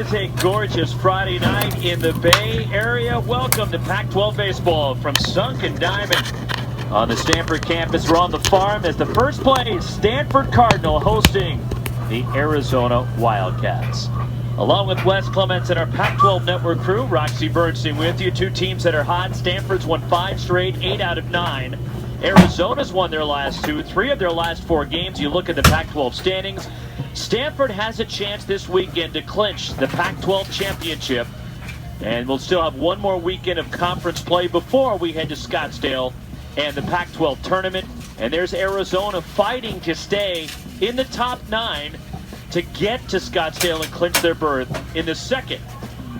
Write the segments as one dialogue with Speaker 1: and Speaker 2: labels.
Speaker 1: is a gorgeous Friday night in the Bay Area. Welcome to Pac-12 baseball from Sunken Diamond on the Stanford campus. We're on the farm as the first play, Stanford Cardinal hosting the Arizona Wildcats. Along with Wes Clements and our Pac-12 network crew, Roxy Bernstein with you. Two teams that are hot. Stanford's won 5 straight, 8 out of 9. Arizona's won their last 2, 3 of their last 4 games. You look at the Pac-12 standings. Stanford has a chance this weekend to clinch the Pac-12 championship. And we'll still have one more weekend of conference play before we head to Scottsdale and the Pac-12 tournament. And there's Arizona fighting to stay in the top 9 to get to Scottsdale and clinch their berth in the second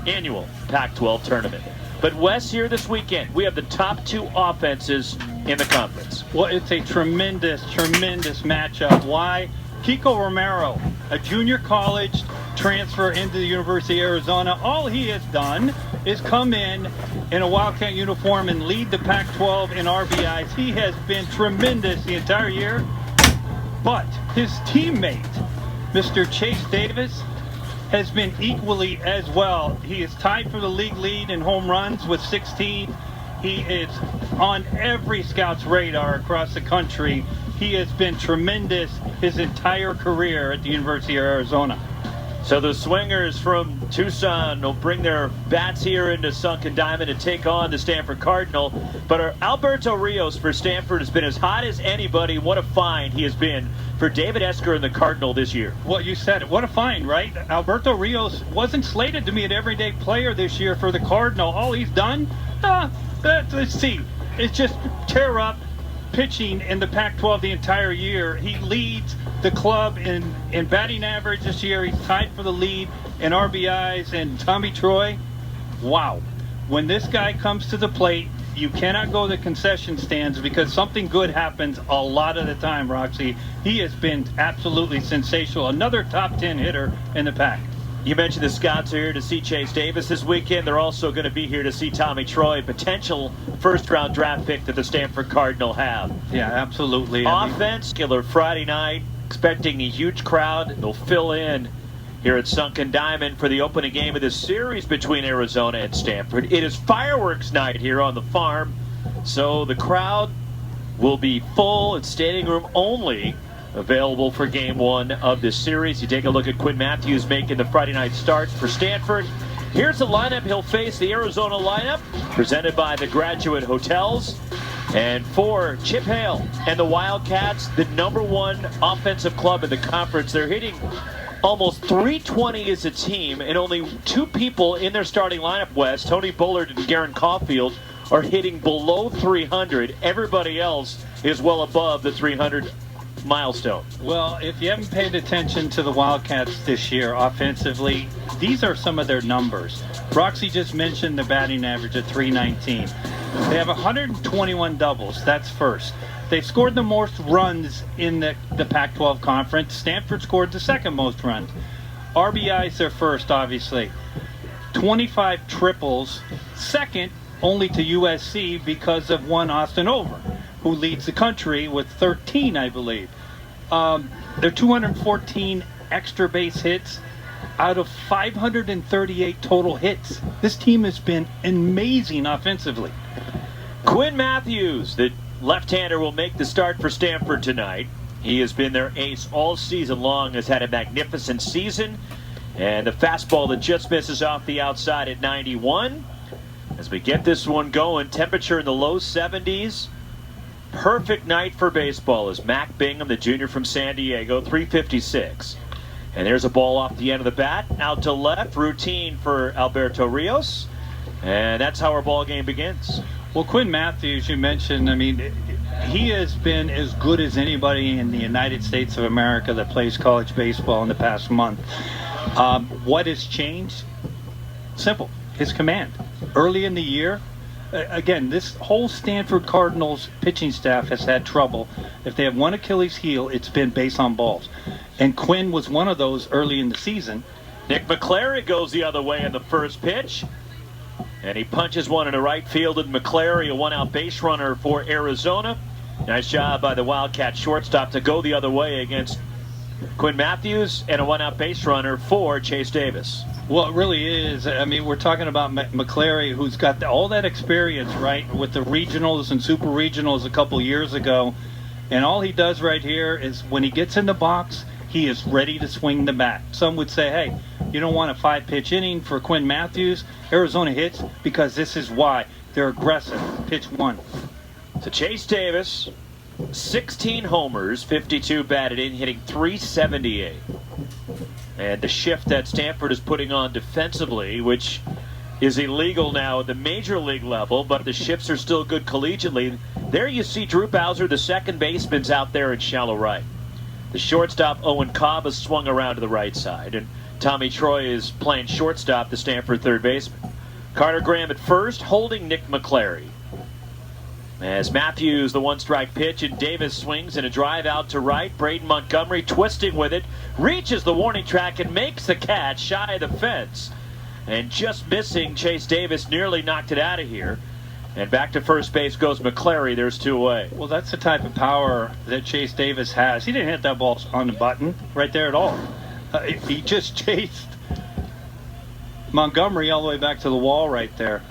Speaker 1: annual Pac-12 tournament. But Wes, here this weekend, we have the top 2 offenses in the conference.
Speaker 2: Well, it's a tremendous matchup. Why? Kiko Romero, a junior college transfer into the University of Arizona. All he has done is come in a Wildcat uniform and lead the Pac-12 in RBIs. He has been tremendous the entire year. But his teammate, Mr. Chase Davis, has been equally as well. He is tied for the league lead in home runs with 16. He is on every scout's radar across the country. He has been tremendous his entire career at the University of Arizona.
Speaker 1: So the Swingers from Tucson will bring their bats here into Sunken Diamond and take on the Stanford Cardinal. But Alberto Rios for Stanford has been as hot as anybody. What a find he has been for David Esker and the Cardinal this year.
Speaker 2: Well, you said it. What a find, right? Alberto Rios wasn't slated to be an everyday player this year for the Cardinal. All he's done, let's see, is just tear up pitching in the Pac-12 the entire year. He leads the club in batting average this year. He's tied for the lead in RBIs. And Tommy Troy, wow. When this guy comes to the plate, you cannot go to the concession stands because something good happens a lot of the time, Roxy. He has been absolutely sensational. Another top 10 hitter in the pack.
Speaker 1: You mentioned the scouts are here to see Chase Davis this weekend. They're also going to be here to see Tommy Troy, potential first-round draft pick that the Stanford Cardinal have.
Speaker 2: Yeah, absolutely.
Speaker 1: Offense, killer Friday night, expecting a huge crowd. They'll fill in here at Sunken Diamond for the opening game of this series between Arizona and Stanford. It is fireworks night here on the farm, so the crowd will be full. It's standing room only available for game 1 of this series. You take a look at Quinn Matthews making the Friday night starts for Stanford. Here's the lineup. He'll face the Arizona lineup presented by the Graduate Hotels. And for Chip Hale and the Wildcats, the #1 offensive club in the conference, they're hitting almost 320 as a team, and only 2 people in their starting lineup, West, Tony Bullard and Garen Caulfield, are hitting below 300. Everybody else is well above the 300 milestone.
Speaker 2: Well, if you haven't paid attention to the Wildcats this year offensively, these are some of their numbers. Roxy just mentioned the batting average at 319. They have 121 doubles. That's first. They've scored the most runs in the Pac-12 conference. Stanford scored the second most runs. RBIs are first, obviously. 25 triples. Second only to USC because of one Austin Over, who leads the country with 13, I believe. They're 214 extra base hits out of 538 total hits. This team has been amazing offensively.
Speaker 1: Quinn Matthews, the left-hander, will make the start for Stanford tonight. He has been their ace all season long, has had a magnificent season. And the fastball that just misses off the outside at 91. As we get this one going, temperature in the low 70s. Perfect night for baseball as Mac Bingham, the junior from San Diego, 356. And there's a ball off the end of the bat, out to left, routine for Alberto Rios. And that's how our ball game begins.
Speaker 2: Well, Quinn Matthews, you mentioned, I mean, he has been as good as anybody in the United States of America that plays college baseball in the past month. What has changed? Simple, his command. Early in the year, again, this whole Stanford Cardinals pitching staff has had trouble. If they have one Achilles heel, it's been base on balls. And Quinn was one of those early in the season.
Speaker 1: Nick McClary goes the other way in the first pitch. And he punches one into right field, and McClary, a one-out base runner for Arizona. Nice job by the Wildcat shortstop to go the other way against Quinn Matthews, and a one-out base runner for Chase Davis.
Speaker 2: Well, it really is. I mean, we're talking about McClary, who's got all that experience, right, with the regionals and super regionals a couple years ago. And all he does right here is when he gets in the box, he is ready to swing the bat. Some would say, hey, you don't want a 5-pitch inning for Quinn Matthews. Arizona hits because this is why. They're aggressive. Pitch 1.
Speaker 1: So Chase Davis, 16 homers, 52 batted in, hitting .378. And the shift that Stanford is putting on defensively, which is illegal now at the major league level, but the shifts are still good collegiately. There you see Drew Bowser, the second baseman's out there in shallow right. The shortstop, Owen Cobb, has swung around to the right side. And Tommy Troy is playing shortstop, the Stanford third baseman. Carter Graham at first, holding Nick McClary. As Matthews, the one-strike pitch, and Davis swings in a drive out to right. Braden Montgomery twisting with it, reaches the warning track and makes the catch shy of the fence. And just missing, Chase Davis nearly knocked it out of here. And back to first base goes McClary. There's 2 away.
Speaker 2: Well, that's the type of power that Chase Davis has. He didn't hit that ball on the button right there at all. He just chased Montgomery all the way back to the wall right there.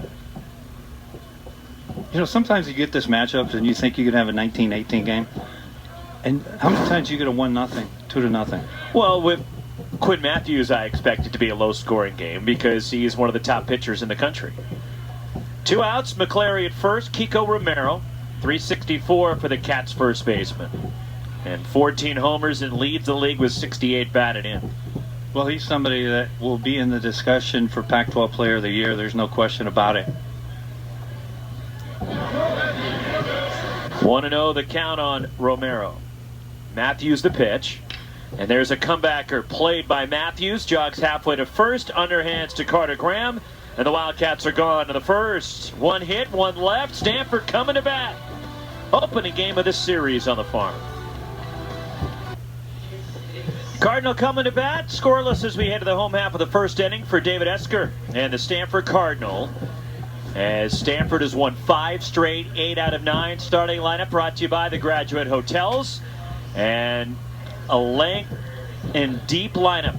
Speaker 2: You know, sometimes you get this matchups and you think you could have a 19-18 game. And how many times you get a 1-0, 2-0?
Speaker 1: Well, with Quinn Matthews, I expect it to be a low-scoring game because he is one of the top pitchers in the country. 2 outs, McClary at first, Kiko Romero, .364 for the Cats' first baseman. And 14 homers and leads the league with 68 batted in.
Speaker 2: Well, he's somebody that will be in the discussion for Pac-12 Player of the Year. There's no question about it.
Speaker 1: 1-0 the count on Romero. Matthews the pitch. And there's a comebacker played by Matthews. Jogs halfway to first. Underhands to Carter Graham. And the Wildcats are gone to the first. 1 hit, 1 left. Stanford coming to bat. Opening game of this series on the farm. Cardinal coming to bat. Scoreless as we head to the home half of the first inning for David Esker and the Stanford Cardinal. As Stanford has won 5 straight, 8 out of 9. Starting lineup brought to you by the Graduate Hotels. And a length and deep lineup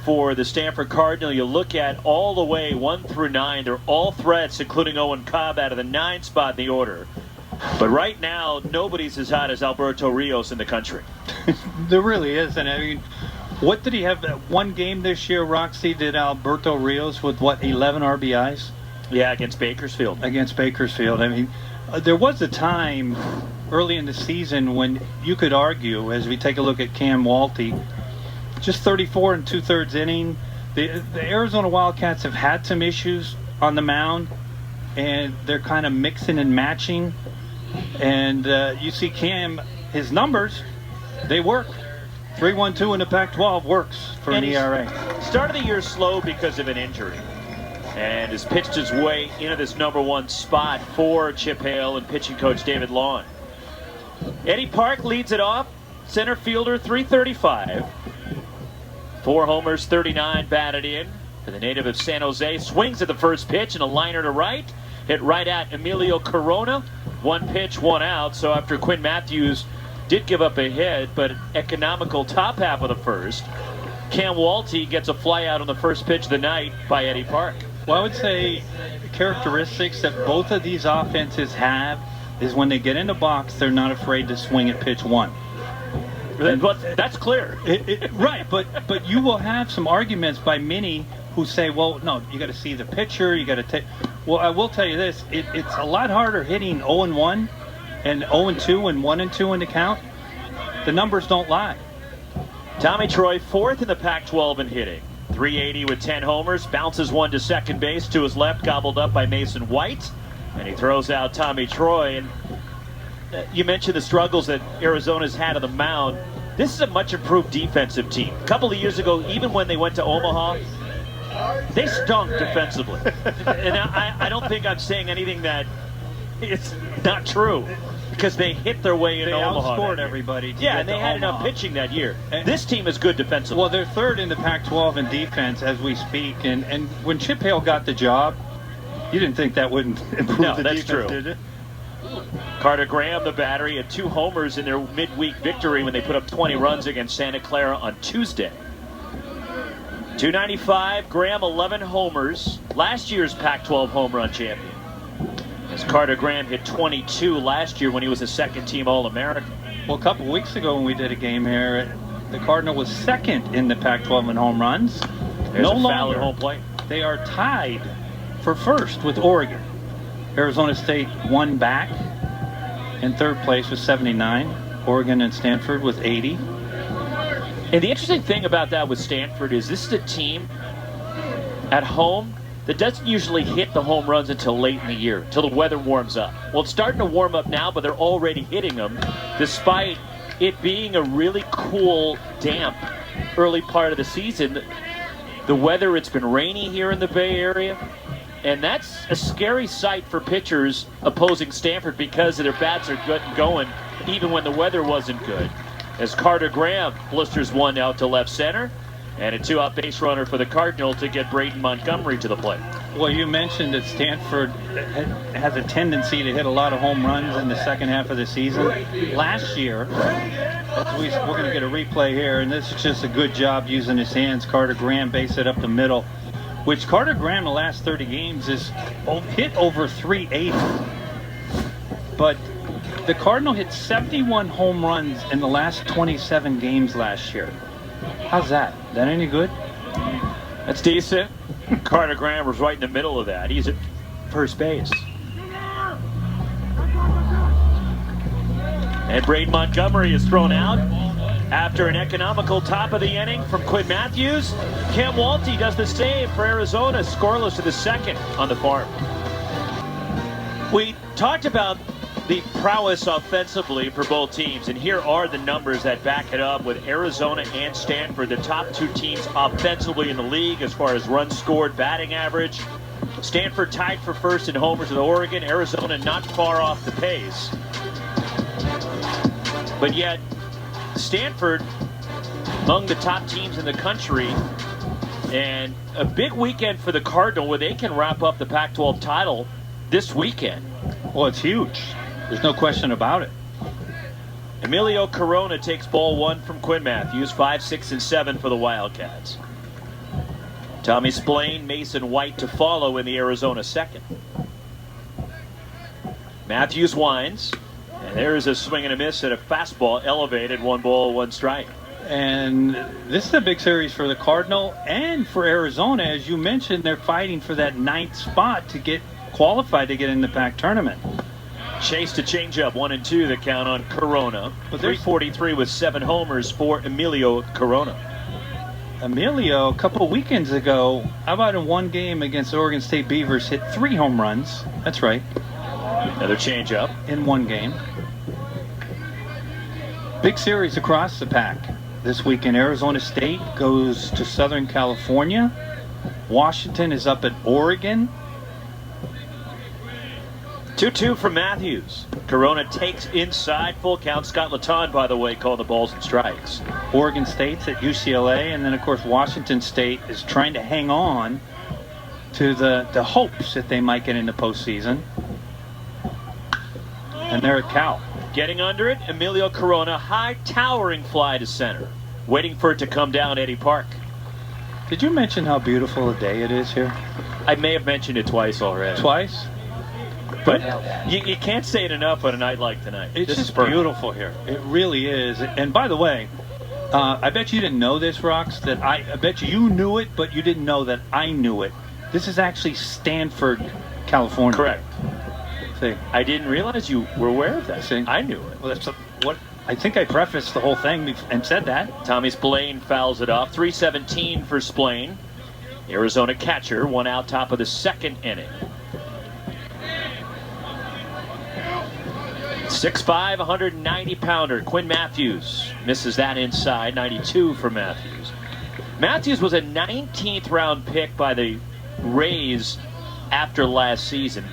Speaker 1: for the Stanford Cardinal. You look at all the way 1 through 9. They're all threats, including Owen Cobb out of the 9 spot in the order. But right now, nobody's as hot as Alberto Rios in the country.
Speaker 2: There really is. And I mean, what did he have? One game this year, Roxy, did Alberto Rios with, what, 11 RBIs?
Speaker 1: Yeah, against Bakersfield.
Speaker 2: Against Bakersfield. I mean, there was a time early in the season when you could argue, as we take a look at Cam Walty, just 34 and 2/3 inning. The Arizona Wildcats have had some issues on the mound, and they're kind of mixing and matching. And you see Cam, his numbers, they work. 3.12 in the Pac-12 works for an ERA.
Speaker 1: Started the year slow because of an injury. And has pitched his way into this #1 spot for Chip Hale and pitching coach David Lawn. Eddie Park leads it off. Center fielder, .335. 4 homers, 39 batted in. For the native of San Jose, swings at the first pitch and a liner to right. Hit right at Emilio Corona. 1 pitch, 1 out. So after Quinn Matthews did give up a hit, but economical top half of the first, Cam Walty gets a fly out on the first pitch of the night by Eddie Park.
Speaker 2: Well, I would say characteristics that both of these offenses have is when they get in the box, they're not afraid to swing at pitch 1.
Speaker 1: But that's clear.
Speaker 2: Right, but you will have some arguments by many who say, well, no, you got to see the pitcher, you got to take. Well, I will tell you this, it's a lot harder hitting 0-1 and 0-2 and 1-2 in the count. The numbers don't lie.
Speaker 1: Tommy Troy, 4th in the Pac-12 in hitting. .380 with 10 homers, bounces one to second base to his left, gobbled up by Mason White, and he throws out Tommy Troy. And you mentioned the struggles that Arizona's had on the mound. This is a much improved defensive team. A couple of years ago, even when they went to Omaha, they stunk defensively. And I don't think I'm saying anything that is not true, because they hit their way into Omaha.
Speaker 2: They outscored everybody.
Speaker 1: Yeah, and they had enough pitching that year. This team is good defensively.
Speaker 2: Well, they're 3rd in the Pac-12 in defense as we speak. And when Chip Hale got the job, you didn't think that wouldn't improve the defense,
Speaker 1: true.
Speaker 2: did you?
Speaker 1: Carter Graham, the battery, had 2 homers in their midweek victory when they put up 20 runs against Santa Clara on Tuesday. .295, Graham 11 homers, last year's Pac-12 home run champion. As Carter Graham hit 22 last year when he was a second-team All-American.
Speaker 2: Well, a couple weeks ago when we did a game here, the Cardinal was second in the Pac-12 in home runs.
Speaker 1: There's
Speaker 2: no
Speaker 1: a foul
Speaker 2: longer.
Speaker 1: at home plate.
Speaker 2: They are tied for first with Oregon. Arizona State one back in third place with 79. Oregon and Stanford with 80.
Speaker 1: And the interesting thing about that with Stanford is this is a team at home that doesn't usually hit the home runs until late in the year, until the weather warms up. Well, it's starting to warm up now, but they're already hitting them, despite it being a really cool, damp early part of the season. The weather, it's been rainy here in the Bay Area, and that's a scary sight for pitchers opposing Stanford because their bats are good and going even when the weather wasn't good. As Carter Graham blisters one out to left center, and a 2-out base runner for the Cardinal to get Braden Montgomery to the plate.
Speaker 2: Well, you mentioned that Stanford has a tendency to hit a lot of home runs in the second half of the season. Last year, we're going to get a replay here, and this is just a good job using his hands. Carter Graham base it up the middle, which Carter Graham the last 30 games has hit over 380. But the Cardinal hit 71 home runs in the last 27 games last year. How's that? That any good?
Speaker 1: That's decent. Carter Graham was right in the middle of that. He's at first base. And Braden Montgomery is thrown out after an economical top of the inning from Quinn Matthews. Cam Walty does the same for Arizona, scoreless to the second on the farm. We talked about the prowess offensively for both teams, and here are the numbers that back it up with Arizona and Stanford, the top 2 teams offensively in the league as far as runs scored, batting average. Stanford tied for first in homers with Oregon. Arizona not far off the pace. But yet, Stanford among the top teams in the country, and a big weekend for the Cardinal where they can wrap up the Pac-12 title this weekend.
Speaker 2: Well, it's huge. There's no question about it.
Speaker 1: Emilio Corona takes ball 1 from Quinn Matthews. 5, 6, and 7 for the Wildcats. Tommy Splain, Mason White to follow in the Arizona second. Matthews winds, and there's a swing and a miss at a fastball elevated. 1 ball, 1 strike.
Speaker 2: And this is a big series for the Cardinal and for Arizona. As you mentioned, they're fighting for that 9th spot to get qualified to get in the Pac tournament.
Speaker 1: Chase to change up 1 and 2, the count on Corona. But 343 with 7 homers for Emilio Corona.
Speaker 2: Emilio, a couple weekends ago, how about in one game against Oregon State Beavers, hit 3 home runs. That's right.
Speaker 1: Another change up.
Speaker 2: In one game. Big series across the Pac. This weekend, Arizona State goes to Southern California. Washington is up at Oregon.
Speaker 1: 2-2 from Matthews. Corona takes inside, full count. Scott Letton, by the way, called the balls and strikes.
Speaker 2: Oregon State's at UCLA, and then of course Washington State is trying to hang on to the hopes that they might get into postseason. And they're at Cal.
Speaker 1: Getting under it, Emilio Corona, high towering fly to center. Waiting for it to come down Eddie Park.
Speaker 2: Did you mention how beautiful a day it is here?
Speaker 1: I may have mentioned it twice already.
Speaker 2: Twice?
Speaker 1: But you can't say it enough on a night like tonight.
Speaker 2: It's just beautiful here. It really is. And by the way, I bet you didn't know this, Rox, that I bet you knew it, but you didn't know that I knew it. This is actually Stanford, California.
Speaker 1: Correct.
Speaker 2: See,
Speaker 1: I didn't realize you were aware of that.
Speaker 2: See,
Speaker 1: I knew it.
Speaker 2: Well, that's what I think I prefaced the whole thing and said that.
Speaker 1: Tommy Splain fouls it off. 3-17 for Splain. Arizona catcher, 1 out top of the second inning. 6'5", 190-pounder. Quinn Matthews misses that inside. 92 for Matthews. Matthews was a 19th round pick by the Rays after last season.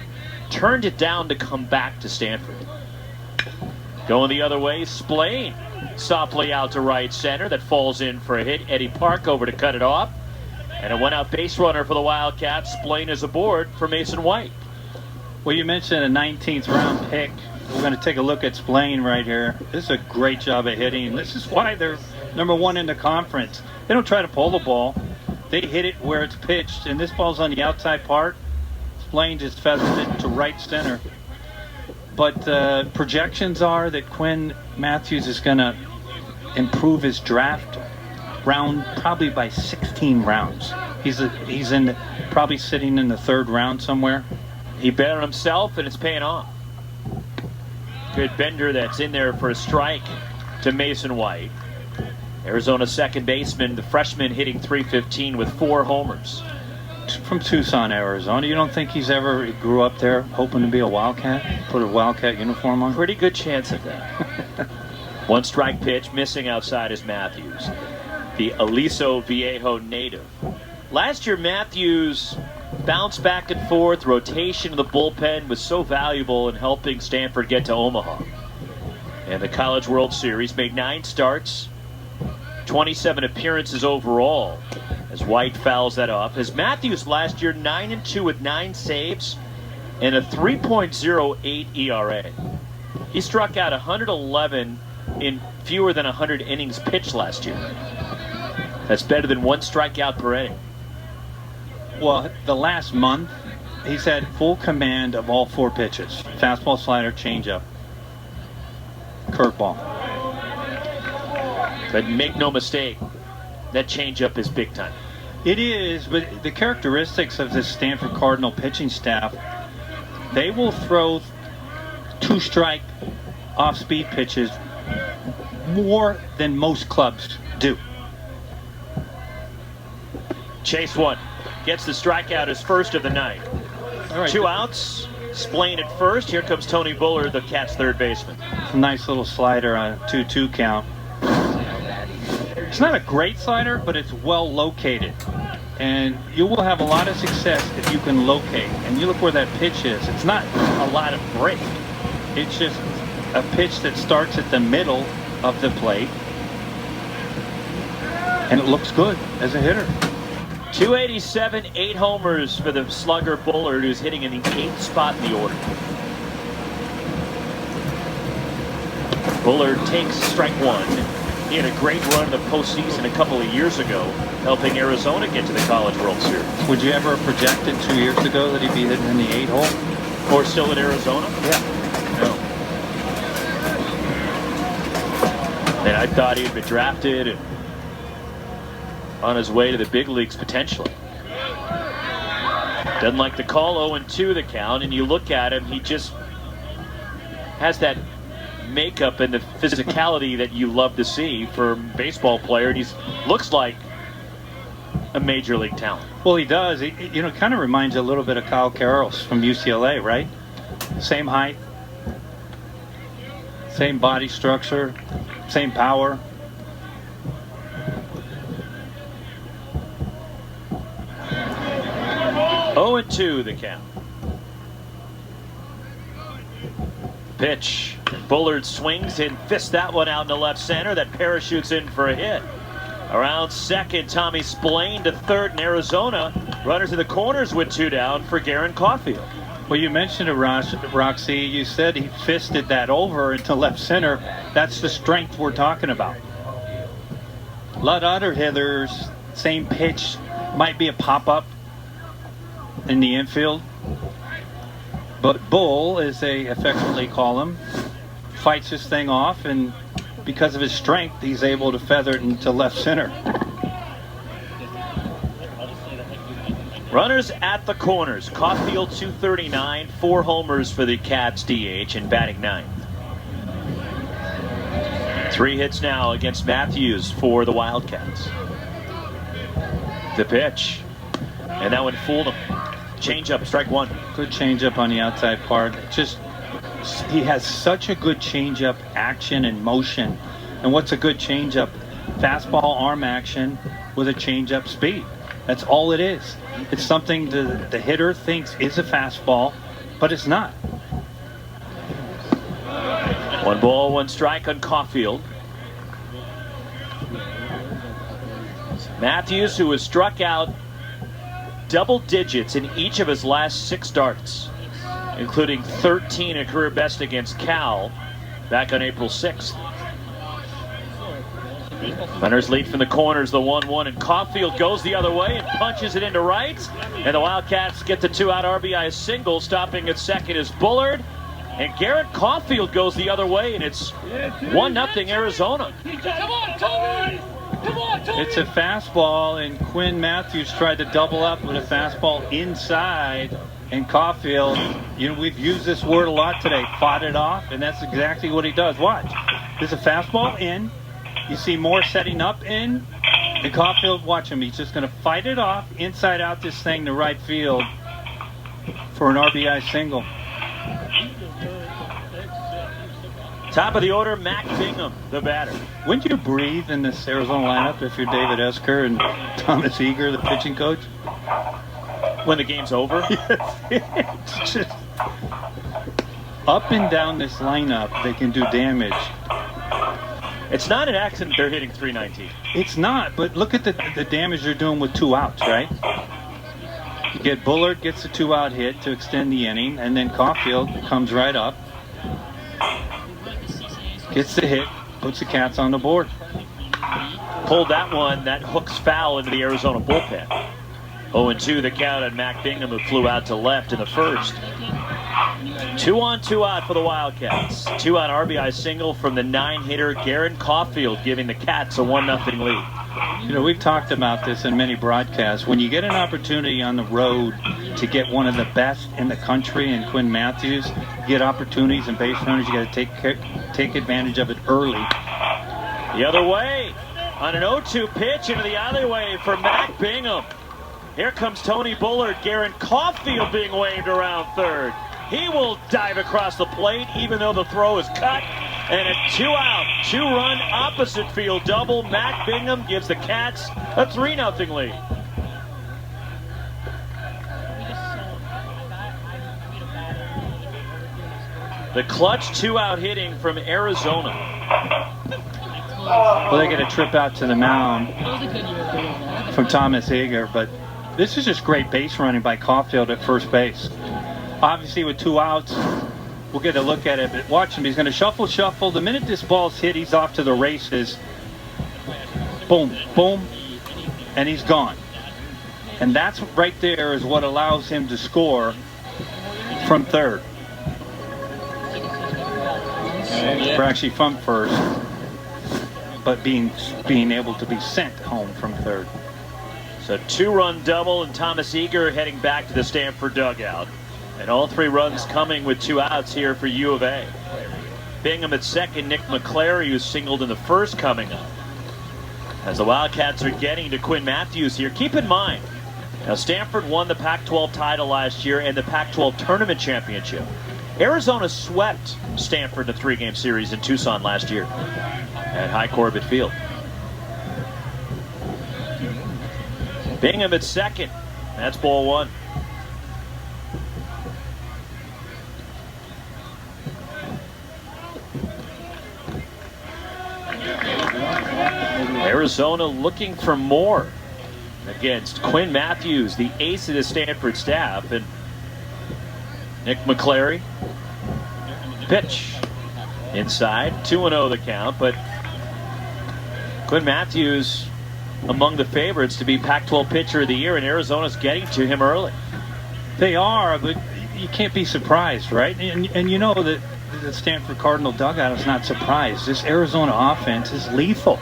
Speaker 1: Turned it down to come back to Stanford. Going the other way, Splain softly out to right center. That falls in for a hit. Eddie Park over to cut it off. And a 1-out base runner for the Wildcats. Splain is aboard for Mason White.
Speaker 2: Well, you mentioned a 19th round pick. We're going to take a look at Splain right here. This is a great job of hitting. This is why they're #1 in the conference. They don't try to pull the ball. They hit it where it's pitched, and this ball's on the outside part. Splain just feathers it to right center. But projections are that Quinn Matthews is going to improve his draft round probably by 16 rounds. He's probably sitting in the 3rd round somewhere.
Speaker 1: He bet on himself, and it's paying off. Good bender that's in there for a strike to Mason White. Arizona second baseman, the freshman, hitting .315 with 4 homers.
Speaker 2: From Tucson, Arizona. You don't think he's ever grew up there hoping to be a Wildcat? Put a Wildcat uniform on?
Speaker 1: Pretty good chance of that. 1 strike pitch, missing outside is Matthews, the Aliso Viejo native. Last year, Matthews bounced back and forth. Rotation of the bullpen was so valuable in helping Stanford get to Omaha. And the College World Series, made 9 starts, 27 appearances overall, as White fouls that off. As Matthews last year, 9-2 with 9 saves and a 3.08 ERA. He struck out 111 in fewer than 100 innings pitched last year. That's better than 1 strikeout per inning.
Speaker 2: Well, the last month, he's had full command of all 4 pitches. Fastball, slider, changeup, curveball.
Speaker 1: But make no mistake, that changeup is big time.
Speaker 2: It is, but the characteristics of this Stanford Cardinal pitching staff, they will throw 2-strike off-speed pitches more than most clubs do.
Speaker 1: Chase 1. Gets the strikeout, his first of the night.
Speaker 2: All right.
Speaker 1: 2 outs. Splain at first. Here comes Tony Bullard, the Cats' third baseman.
Speaker 2: Nice little slider on a 2-2 count. It's not a great slider, but it's well located. And you will have a lot of success if you can locate. And you look where that pitch is. It's not a lot of break. It's just a pitch that starts at the middle of the plate. And it looks good as a hitter.
Speaker 1: 287, 8 homers for the slugger Bullard, who's hitting in the 8th spot in the order. Bullard takes strike 1. He had a great run in the postseason a couple of years ago, helping Arizona get to the College World Series.
Speaker 2: Would you ever have projected 2 years ago that he'd be hitting in the 8 hole?
Speaker 1: Or still in Arizona?
Speaker 2: Yeah.
Speaker 1: No. And I thought he'd been drafted and on his way to the big leagues potentially. Doesn't like the call. 0-2 the count, and you look at him, he just has that makeup and the physicality that you love to see for a baseball player. And he looks like a major league talent.
Speaker 2: Well, he does. He kind of reminds you a little bit of Kyle Karros from UCLA, right? Same height, same body structure, same power.
Speaker 1: Oh, 0-2 the count. Pitch. Bullard swings and fists that one out in the left center. That parachutes in for a hit. Around second, Tommy Splain to third in Arizona. Runners in the corners with 2 down for Garen Caulfield.
Speaker 2: Well, you mentioned it, Roxy. You said he fisted that over into left center. That's the strength we're talking about. A lot of other hitters, same pitch, might be a pop-up in the infield. But Bull, as they affectionately call him, fights this thing off, and because of his strength, he's able to feather it into left center.
Speaker 1: Runners at the corners. Caulfield 239, 4 homers for the Cats DH and batting 9th. 3 hits now against Matthews for the Wildcats. The pitch. And that one fooled him. Change-up, strike 1.
Speaker 2: Good change-up on the outside part. He has such a good change-up action and motion. And what's a good change-up? Fastball arm action with a change-up speed. That's all it is. It's something the hitter thinks is a fastball, but it's not.
Speaker 1: 1 ball, 1 strike on Caulfield. Matthews, who was struck out double digits in each of his last 6 starts. including 13 at career best against Cal back on April 6th. Runners lead from the corners, the 1-1, and Caulfield goes the other way and punches it into right. And the Wildcats get the 2-out RBI single. Stopping at second is Bullard. And Garrett Caulfield goes the other way, and it's 1-0 Arizona.
Speaker 3: Come on, Toby! Come on, Toby!
Speaker 2: It's a fastball, and Quinn Matthews tried to double up with a fastball inside. And Caulfield, we've used this word a lot today, fought it off, and that's exactly what he does. Watch. There's a fastball in. You see Moore setting up in. And Caulfield, watch him. He's just going to fight it off, inside out this thing to right field for an RBI single.
Speaker 1: Top of the order, Mac Bingham, the batter.
Speaker 2: Wouldn't you breathe in this Arizona lineup if you're David Esker and Thomas Eager, the pitching coach?
Speaker 1: When the game's over?
Speaker 2: It's just up and down this lineup, they can do damage.
Speaker 1: It's not an accident they're hitting .319.
Speaker 2: It's not, but look at the damage they're doing with 2 outs, right? You get Bullard gets a 2-out hit to extend the inning, and then Caulfield comes right up, gets the hit, puts the Cats on the board.
Speaker 1: Pulled that one, that hook's foul into the Arizona bullpen. 0-2 the count on Mac Bingham, who flew out to left in the first. 2 on, 2 out for the Wildcats. 2-out RBI single from the 9-hitter Garrett Caulfield, giving the Cats a 1-0 lead.
Speaker 2: We've talked about this in many broadcasts. When you get an opportunity on the road to get one of the best in the country in Quinn Matthews, you get opportunities and base runners, you got to take advantage of it early.
Speaker 1: The other way on an 0-2 pitch into the alleyway for Mac Bingham. Here comes Tony Bullard. Garrett Caulfield being waved around third. He will dive across the plate even though the throw is cut. And a 2-out, 2-run opposite field double. Mac Bingham gives the Cats a 3-0 lead. The clutch 2-out hitting from Arizona.
Speaker 2: Well, they get a trip out to the mound from Thomas Eager, but this is just great base running by Caulfield at first base. Obviously, with 2 outs, we'll get a look at it, but watch him. He's going to shuffle. The minute this ball's hit, he's off to the races. Boom, boom, and he's gone. And that's right there is what allows him to score from third. Or actually from first, but being able to be sent home from third.
Speaker 1: So 2-run double, and Thomas Eager heading back to the Stanford dugout. And all 3 runs coming with 2 outs here for U of A. Bingham at second, Nick McClary, who singled in the first, coming up. As the Wildcats are getting to Quinn Matthews here, keep in mind, now Stanford won the Pac-12 title last year and the Pac-12 tournament championship. Arizona swept Stanford in a 3-game series in Tucson last year at High Corbett Field. Bingham at second. That's ball 1. Arizona looking for more against Quinn Matthews, the ace of the Stanford staff, and Nick McClary. Pitch inside, 2-0 the count, but Quinn Matthews among the favorites to be Pac-12 pitcher of the year, and Arizona's getting to him early.
Speaker 2: They are, but you can't be surprised, right? And you know that the Stanford Cardinal dugout is not surprised. This Arizona offense is lethal.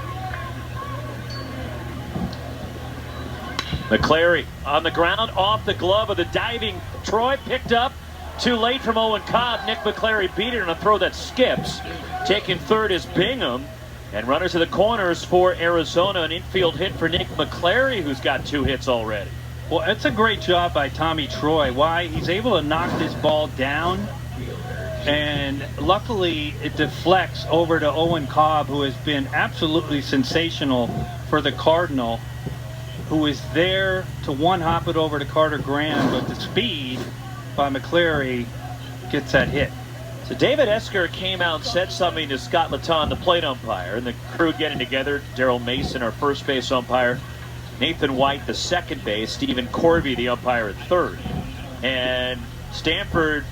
Speaker 1: McClary on the ground, off the glove of the diving Troy, picked up too late from Owen Cobb. Nick McClary beat it on a throw that skips. Taking third is Bingham, and runners to the corners for Arizona. An infield hit for Nick McClary, who's got 2 hits already.
Speaker 2: Well, that's a great job by Tommy Troy. Why? He's able to knock this ball down, and luckily it deflects over to Owen Cobb, who has been absolutely sensational for the Cardinal, who is there to one-hop it over to Carter Graham, but the speed by McClary gets that hit.
Speaker 1: So David Esker came out and said something to Scott Laton, the plate umpire, and the crew getting together. Daryl Mason, our first base umpire, Nathan White, the second base, Stephen Corby, the umpire, at third. And Stanford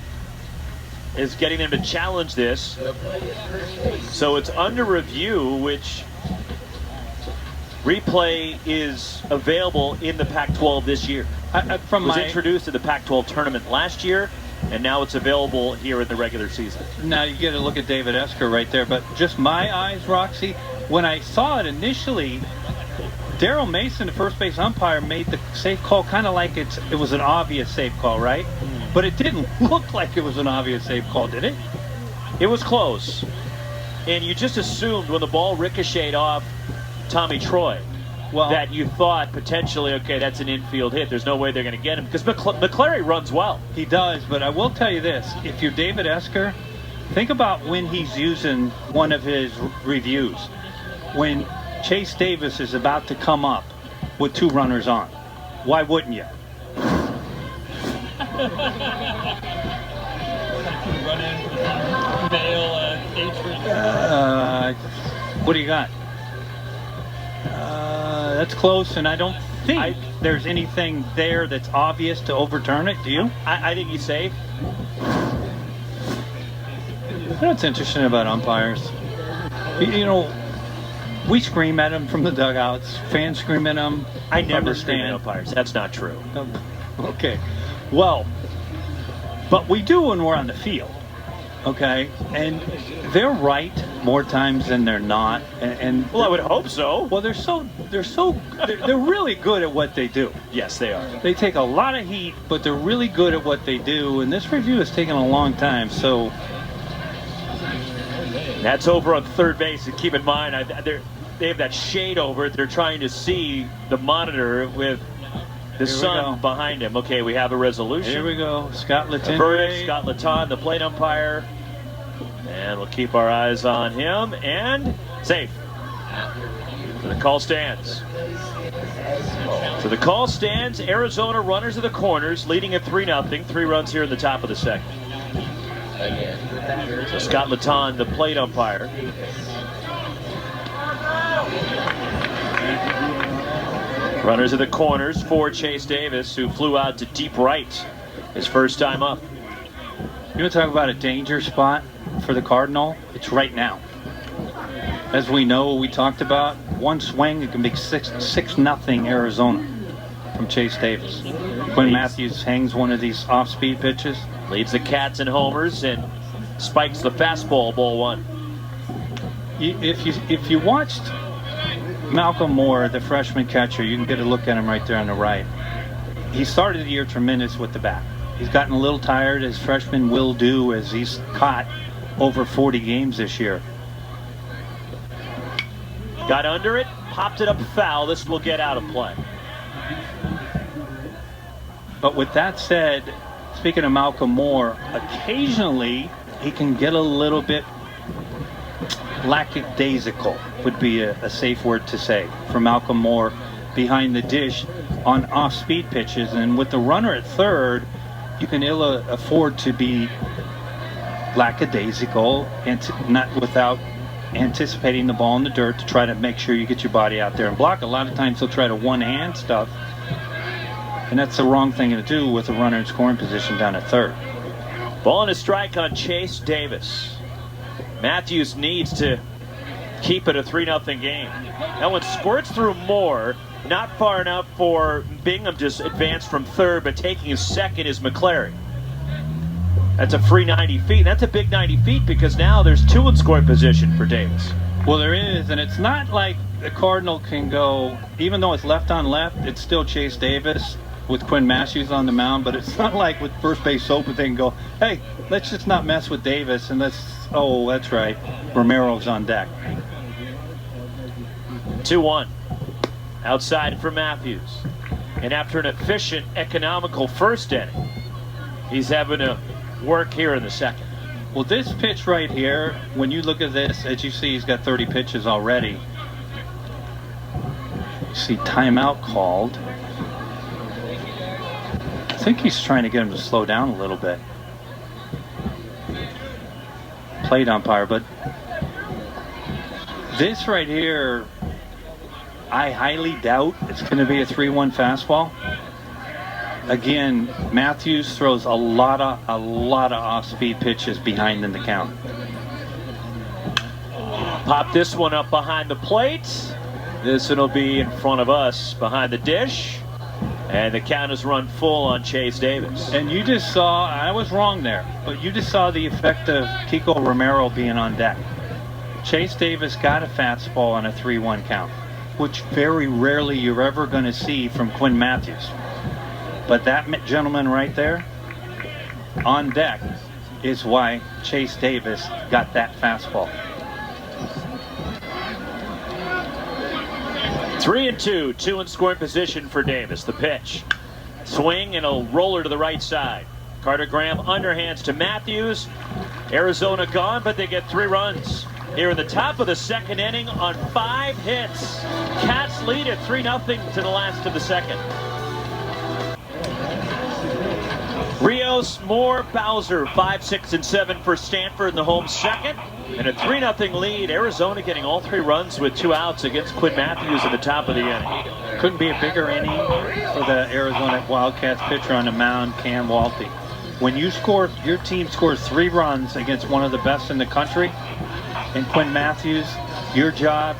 Speaker 1: is getting them to challenge this. So it's under review, which replay is available in the Pac-12 this year. It was introduced to the Pac-12 tournament last year, and now it's available here in the regular season.
Speaker 2: Now you get to look at David Esker right there, but just my eyes, Roxy, when I saw it initially, Daryl Mason, the first base umpire, made the safe call kind of like it was an obvious safe call, right? But it didn't look like it was an obvious safe call, did it?
Speaker 1: It was close. And you just assumed when the ball ricocheted off Tommy Troy that you thought potentially, okay, that's an infield hit. There's no way they're going to get him because McClary runs well.
Speaker 2: He does, but I will tell you this. If you're David Esker, think about when he's using one of his reviews. When Chase Davis is about to come up with 2 runners on. Why wouldn't you? What do you got? That's close, and I don't think there's anything there that's obvious to overturn it. Do you?
Speaker 1: I think he's safe.
Speaker 2: You know what's interesting about umpires? You know, we scream at them from the dugouts. Fans scream at them.
Speaker 1: I never scream at umpires. That's not true.
Speaker 2: Okay. Well, but we do when we're on the field. Okay, and they're right more times than they're not. And
Speaker 1: well, I would hope so.
Speaker 2: Well, they're really good at what they do.
Speaker 1: Yes, they are.
Speaker 2: They take a lot of heat, but they're really good at what they do. And this review has taken a long time, so
Speaker 1: that's over on third base. And keep in mind, they have that shade over it. They're trying to see the monitor with the sun behind him. Okay, we have a resolution.
Speaker 2: Here we go. Scott Lattin.
Speaker 1: Scott Lattin, the plate umpire. And we'll keep our eyes on him. And safe. So the call stands. So the call stands. Arizona runners of the corners, leading at 3-0. 3 runs here in the top of the second. So Scott Lattin, the plate umpire. Runners of the corners for Chase Davis, who flew out to deep right his first time up.
Speaker 2: You want to talk about a danger spot for the Cardinal? It's right now. As we know, we talked about, one swing, it can be 6-0 Arizona from Chase Davis. Quinn Matthews hangs one of these off-speed pitches.
Speaker 1: Leads the Cats in homers and spikes the fastball, ball 1.
Speaker 2: If you watched Malcolm Moore, the freshman catcher, you can get a look at him right there on the right. He started the year tremendous with the bat. He's gotten a little tired, as freshmen will do, as he's caught over 40 games this year.
Speaker 1: Got under it, popped it up foul. This will get out of play.
Speaker 2: But with that said, speaking of Malcolm Moore, occasionally he can get a little bit lackadaisical, would be a safe word to say, for Malcolm Moore behind the dish on off-speed pitches. And with the runner at third, you can ill afford to be lackadaisical and not without anticipating the ball in the dirt to try to make sure you get your body out there and block. A lot of times he'll try to one-hand stuff, and that's the wrong thing to do with a runner in scoring position down at third.
Speaker 1: Ball and a strike on Chase Davis. Matthews needs to keep it a 3-0 game. That one squirts through Moore, not far enough for Bingham to advance from third, but taking his second is McClary. That's a free 90 feet. That's a big 90 feet because now there's 2 in scoring position for Davis.
Speaker 2: Well, there is, and it's not like the Cardinal can go, even though it's left on left, it's still Chase Davis with Quinn Matthews on the mound, but it's not like with first base open they can go, hey, let's just not mess with Davis and oh, that's right, Romero's on deck.
Speaker 1: 2-1. Outside for Matthews. And after an efficient, economical first inning, he's having to work here in the second.
Speaker 2: Well, this pitch right here, when you look at this, as you see, he's got 30 pitches already. You see timeout called. I think he's trying to get him to slow down a little bit. Plate umpire, but this right here, I highly doubt it's going to be a 3-1 fastball. again, Matthews throws a lot of off-speed pitches behind in the count.
Speaker 1: Pop this one up behind the plate. This one will be in front of us behind the dish. And the count is run full on Chase Davis.
Speaker 2: And you just saw, I was wrong there, but you just saw the effect of Kiko Romero being on deck. Chase Davis got a fastball on a 3-1 count, which very rarely you're ever going to see from Quinn Matthews. But that gentleman right there on deck is why Chase Davis got that fastball.
Speaker 1: 3-2, 2 in scoring position for Davis. The pitch. Swing and a roller to the right side. Carter Graham underhands to Matthews. Arizona gone, but they get 3 runs. Here in the top of the second inning on 5 hits. Cats lead at 3-0 to the last of the second. Rios, Moore, Bowser, 5, 6, and 7 for Stanford in the home second. And a 3-0 lead. Arizona getting all 3 runs with 2 outs against Quinn Matthews at the top of the inning.
Speaker 2: Couldn't be a bigger inning for the Arizona Wildcats pitcher on the mound, Cam Walty. When you score, your team scores 3 runs against one of the best in the country, and Quinn Matthews, your job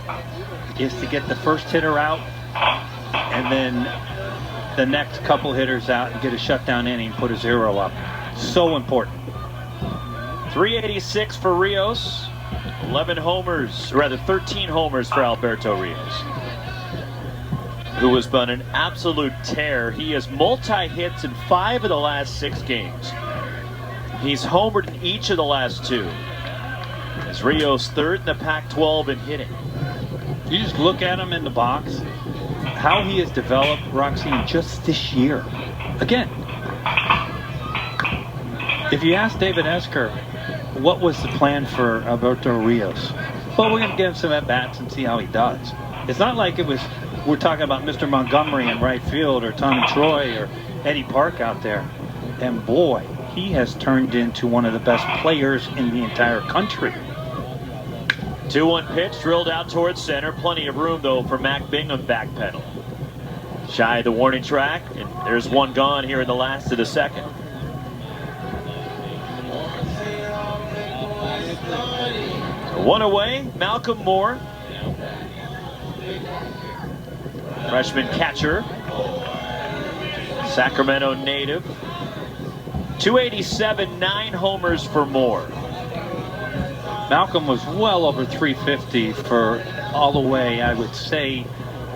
Speaker 2: is to get the first hitter out and then the next couple hitters out and get a shutdown inning, put a 0 up. So important.
Speaker 1: 386 for Rios. 13 homers for Alberto Rios, who has been an absolute tear. He has multi-hits in 5 of the last 6 games. He's homered in each of the last 2. As Rios 3rd in the Pac-12 in hitting.
Speaker 2: You just look at him in the box, how he has developed, Roxy, just this year. Again, if you ask David Esker, what was the plan for Alberto Rios? Well, we're going to give him some at-bats and see how he does. It's not like it was, we're talking about Mr. Montgomery in right field or Tommy Troy or Eddie Park out there. And boy, he has turned into one of the best players in the entire country.
Speaker 1: 2-1 pitch drilled out towards center. Plenty of room, though, for Mac Bingham back pedal. Shy of the warning track, and there's one gone here in the last of the second. One away, Malcolm Moore. Freshman catcher. Sacramento native. 287, 9 homers for Moore.
Speaker 2: Malcolm was well over 350 for all the way, I would say,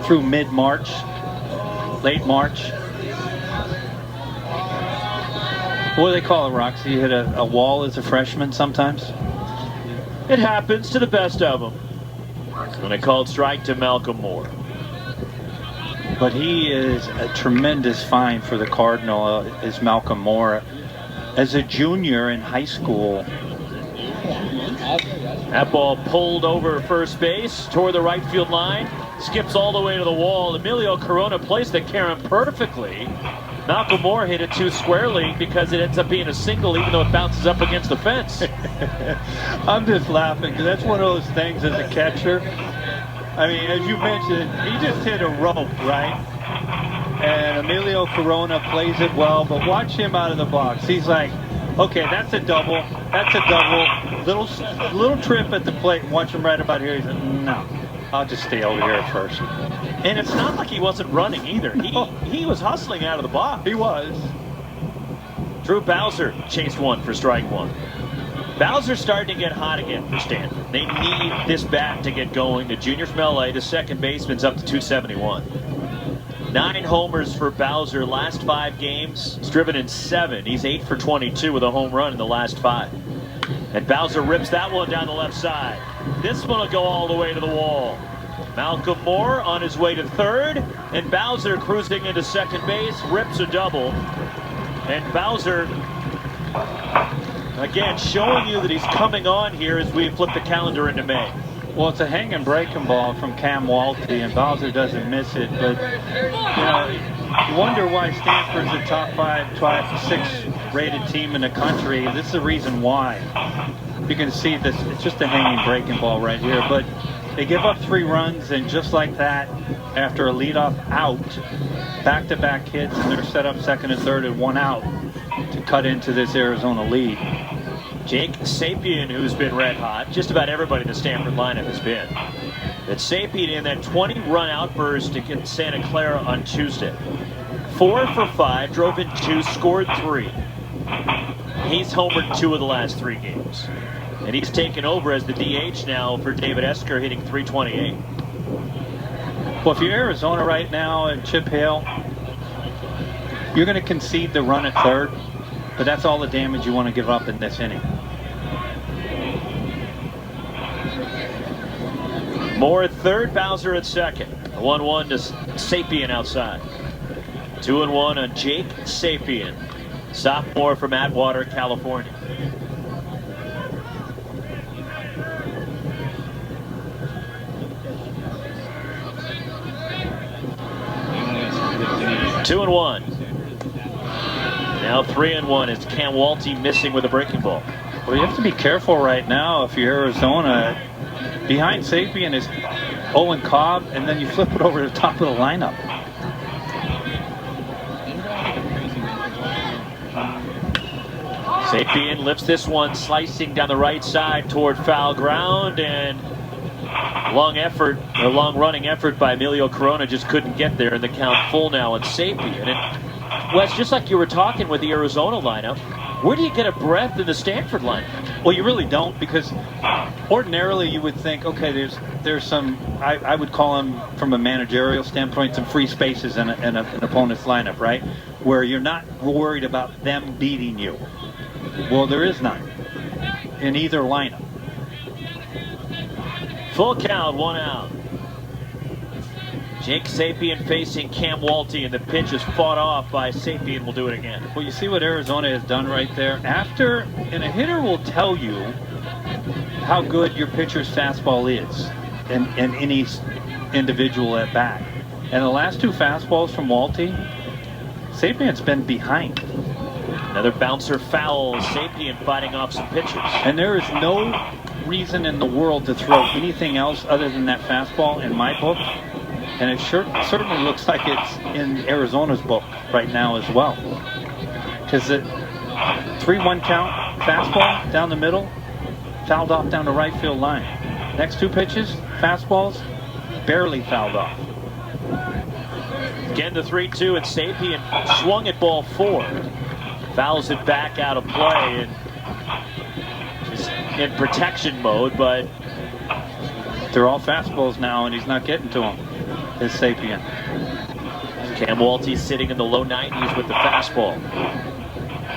Speaker 2: through mid-March, late March. What do they call it, Roxy? You hit a wall as a freshman sometimes?
Speaker 1: It happens to the best of them. When they called strike to Malcolm Moore.
Speaker 2: But he is a tremendous find for the Cardinal, is Malcolm Moore. As a junior in high school.
Speaker 1: That ball pulled over first base, toward the right field line, skips all the way to the wall. Emilio Corona placed the Karen perfectly. Malcolm Moore hit it too squarely because it ends up being a single, even though it bounces up against the fence.
Speaker 2: I'm just laughing because that's one of those things as a catcher. I mean, as you mentioned, he just hit a rope, right? And Emilio Corona plays it well, but watch him out of the box. He's like, okay, that's a double. That's a double. Little trip at the plate. Watch him right about here. He's like, no, I'll just stay over here at first.
Speaker 1: And it's not like he wasn't running either. He was hustling out of the box.
Speaker 2: He was.
Speaker 1: Drew Bowser chased one for strike 1. Bowser's starting to get hot again for Stanford. They need this bat to get going. The junior from LA, the second baseman's up to 271. 9 homers for Bowser last 5 games. He's driven in 7. He's 8 for 22 with a home run in the last 5. And Bowser rips that one down the left side. This one will go all the way to the wall. Malcolm Moore on his way to 3rd, and Bowser cruising into second base, rips a double. And Bowser, again, showing you that he's coming on here as we flip the calendar into May.
Speaker 2: Well, it's a hanging breaking ball from Cam Walty, and Bowser doesn't miss it. But, you know, you wonder why Stanford's a top 5, 6 rated team in the country. This is the reason why. You can see this, it's just a hanging breaking ball right here. But They give up 3 runs, and just like that, after a leadoff out, back-to-back hits, and they're set up second and third and 1 out to cut into this Arizona lead.
Speaker 1: Jake Sapien, who's been red hot. Just about everybody in the Stanford lineup has been. But Sapien in that 20-run outburst against Santa Clara on Tuesday. 4 for 5, drove in 2, scored 3. He's homered 2 of the last 3 games. And he's taken over as the DH now for David Esker, hitting .328.
Speaker 2: Well, if you're Arizona right now and Chip Hale, you're going to concede the run at third, but that's all the damage you want to give up in this inning.
Speaker 1: Moore at third, Bowser at second. 1-1 to Sapien outside. 2-1 on Jake Sapien, sophomore from Atwater, California. Two and 1. Now 3-1 is Cam Walty missing with a breaking ball.
Speaker 2: Well, you have to be careful right now if you're Arizona. Behind Sapien is Owen Cobb, and then you flip it over to the top of the lineup.
Speaker 1: Sapien lifts this one, slicing down the right side toward foul ground, and long running effort by Emilio Corona just couldn't get there, and the count full now on Sapien. And Wes, just like you were talking with the Arizona lineup, where do you get a breath in the Stanford lineup?
Speaker 2: Well, you really don't, because ordinarily you would think, okay, there's some, I would call them from a managerial standpoint, some free spaces in an opponent's lineup, right? Where you're not worried about them beating you. Well, there is none in either lineup.
Speaker 1: Full count, 1 out. Jake Sapien facing Cam Walty, and the pitch is fought off by Sapien. Will do it again.
Speaker 2: Well, you see what Arizona has done right there? And a hitter will tell you how good your pitcher's fastball is in any individual at bat. And the last 2 fastballs from Walty, Sapien's been behind.
Speaker 1: Another bouncer foul. Sapien fighting off some pitches.
Speaker 2: And there is no reason in the world to throw anything else other than that fastball in my book. And it certainly looks like it's in Arizona's book right now as well. Because the 3-1 count fastball down the middle, fouled off down the right field line. Next 2 pitches, fastballs, barely fouled off.
Speaker 1: Again, the 3-2, and Sapien swung at ball 4. Fouls it back out of play, and just in protection mode, but
Speaker 2: they're all fastballs now, and he's not getting to them. Is Sapien.
Speaker 1: Cam Walty sitting in the low 90s with the fastball.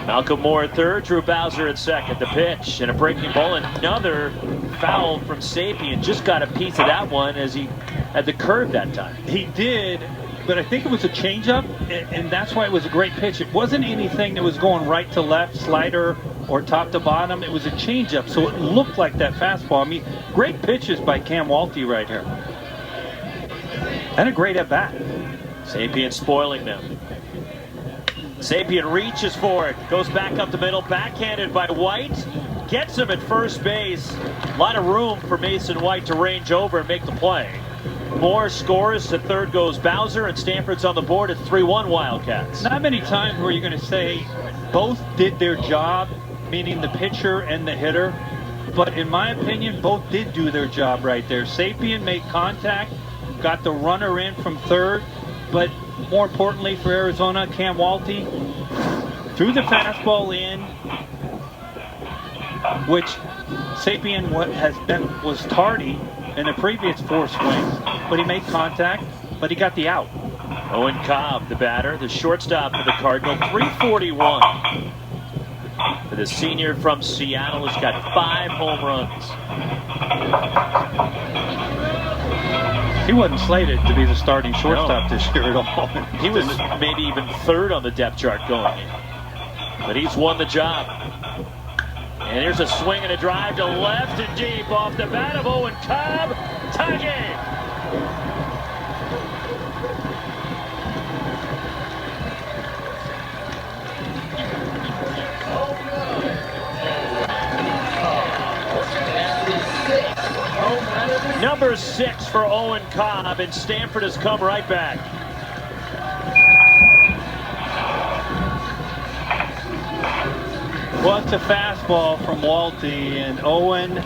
Speaker 1: Malcolm Moore at third, Drew Bowser at second. The pitch and a breaking ball, another foul from Sapien. Just got a piece of that one as he had the curve that time.
Speaker 2: He did, but I think it was a changeup, and that's why it was a great pitch. It wasn't anything that was going right to left, slider, or top to bottom. It was a changeup, so it looked like that fastball. I mean, great pitches by Cam Walty right here. And a great at-bat.
Speaker 1: Sapien spoiling them. Sapien reaches for it, goes back up the middle, backhanded by White, gets him at first base. A lot of room for Mason White to range over and make the play. Moore scores, to third goes Bowser, and Stanford's on the board at 3-1 Wildcats.
Speaker 2: Not many times where you're going to say both did their job, meaning the pitcher and the hitter, but in my opinion, both did do their job right there. Sapien made contact, got the runner in from third, but more importantly for Arizona, Cam Walty threw the fastball in, which Sapien was tardy in the previous 4 swings, but he made contact, but he got the out.
Speaker 1: Owen Cobb, the batter, the shortstop for the Cardinal, 341. For the senior from Seattle, has got 5 home runs.
Speaker 2: He wasn't slated to be the starting shortstop this year at all.
Speaker 1: He was maybe even third on the depth chart going in. But he's won the job. And here's a swing and a drive to left and deep off the bat of Owen Cobb. Tie game. Number 6 for Owen Cobb, and Stanford has come right back.
Speaker 2: Well, it's a fastball from Walty, and Owen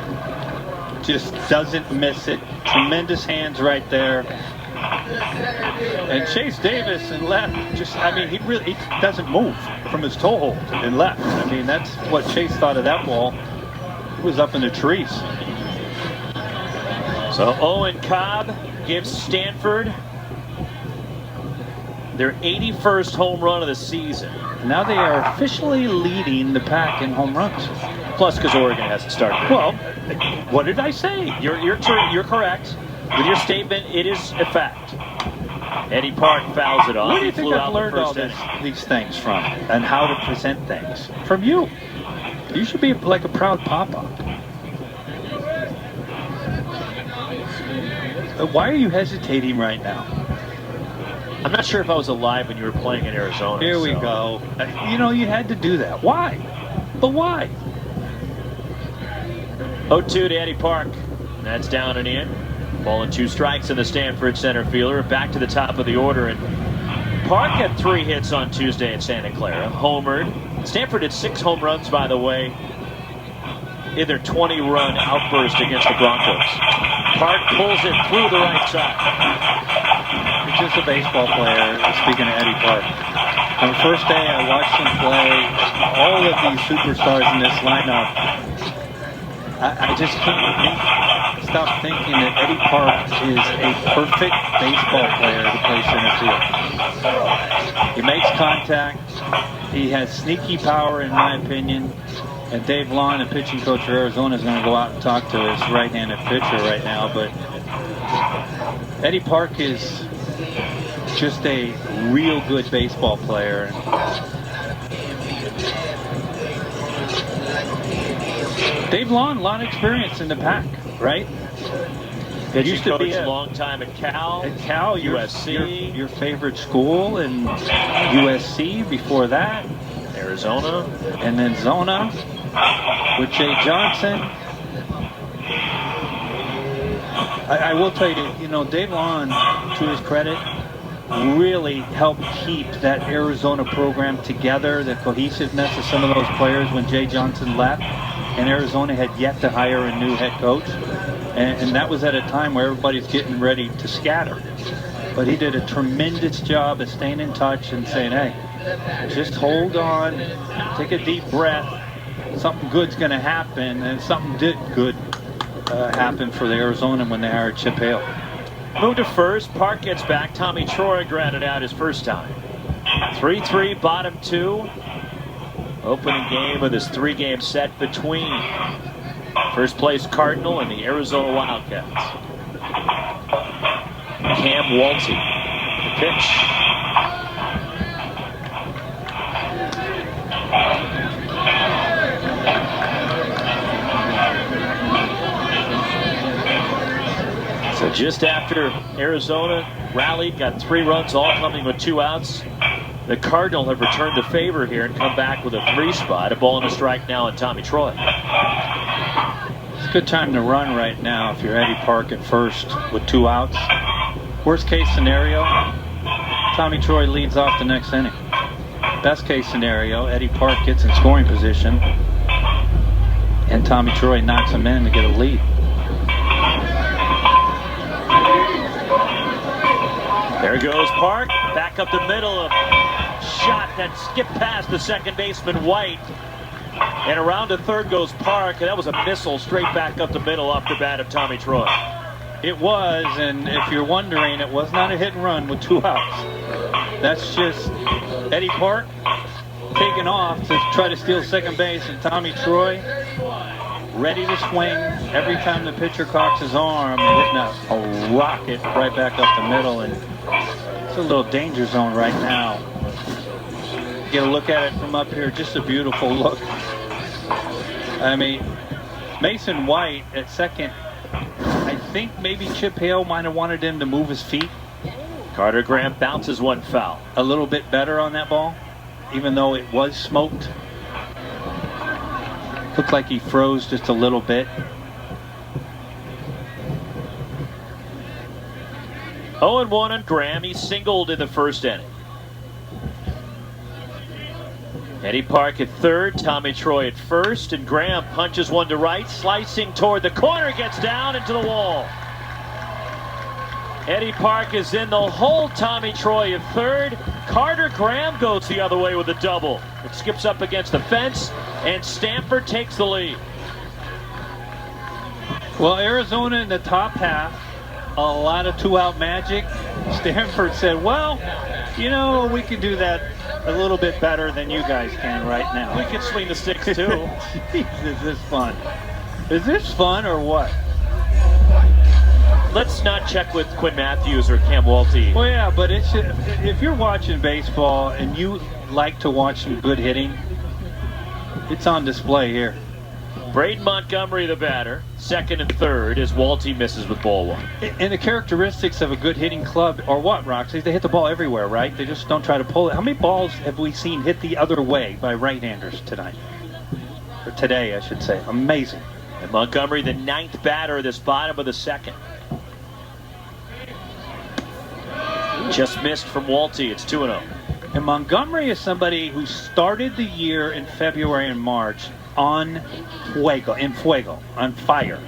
Speaker 2: just doesn't miss it. Tremendous hands right there. And Chase Davis in left, he really doesn't move from his toe hold in left. I mean, that's what Chase thought of that ball. It was up in the trees.
Speaker 1: So Owen Cobb gives Stanford their 81st home run of the season.
Speaker 2: Now they are officially leading the pack in home runs.
Speaker 1: Plus, because Oregon hasn't started.
Speaker 2: Well, what did I say?
Speaker 1: You're correct. With your statement, it is a fact. Eddie Park fouls it off.
Speaker 2: Where do you think I've learned all these things from, and how to present things? From you. You should be like a proud papa. Why are you hesitating right now?
Speaker 1: I'm not sure if I was alive when you were playing in Arizona.
Speaker 2: Here we go. You had to do that. Why? But why?
Speaker 1: 0-2 to Eddie Park. That's down and in. Ball and 2 strikes in the Stanford center fielder. Back to the top of the order. And Park had 3 hits on Tuesday at Santa Clara. Homered. Stanford had 6 home runs, by the way, in their 20-run outburst against the Broncos. Park pulls it through the right side.
Speaker 2: He's just a baseball player, speaking of Eddie Park. On the first day I watched him play, all of these superstars in this lineup, I just can't stop thinking that Eddie Park is a perfect baseball player to play center field. He makes contact. He has sneaky power, in my opinion. And Dave Long, the pitching coach for Arizona, is going to go out and talk to his right-handed pitcher right now. But Eddie Park is just a real good baseball player. Dave Long, a lot of experience in the pack, right?
Speaker 1: It used to be a long time at Cal.
Speaker 2: At Cal,
Speaker 1: USC.
Speaker 2: Your favorite school, and USC before that.
Speaker 1: Arizona.
Speaker 2: And then Zona with Jay Johnson. I will tell you, Dave Long, to his credit, really helped keep that Arizona program together, the cohesiveness of some of those players when Jay Johnson left. And Arizona had yet to hire a new head coach. And that was at a time where everybody's getting ready to scatter. But he did a tremendous job of staying in touch and saying, hey, just hold on, take a deep breath. Something good's going to happen. And something good happen for the Arizona when they hired Chip Hale.
Speaker 1: Move to first. Park gets back. Tommy Troy grounded out his first time. 3-3, bottom 2. Opening game of this 3-game set between first place Cardinal and the Arizona Wildcats. Cam Walty, the pitch. So just after Arizona rallied, got 3 runs, all coming with 2 outs. The Cardinal have returned the favor here and come back with a 3 spot. A ball and a strike now on Tommy Troy.
Speaker 2: It's a good time to run right now if you're Eddie Park at first with 2 outs. Worst case scenario, Tommy Troy leads off the next inning. Best case scenario, Eddie Park gets in scoring position and Tommy Troy knocks him in to get a lead.
Speaker 1: There goes Park, back up the middle, a shot that skipped past the second baseman White, and around to third goes Park, and that was a missile straight back up the middle off the bat of Tommy Troy.
Speaker 2: It was, and if you're wondering, it was not a hit and run with 2 outs. That's just Eddie Park taking off to try to steal second base, and Tommy Troy ready to swing. Every time the pitcher cocks his arm, and hitting a rocket right back up the middle, and it's a little danger zone right now. Get a look at it from up here, just a beautiful look. I mean, Mason White at second, I think maybe Chip Hale might have wanted him to move his feet.
Speaker 1: Carter Graham bounces one foul.
Speaker 2: A little bit better on that ball, even though it was smoked. Looked like he froze just a little bit.
Speaker 1: 0-1 on Graham. He singled in the first inning. Eddie Park at third, Tommy Troy at first, and Graham punches one to right, slicing toward the corner, gets down into the wall. Eddie Park is in the hole, Tommy Troy at third. Carter Graham goes the other way with a double. It skips up against the fence, and Stanford takes the lead.
Speaker 2: Well, Arizona in the top half, a lot of two-out magic. Stanford said, well, you know, we can do that a little bit better than you guys can right now.
Speaker 1: We can swing the sticks too.
Speaker 2: Jeez, is this fun? Is this fun or what?
Speaker 1: Let's not check with Quinn Matthews or Cam Walty.
Speaker 2: Well, yeah, but if you're watching baseball and you like to watch some good hitting, it's on display here.
Speaker 1: Braden Montgomery, the batter, second and third, as Walty misses with ball one.
Speaker 2: And the characteristics of a good hitting club are what, Roxy? They hit the ball everywhere, right? They just don't try to pull it. How many balls have we seen hit the other way by right-handers tonight? Or today, I should say. Amazing.
Speaker 1: And Montgomery, the ninth batter, this bottom of the second. Just missed from Walty. It's 2-0.
Speaker 2: And Montgomery is somebody who started the year in February and March on fire.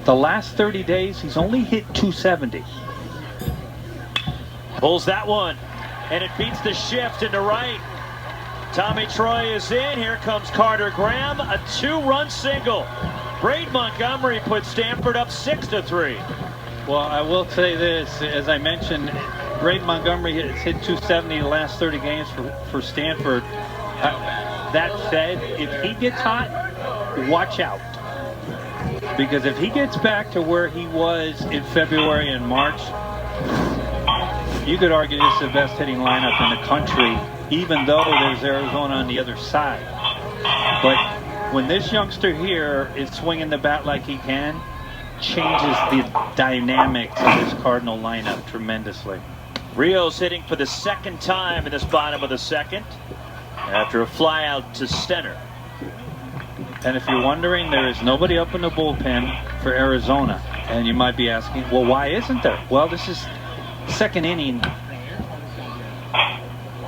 Speaker 2: The last 30 days, he's only hit 270.
Speaker 1: Pulls that one, and it beats the shift into right. Tommy Troy is in. Here comes Carter Graham, a two-run single. Braden Montgomery puts Stanford up 6-3.
Speaker 2: Well, I will say this, as I mentioned, Braden Montgomery has hit 270 the last 30 games for Stanford. That said, if he gets hot, watch out. Because if he gets back to where he was in February and March, you could argue this is the best hitting lineup in the country, even though there's Arizona on the other side. But when this youngster here is swinging the bat like he can, changes the dynamics of this Cardinal lineup tremendously.
Speaker 1: Rios hitting for the second time in this bottom of the second after a fly out to center.
Speaker 2: And if you're wondering, there is nobody up in the bullpen for Arizona. And you might be asking, well, why isn't there? Well, this is second inning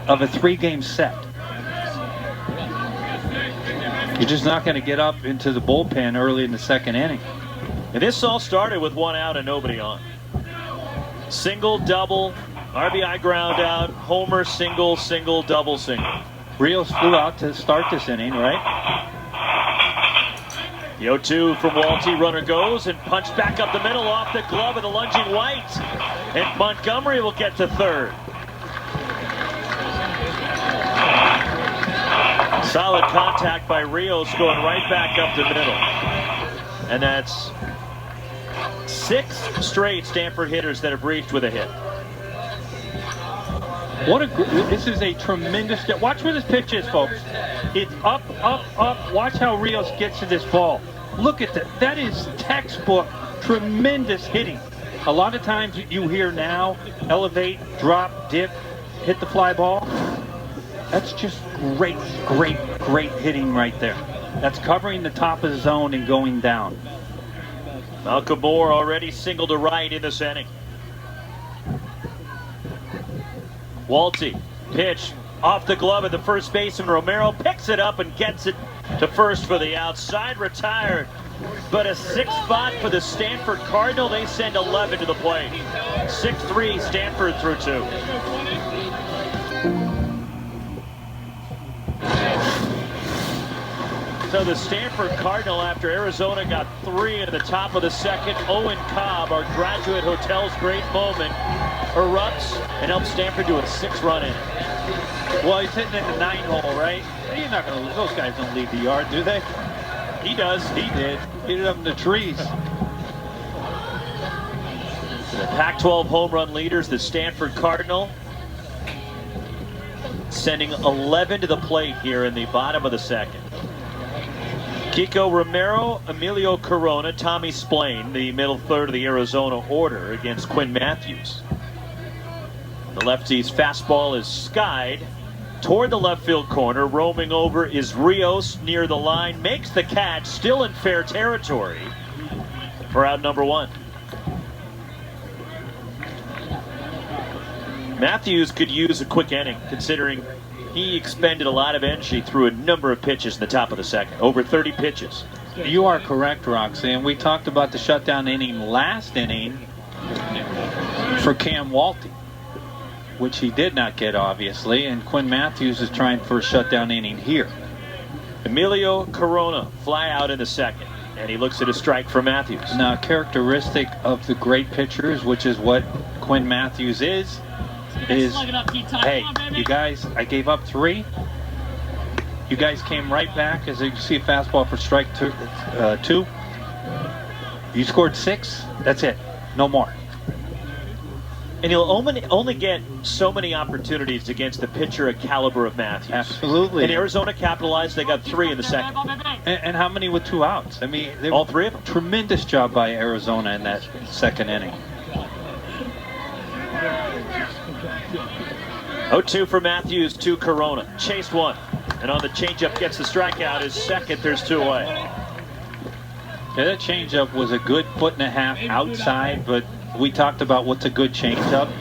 Speaker 2: of a 3-game set. You're just not going to get up into the bullpen early in the second inning.
Speaker 1: And this all started with one out and nobody on. Single, double, RBI ground out, homer, single, single, double, single.
Speaker 2: Rios flew out to start this inning, right?
Speaker 1: The 0-2 from Walty, runner goes and punched back up the middle off the glove of the lunging White. And Montgomery will get to third. Solid contact by Rios, going right back up the middle. And that's 6 straight Stanford hitters that have reached with a hit.
Speaker 2: This is a tremendous. Watch where this pitch is, folks. It's up, up, up. Watch how Rios gets to this ball. Look at that. That is textbook tremendous hitting. A lot of times you hear now, elevate, drop, dip, hit the fly ball. That's just great, great, great hitting right there. That's covering the top of the zone and going down.
Speaker 1: Malcolm Moore already single to right in this inning. Walty, pitch off the glove of the first baseman. Romero picks it up and gets it to first for the outside. Retired, but a 6th spot for the Stanford Cardinal. They send 11 to the plate. 6-3 Stanford through 2. So the Stanford Cardinal, after Arizona got 3 in the top of the second, Owen Cobb, our Graduate Hotel's great moment, erupts and helps Stanford do a 6-run inning.
Speaker 2: Well, he's hitting in the 9-hole, right? You're not going to lose. Those guys don't leave the yard, do they?
Speaker 1: He does.
Speaker 2: He did. Hit it up in the trees.
Speaker 1: The Pac-12 home run leaders, the Stanford Cardinal, sending 11 to the plate here in the bottom of the second. Kiko Romero, Emilio Corona, Tommy Splain, the middle third of the Arizona order against Quinn Matthews. The lefty's fastball is skied toward the left field corner. Roaming over is Rios near the line, makes the catch, still in fair territory for out number 1. Matthews could use a quick inning, considering he expended a lot of energy through a number of pitches in the top of the second. Over 30 pitches.
Speaker 2: You are correct, Roxy. And we talked about the shutdown inning last inning for Cam Walty, which he did not get, obviously. And Quinn Matthews is trying for a shutdown inning here.
Speaker 1: Emilio Corona fly out in the second, and he looks at a strike for Matthews.
Speaker 2: Now, characteristic of the great pitchers, which is what Quinn Matthews is, hey, you guys, I gave up 3. You guys came right back. As you can see, a fastball for strike 2. You scored 6. That's it. No more.
Speaker 1: And he'll only get so many opportunities against the pitcher a caliber of Matthews.
Speaker 2: Absolutely.
Speaker 1: And Arizona capitalized. They got 3 in the second.
Speaker 2: And how many with 2 outs? I mean,
Speaker 1: all 3 of them.
Speaker 2: Tremendous job by Arizona in that second inning.
Speaker 1: 0-2 for Matthews, 2 Corona. Chased 1. And on the changeup gets the strikeout. His second, there's 2 away.
Speaker 2: Yeah, that changeup was a good 1.5 outside, but we talked about what's a good changeup.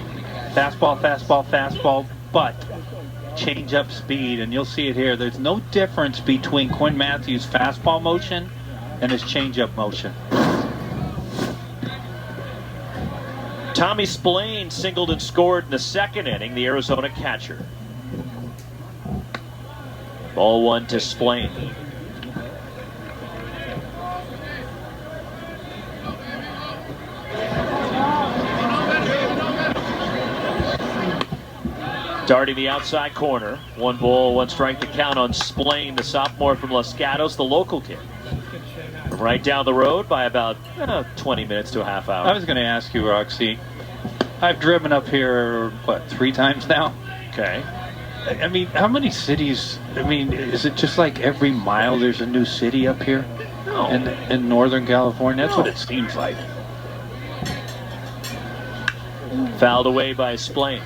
Speaker 2: Fastball, fastball, fastball, but changeup speed, and you'll see it here. There's no difference between Quinn Matthews' fastball motion and his changeup motion.
Speaker 1: Tommy Splain singled and scored in the second inning, the Arizona catcher. Ball 1 to Splain. Darting the outside corner. 1 ball, 1 strike to count on Splain, the sophomore from Los Gatos, the local kid. Right down the road by about 20 minutes to a half hour.
Speaker 2: I was going to ask you, Roxy. I've driven up here, 3 times now?
Speaker 1: Okay.
Speaker 2: I mean, how many cities? I mean, is it just like every mile there's a new city up here?
Speaker 1: No.
Speaker 2: In Northern California? That's what it seems like.
Speaker 1: Fouled away by Splain.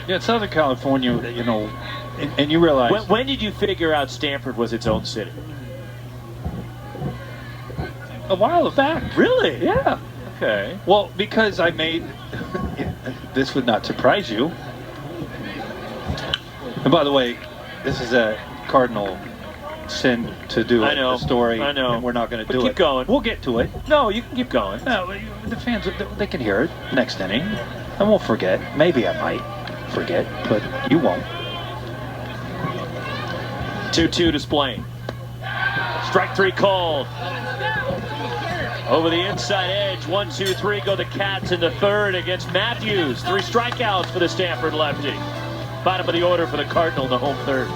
Speaker 2: Yeah, Southern California, you know, and you realize...
Speaker 1: When did you figure out Stanford was its own city?
Speaker 2: A while back.
Speaker 1: Really?
Speaker 2: Yeah.
Speaker 1: Okay.
Speaker 2: Well, because I made... this would not surprise you. And by the way, this is a cardinal sin to do a story.
Speaker 1: I know.
Speaker 2: And we're not going to do
Speaker 1: keep
Speaker 2: it.
Speaker 1: Going.
Speaker 2: We'll get to it.
Speaker 1: No, you can keep going.
Speaker 2: No, the fans, they can hear it next inning. And we'll forget. Maybe I might forget, but you won't.
Speaker 1: 2-2 to Splain. Strike 3 called. Over the inside edge, 1-2-3 go the Cats in the third against Matthews. 3 strikeouts for the Stanford lefty. Bottom of the order for the Cardinal in the home third.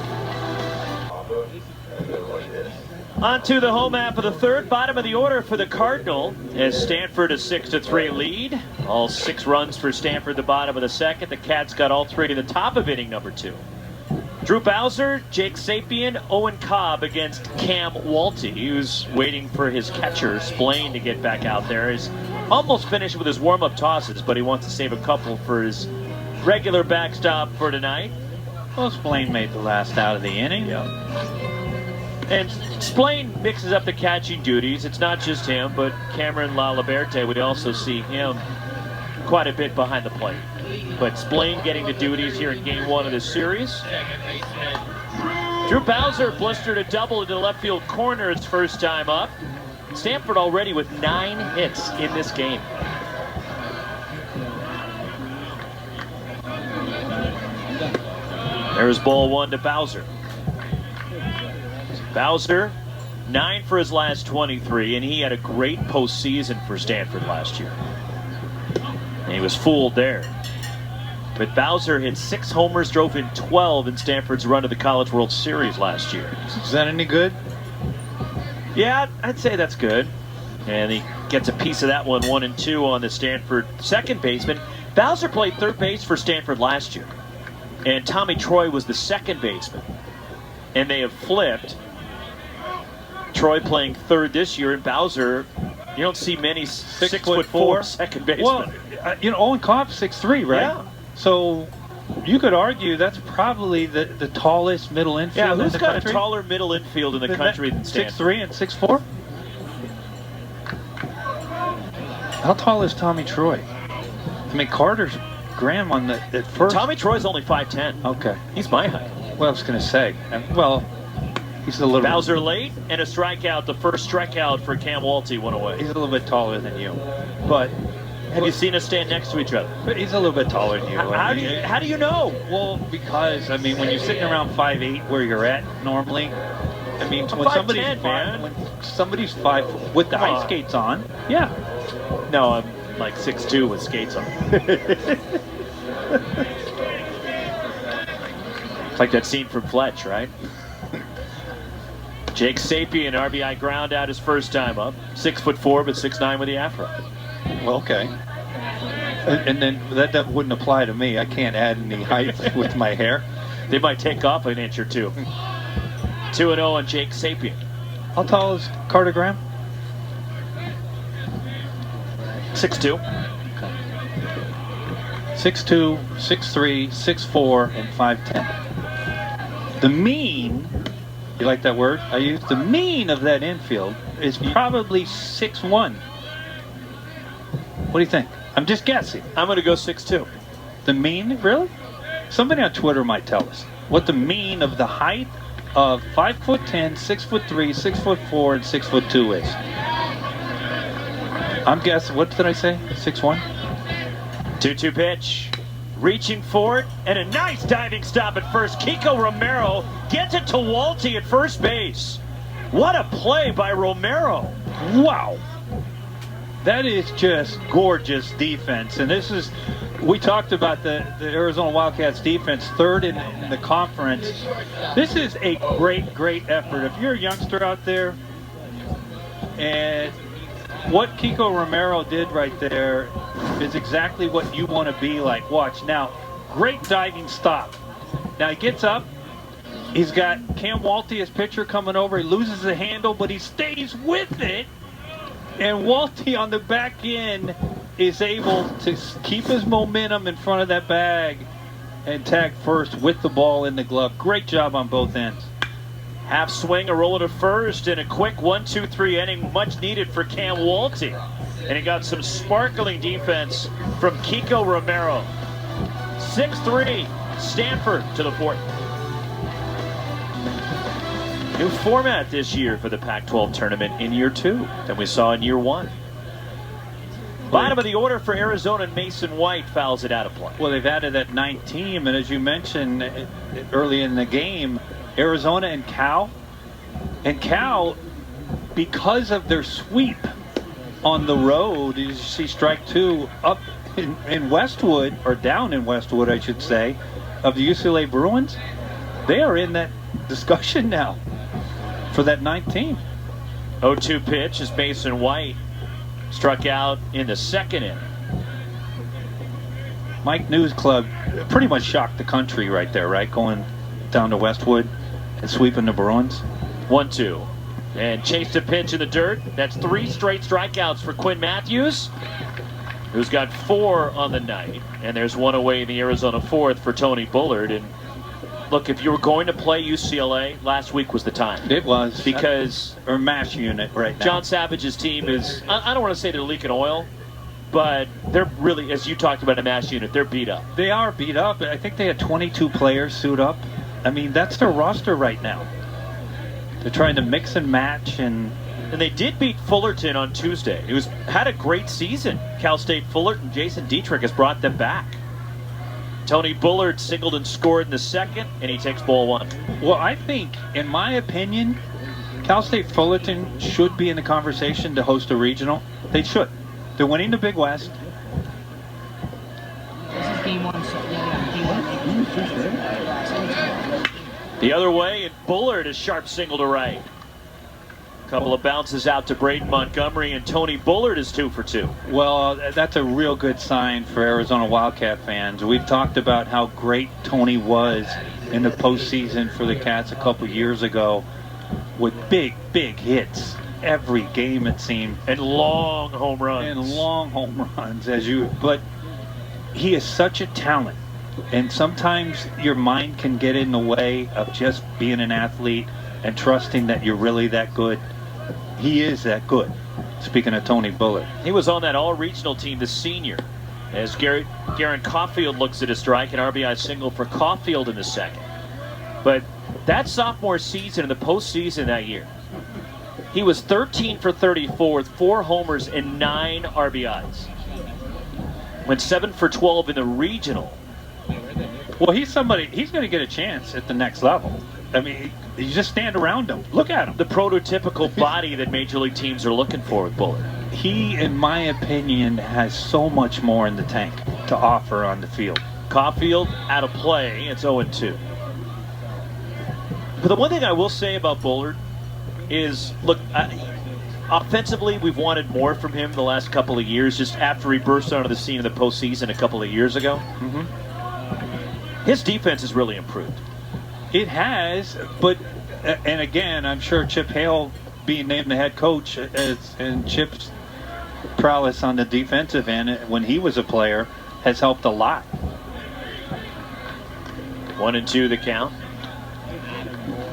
Speaker 1: On to the home half of the third. Bottom of the order for the Cardinal as Stanford a 6-3 lead. All 6 runs for Stanford the bottom of the second. The Cats got all 3 to the top of inning number 2. Drew Bowser, Jake Sapien, Owen Cobb against Cam Walty, who's waiting for his catcher, Splain, to get back out there. He's almost finished with his warm-up tosses, but he wants to save a couple for his regular backstop for tonight.
Speaker 2: Well, Splain made the last out of the inning.
Speaker 1: Yeah. And Splain mixes up the catching duties. It's not just him, but Cameron LaLiberte, we also see him quite a bit behind the plate. But Splain getting the duties here in game 1 of this series. Drew Bowser blistered a double into the left field corner his first time up. Stanford already with 9 hits in this game. There's ball 1 to Bowser. Bowser, 9 for his last 23, and he had a great postseason for Stanford last year. And he was fooled there. But Bowser hit 6 homers, drove in 12 in Stanford's run to the College World Series last year.
Speaker 2: Is that any good?
Speaker 1: Yeah, I'd say that's good. And he gets a piece of that one, 1-2 on the Stanford second baseman. Bowser played third base for Stanford last year. And Tommy Troy was the second baseman. And they have flipped. Troy playing third this year, and Bowser, you don't see many 6'4" second basemen.
Speaker 2: Well, Owen Cobb's 6'3", right?
Speaker 1: Yeah.
Speaker 2: So you could argue that's probably the tallest middle infield in the country.
Speaker 1: Yeah, who's got a taller middle infield in the country than Stanford?
Speaker 2: 6'3" and 6'4"? How tall is Tommy Troy? I mean, Carter's Graham on the at first?
Speaker 1: Tommy Troy's only 5'10".
Speaker 2: Okay.
Speaker 1: He's my height.
Speaker 2: Well, I was going to say, well, he's a little...
Speaker 1: Bowser late and a strikeout. The first strikeout for Cam Walty went away.
Speaker 2: He's a little bit taller than you. But...
Speaker 1: Have you seen us stand next to each other?
Speaker 2: But he's a little bit taller than you.
Speaker 1: How do you know?
Speaker 2: Well, because, I mean, when you're sitting around 5'8", where you're at normally, I mean, when somebody's 5 with the ice skates on, yeah.
Speaker 1: No, I'm like 6'2" with skates on. It's like that scene from Fletch, right? Jake Sapien, RBI ground out his first time up. 6'4", but 6'9" with the afro.
Speaker 2: Well, okay. And then that wouldn't apply to me. I can't add any height with my hair.
Speaker 1: They might take off an inch or two. 2-0 on Jake Sapien.
Speaker 2: How tall is Carter Graham?
Speaker 1: 6'2".
Speaker 2: 6'2", 6'3", 6'4", and 5'10". The mean, you like that word I used? The mean of that infield is probably 6'1". What do you think? I'm just guessing.
Speaker 1: I'm going to go 6'2".
Speaker 2: The mean? Really? Somebody on Twitter might tell us what the mean of the height of 5'10", 6'3", 6'4", and 6'2" is. I'm guessing, what did I say? 6'1"?
Speaker 1: 2-2 pitch. Reaching for it, and a nice diving stop at first. Kiko Romero gets it to Walty at first base. What a play by Romero.
Speaker 2: Wow. That is just gorgeous defense. And this is, we talked about the Arizona Wildcats defense, third in the conference. This is a great, great effort. If you're a youngster out there, and what Kiko Romero did right there is exactly what you want to be like. Watch now, great diving stop. Now he gets up. He's got Cam Walty, his pitcher, coming over. He loses the handle, but he stays with it. And Walty on the back end is able to keep his momentum in front of that bag and tag first with the ball in the glove. Great job on both ends.
Speaker 1: Half swing, a roll to first, and a quick 1-2-3 inning, much needed for Cam Walty. And he got some sparkling defense from Kiko Romero. 6-3, Stanford to the fourth. New format this year for the Pac-12 tournament in year 2 than we saw in year 1. Bottom of the order for Arizona, and Mason White fouls it out of play.
Speaker 2: Well, they've added that 9th team, and as you mentioned early in the game, Arizona and Cal, because of their sweep on the road, you see strike 2 up in Westwood, or down in Westwood, I should say, of the UCLA Bruins. They are in that discussion now for that 9th team.
Speaker 1: 0-2 pitch as Mason White struck out in the second inning.
Speaker 2: Mike News Club pretty much shocked the country right there, right? Going down to Westwood and sweeping the Bruins.
Speaker 1: 1-2. And chased a pitch in the dirt. That's 3 straight strikeouts for Quinn Matthews, who's got 4 on the night. And there's 1 away in the Arizona 4th for Tony Bullard. And look, if you were going to play UCLA, last week was the time.
Speaker 2: It was.
Speaker 1: Because...
Speaker 2: or MASH unit right now.
Speaker 1: John Savage's team is, I don't want to say they're leaking oil, but they're really, as you talked about, a MASH unit, they're beat up.
Speaker 2: They are beat up. I think they had 22 players suit up. I mean, that's their roster right now. They're trying to mix and match, and
Speaker 1: they did beat Fullerton on Tuesday. It had a great season. Cal State Fullerton, Jason Dietrich has brought them back. Tony Bullard singled and scored in the second, and he takes ball 1.
Speaker 2: Well, I think, in my opinion, Cal State Fullerton should be in the conversation to host a regional. They should. They're winning the Big West.
Speaker 3: This is game 1.
Speaker 1: The other way, and Bullard a sharp single to right. Couple of bounces out to Braden Montgomery, and Tony Bullard is 2 for 2.
Speaker 2: Well, that's a real good sign for Arizona Wildcat fans. We've talked about how great Tony was in the postseason for the Cats a couple years ago with big, big hits every game, it seemed.
Speaker 1: And long home runs.
Speaker 2: But he is such a talent. And sometimes your mind can get in the way of just being an athlete and trusting that you're really that good. He is that good. Speaking of Tony Bullard.
Speaker 1: He was on that all-regional team, the senior. As Garen Caulfield looks at a strike, an RBI single for Caulfield in the second. But that sophomore season, in the postseason that year, he was 13 for 34 with 4 homers and 9 RBIs. Went 7 for 12 in the regional.
Speaker 2: Well, he's somebody, he's going to get a chance at the next level. I mean, you just stand around him. Look at him.
Speaker 1: The prototypical body that major league teams are looking for with Bullard.
Speaker 2: He, in my opinion, has so much more in the tank to offer on the field.
Speaker 1: Caulfield out of play. It's 0-2. But the one thing I will say about Bullard is, look, offensively, we've wanted more from him the last couple of years, just after he burst onto the scene in the postseason a couple of years ago. His defense has really improved.
Speaker 2: It has, but, and again, I'm sure Chip Hale being named the head coach and Chip's prowess on the defensive end when he was a player has helped a lot.
Speaker 1: 1-2 the count.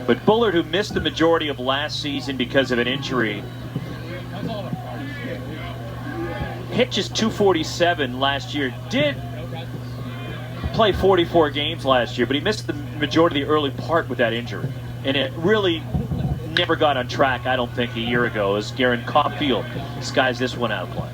Speaker 1: But Bullard, who missed the majority of last season because of an injury, hit just .247 last year. Did play 44 games last year, but he missed the majority of the early part with that injury. And it really never got on track, I don't think, a year ago, as Garen Caulfield skies this one out of play.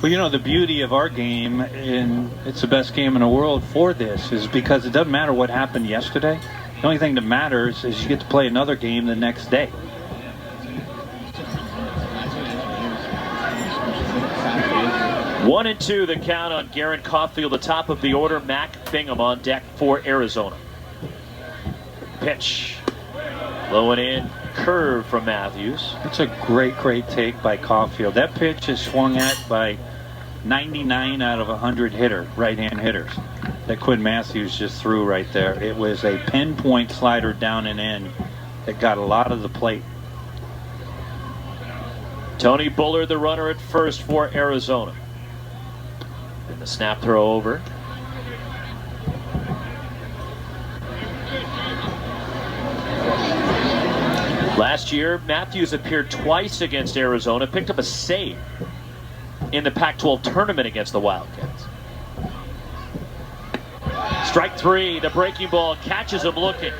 Speaker 2: Well, you know, the beauty of our game, and it's the best game in the world for this, is because it doesn't matter what happened yesterday. The only thing that matters is you get to play another game the next day.
Speaker 1: One and two the count on Garen Caulfield, the top of the order. Mac Bingham on deck for Arizona. Pitch. Low and in. Curve from Matthews.
Speaker 2: It's a great take by Caulfield. That pitch is swung at by 99 out of 100 right-hand hitters that Quinn Matthews just threw right there. It was a pinpoint slider down and in that got a lot of the plate.
Speaker 1: Tony Bullard, the runner at first for Arizona. And the snap throw over. Last year, Matthews appeared twice against Arizona, picked up a save in the Pac-12 tournament against the Wildcats. Strike three, the breaking ball catches him looking.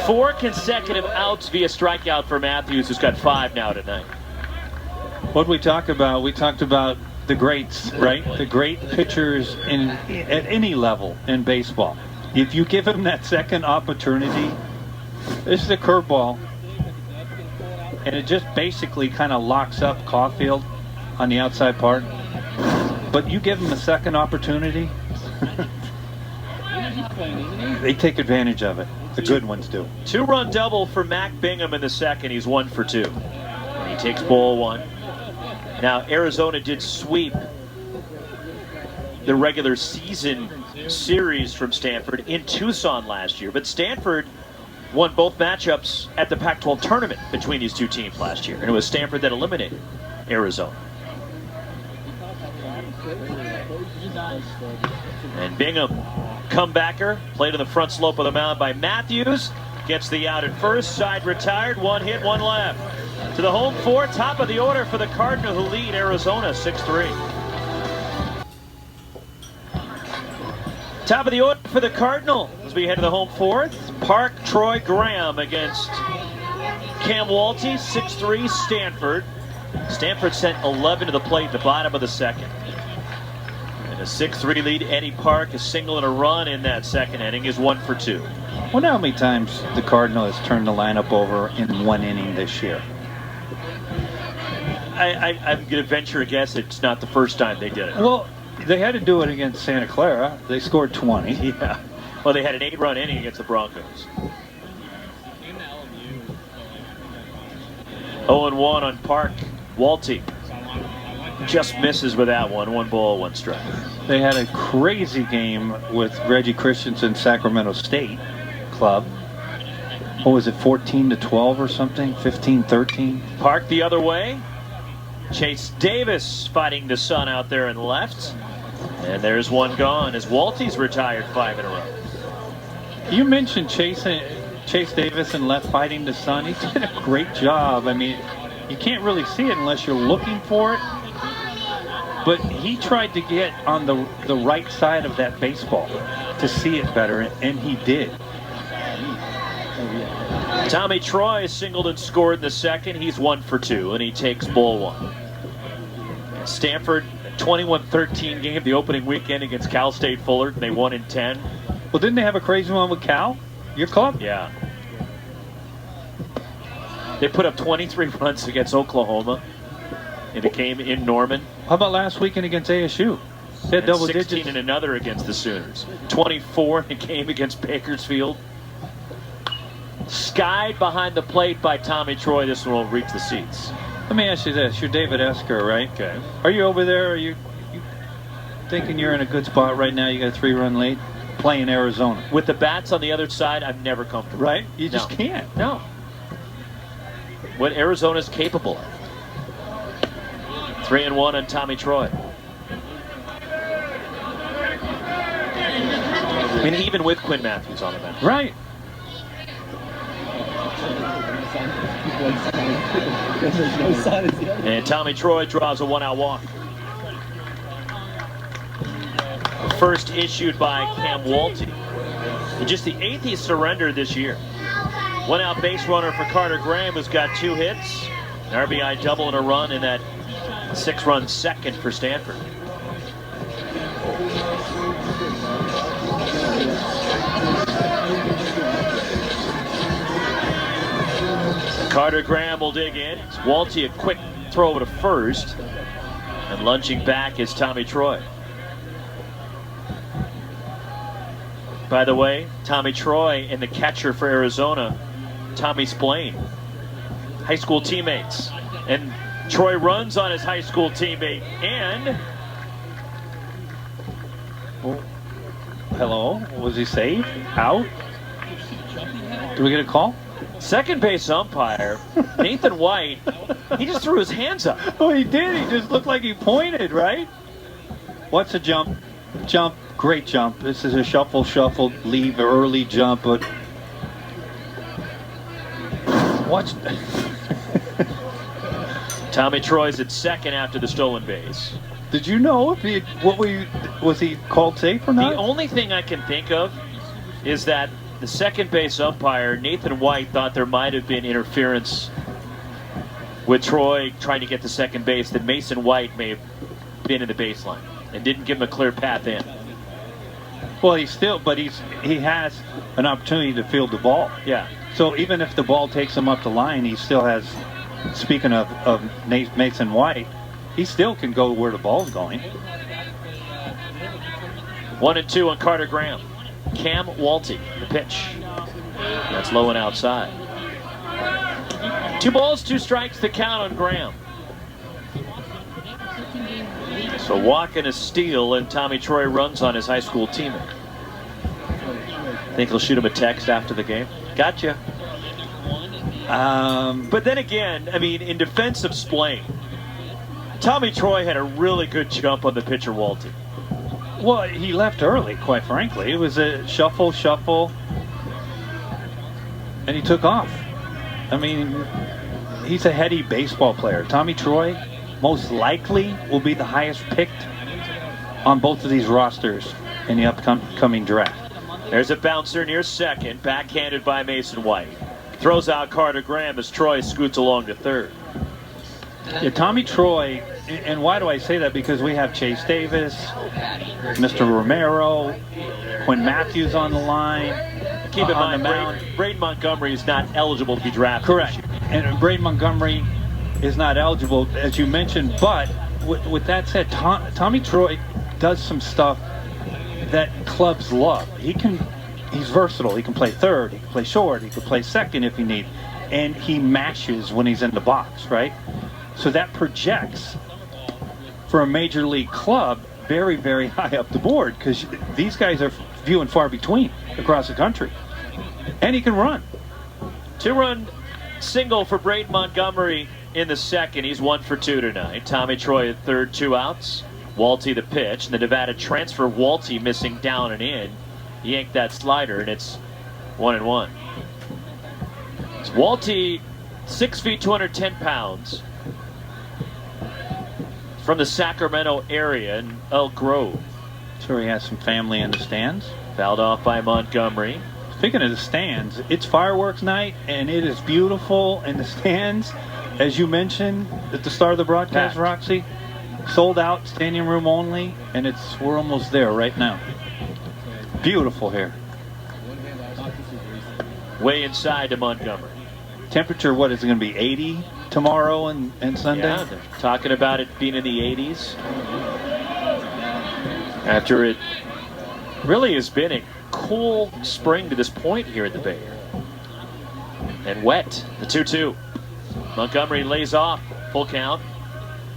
Speaker 1: 4 consecutive outs via strikeout for Matthews, who's got 5 now tonight.
Speaker 2: What we talk about, we talked about the greats, right? The great pitchers at any level in baseball. If you give them that second opportunity, this is a curveball, and it just basically kind of locks up Caulfield on the outside part. But you give him a second opportunity, they take advantage of it. The good ones do.
Speaker 1: 2-run double for Mac Bingham in the second. He's 1 for 2. And he takes ball 1. Now, Arizona did sweep the regular season series from Stanford in Tucson last year, but Stanford won both matchups at the Pac-12 tournament between these two teams last year, and it was Stanford that eliminated Arizona. And Bingham, comebacker, played on the front slope of the mound by Matthews, gets the out at first, side retired, 1 hit, 1 left. To the home 4, top of the order for the Cardinal, who lead Arizona 6-3. Top of the order for the Cardinal as we head to the home 4th. Park Troy Graham against Cam Walty, 6-3 Stanford. Stanford sent 11 to the plate at the bottom of the second. And a 6-3 lead. Eddie Park, a single and a run in that second inning, is 1 for 2.
Speaker 2: I wonder how many times the Cardinal has turned the lineup over in 1 inning this year.
Speaker 1: I'm going to venture a guess it's not the first time they did it.
Speaker 2: Well, they had to do it against Santa Clara. They scored 20.
Speaker 1: Yeah. Well, they had an 8-run inning against the Broncos. 0-1 on Park. Walty just misses with that one. 1 ball, 1 strike.
Speaker 2: They had a crazy game with Reggie Christensen, Sacramento State club. What was it, 14-12 or something? 15-13?
Speaker 1: Park the other way. Chase Davis fighting the sun out there in left. And there's 1 gone as Walty's retired 5 in a row.
Speaker 2: You mentioned Chase Davis in left fighting the sun. He did a great job. I mean, you can't really see it unless you're looking for it. but he tried to get on the right side of that baseball to see it better, and he did.
Speaker 1: Tommy Troy singled and scored in the second. He's 1 for 2, and he takes ball 1. Stanford, 21-13 game the opening weekend against Cal State Fullerton. They won in 10.
Speaker 2: Well, didn't they have a crazy one with Cal? Your club?
Speaker 1: Yeah. They put up 23 runs against Oklahoma in a game in Norman.
Speaker 2: How about last weekend against ASU? They had double
Speaker 1: 16
Speaker 2: digits.
Speaker 1: in another against the Sooners. 24 in a game against Bakersfield. Skied behind the plate by Tommy Troy. This one will reach the seats.
Speaker 2: Let me ask you this. You're David Esker, right?
Speaker 1: Okay.
Speaker 2: Are you over there? Are you thinking you're in a good spot right now? You got a 3-run lead playing Arizona.
Speaker 1: With the bats on the other side, I'm never comfortable.
Speaker 2: Right? You just can't.
Speaker 1: No. What Arizona's capable of. 3-1 on Tommy Troy. I mean, even with Quinn Matthews on the mound.
Speaker 2: Right.
Speaker 1: And Tommy Troy draws a 1-out walk. First issued by Cam Walty. And just the 8th he's surrendered this year. 1-out base runner for Carter Graham, who's got 2 hits. An RBI double and a run in that 6-run second for Stanford. Carter Graham will dig in. It's Walty, a quick throw to first. And lunging back is Tommy Troy. By the way, Tommy Troy and the catcher for Arizona, Tommy Splain, high school teammates. And Troy runs on his high school teammate. And
Speaker 2: hello? Was he saved? Out? Did we get a call?
Speaker 1: Second base umpire, Nathan White, he just threw his hands up.
Speaker 2: Oh, he did. He just looked like he pointed, right? What's a jump? Jump. Great jump. This is a shuffle, leave, early jump, but watch.
Speaker 1: Tommy Troy's at second after the stolen base.
Speaker 2: Did you know if he was he called safe or not?
Speaker 1: The only thing I can think of is that the second base umpire, Nathan White, thought there might have been interference with Troy trying to get to second base, that Mason White may have been in the baseline and didn't give him a clear path in.
Speaker 2: Well, he has an opportunity to field the ball.
Speaker 1: Yeah.
Speaker 2: So even if the ball takes him up the line, he still has, speaking of Mason White, he still can go where the ball's going.
Speaker 1: 1-2 on Carter Graham. Cam Walty, the pitch. That's low and outside. 2 balls, 2 strikes, the count on Graham. So walk and a steal, and Tommy Troy runs on his high school teammate. Think he'll shoot him a text after the game? Gotcha. But then again, I mean, in defense of Splain, Tommy Troy had a really good jump on the pitcher Walty.
Speaker 2: Well, he left early, quite frankly. It was a shuffle, and he took off. I mean, he's a heady baseball player. Tommy Troy most likely will be the highest picked on both of these rosters in the upcoming draft.
Speaker 1: There's a bouncer near second, backhanded by Mason White. Throws out Carter Graham as Troy scoots along to third.
Speaker 2: Yeah, Tommy Troy, and why do I say that? Because we have Chase Davis, Mr. Romero, Quinn Matthews on the line.
Speaker 1: Keep in mind, Braden Montgomery is not eligible to be drafted.
Speaker 2: Correct. And Braden Montgomery is not eligible, as you mentioned. But with that said, Tommy Troy does some stuff that clubs love. He's versatile. He can play third, he can play short, he can play second if he needs. And he mashes when he's in the box, right? So that projects for a major league club very, very high up the board, because these guys are few and far between across the country. And he can run.
Speaker 1: 2-run single for Braden Montgomery in the second. He's 1 for 2 tonight. Tommy Troy at third, 2 outs. Walty the pitch. And the Nevada transfer, Walty, missing down and in. He yanked that slider, and it's 1-1. It's Walty, 6 feet, 210 pounds. from the Sacramento area in Elk Grove.
Speaker 2: Sure, he has some family in the stands.
Speaker 1: Fouled off by Montgomery.
Speaker 2: Speaking of the stands, it's fireworks night, and it is beautiful in the stands. As you mentioned at the start of the broadcast, Roxy, sold out, standing room only, and we're almost there right now. Beautiful here.
Speaker 1: Way inside to Montgomery.
Speaker 2: Temperature, what is it going to be, 80 tomorrow and Sunday?
Speaker 1: Yeah, they're talking about it being in the 80s. After it really has been a cool spring to this point here at the Bay Area. And wet, the 2-2. Montgomery lays off, full count.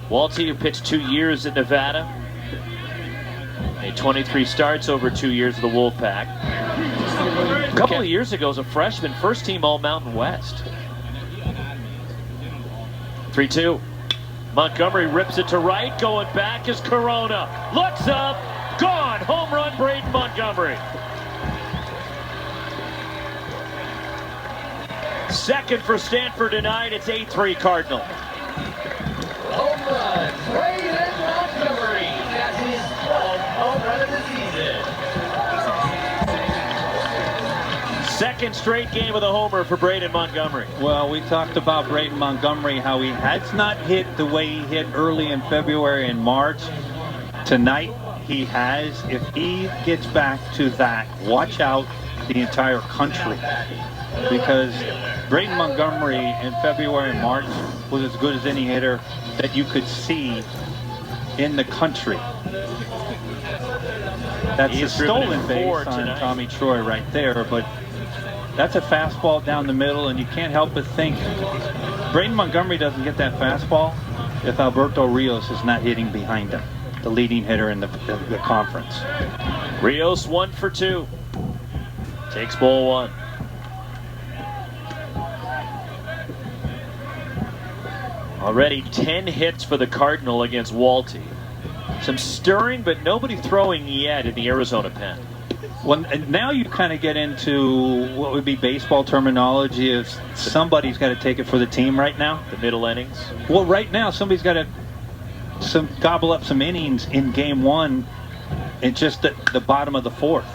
Speaker 1: Walty, who pitched 2 years in Nevada. Made 23 starts over 2 years of the Wolfpack. A couple of years ago as a freshman, first team All-Mountain West. 3-2. Montgomery rips it to right. Going back is Corona. Looks up. Gone. Home run, Braden Montgomery. Second for Stanford tonight. It's 8-3 Cardinal.
Speaker 3: Home run, Braden Montgomery. That's his 12th home run of the season.
Speaker 1: Second straight game with a homer for Braden Montgomery.
Speaker 2: Well, we talked about Braden Montgomery, how he has not hit the way he hit early in February and March. Tonight, he has. If he gets back to that, watch out the entire country. Because Braden Montgomery in February and March was as good as any hitter that you could see in the country. That's a stolen base on Tommy Troy right there, but that's a fastball down the middle, and you can't help but think Braden Montgomery doesn't get that fastball if Alberto Rios is not hitting behind him, the leading hitter in the conference.
Speaker 1: Rios 1 for 2. Takes ball 1. Already 10 hits for the Cardinal against Walty. Some stirring, but nobody throwing yet in the Arizona pen.
Speaker 2: Well, now you kind of get into what would be baseball terminology of somebody's got to take it for the team right now.
Speaker 1: The middle innings.
Speaker 2: Well, right now somebody's got to gobble up some innings in game one and just the bottom of the fourth.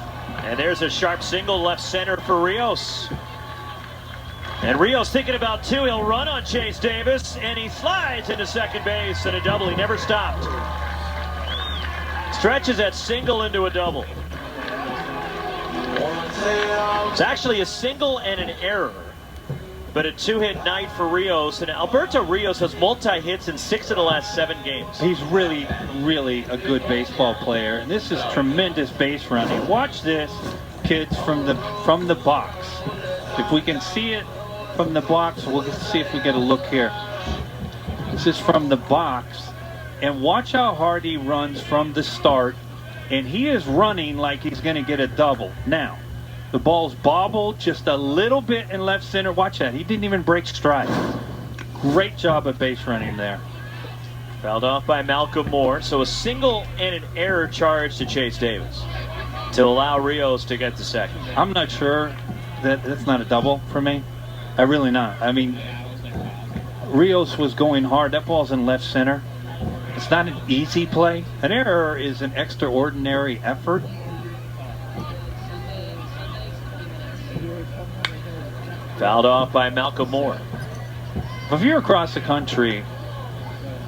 Speaker 1: And there's a sharp single left center for Rios. And Rios thinking about 2. He'll run on Chase Davis, and he slides into second base and a double. He never stopped. Stretches that single into a double. It's actually a single and an error, but a 2-hit night for Rios. And Alberto Rios has multi-hits in 6 of the last 7 games.
Speaker 2: He's really, really a good baseball player, and this is tremendous base running. Watch this, kids, from the box. If we can see it from the box, we'll see if we get a look here. This is from the box, and watch how hard he runs from the start, and he is running like he's going to get a double. Now, the ball's bobbled just a little bit in left center. Watch that. He didn't even break stride. Great job of base running there.
Speaker 1: Fouled off by Malcolm Moore. So a single and an error charge to Chase Davis to allow Rios to get to second.
Speaker 2: I'm not sure that's not a double for me. I really not. I mean, Rios was going hard. That ball's in left center. It's not an easy play. An error is an extraordinary effort.
Speaker 1: Fouled off by Malcolm Moore.
Speaker 2: If you're across the country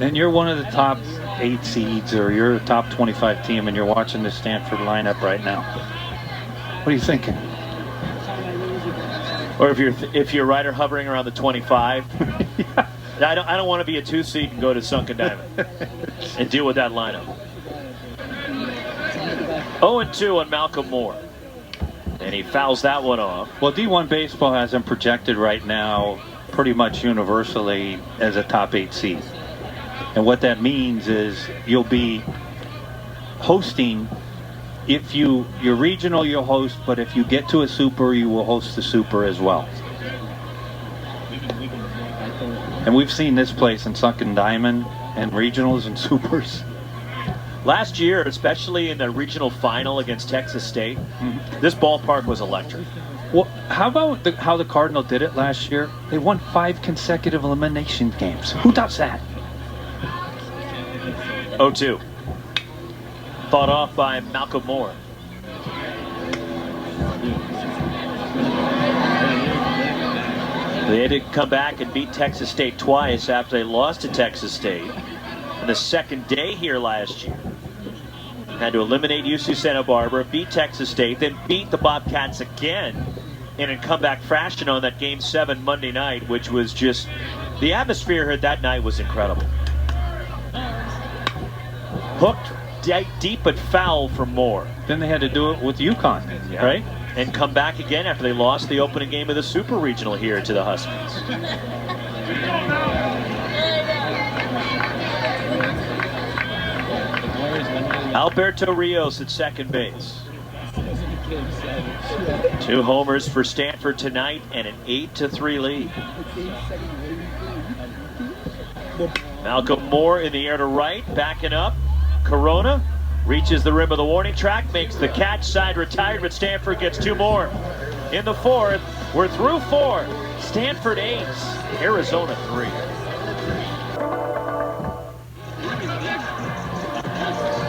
Speaker 2: and you're one of the top 8 seeds or you're a top 25 team and you're watching the Stanford lineup right now, what are you thinking?
Speaker 1: Or if you're right or hovering around the 25, yeah. I don't want to be a 2 seed and go to Sunken Diamond and deal with that lineup. 0-2 on Malcolm Moore. And he fouls that one off.
Speaker 2: Well, D1 baseball has him projected right now pretty much universally as a top 8 seed. And what that means is you'll be hosting. If you're regional, you'll host, but if you get to a super, you will host the super as well. And we've seen this place in Sunken Diamond and regionals and supers.
Speaker 1: Last year, especially in the regional final against Texas State, this ballpark was electric.
Speaker 2: Well, how about how the Cardinal did it last year? They won 5 consecutive elimination games. Who does that?
Speaker 1: 0-2. Fought off by Malcolm Moore. They had to come back and beat Texas State twice after they lost to Texas State on the second day here last year. Had to eliminate UC Santa Barbara, beat Texas State, then beat the Bobcats again in a comeback fashion on that Game 7 Monday night, which was just, the atmosphere here that night was incredible. Hooked deep but foul for Moore.
Speaker 2: Then they had to do it with UConn,
Speaker 1: Yeah.
Speaker 2: right?
Speaker 1: And come back again after they lost the opening game of the Super Regional here to the Huskies. Alberto Rios at second base. 2 homers for Stanford tonight and an 8-3 lead. Malcolm Moore in the air to right, backing up. Corona reaches the rim of the warning track, makes the catch, side retired, but Stanford gets 2 more. In the 4th, we're through 4. Stanford 8, Arizona 3.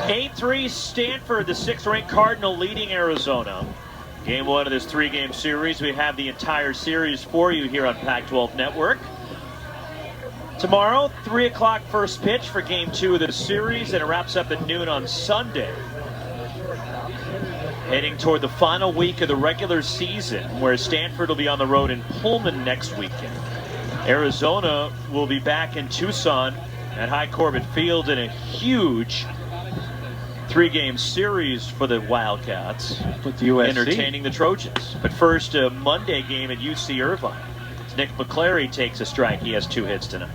Speaker 1: (8-3) Stanford, the 6th-ranked Cardinal, leading Arizona. Game 1 of this 3-game series. We have the entire series for you here on Pac-12 Network. Tomorrow, 3 o'clock first pitch for Game 2 of the series, and it wraps up at noon on Sunday. Heading toward the final week of the regular season, where Stanford will be on the road in Pullman next weekend. Arizona will be back in Tucson at High Corbett Field in a huge 3-game series for the Wildcats,
Speaker 2: With USC.
Speaker 1: entertaining the Trojans. But first, a Monday game at UC Irvine. Nick McClary takes a strike. He has 2 hits tonight.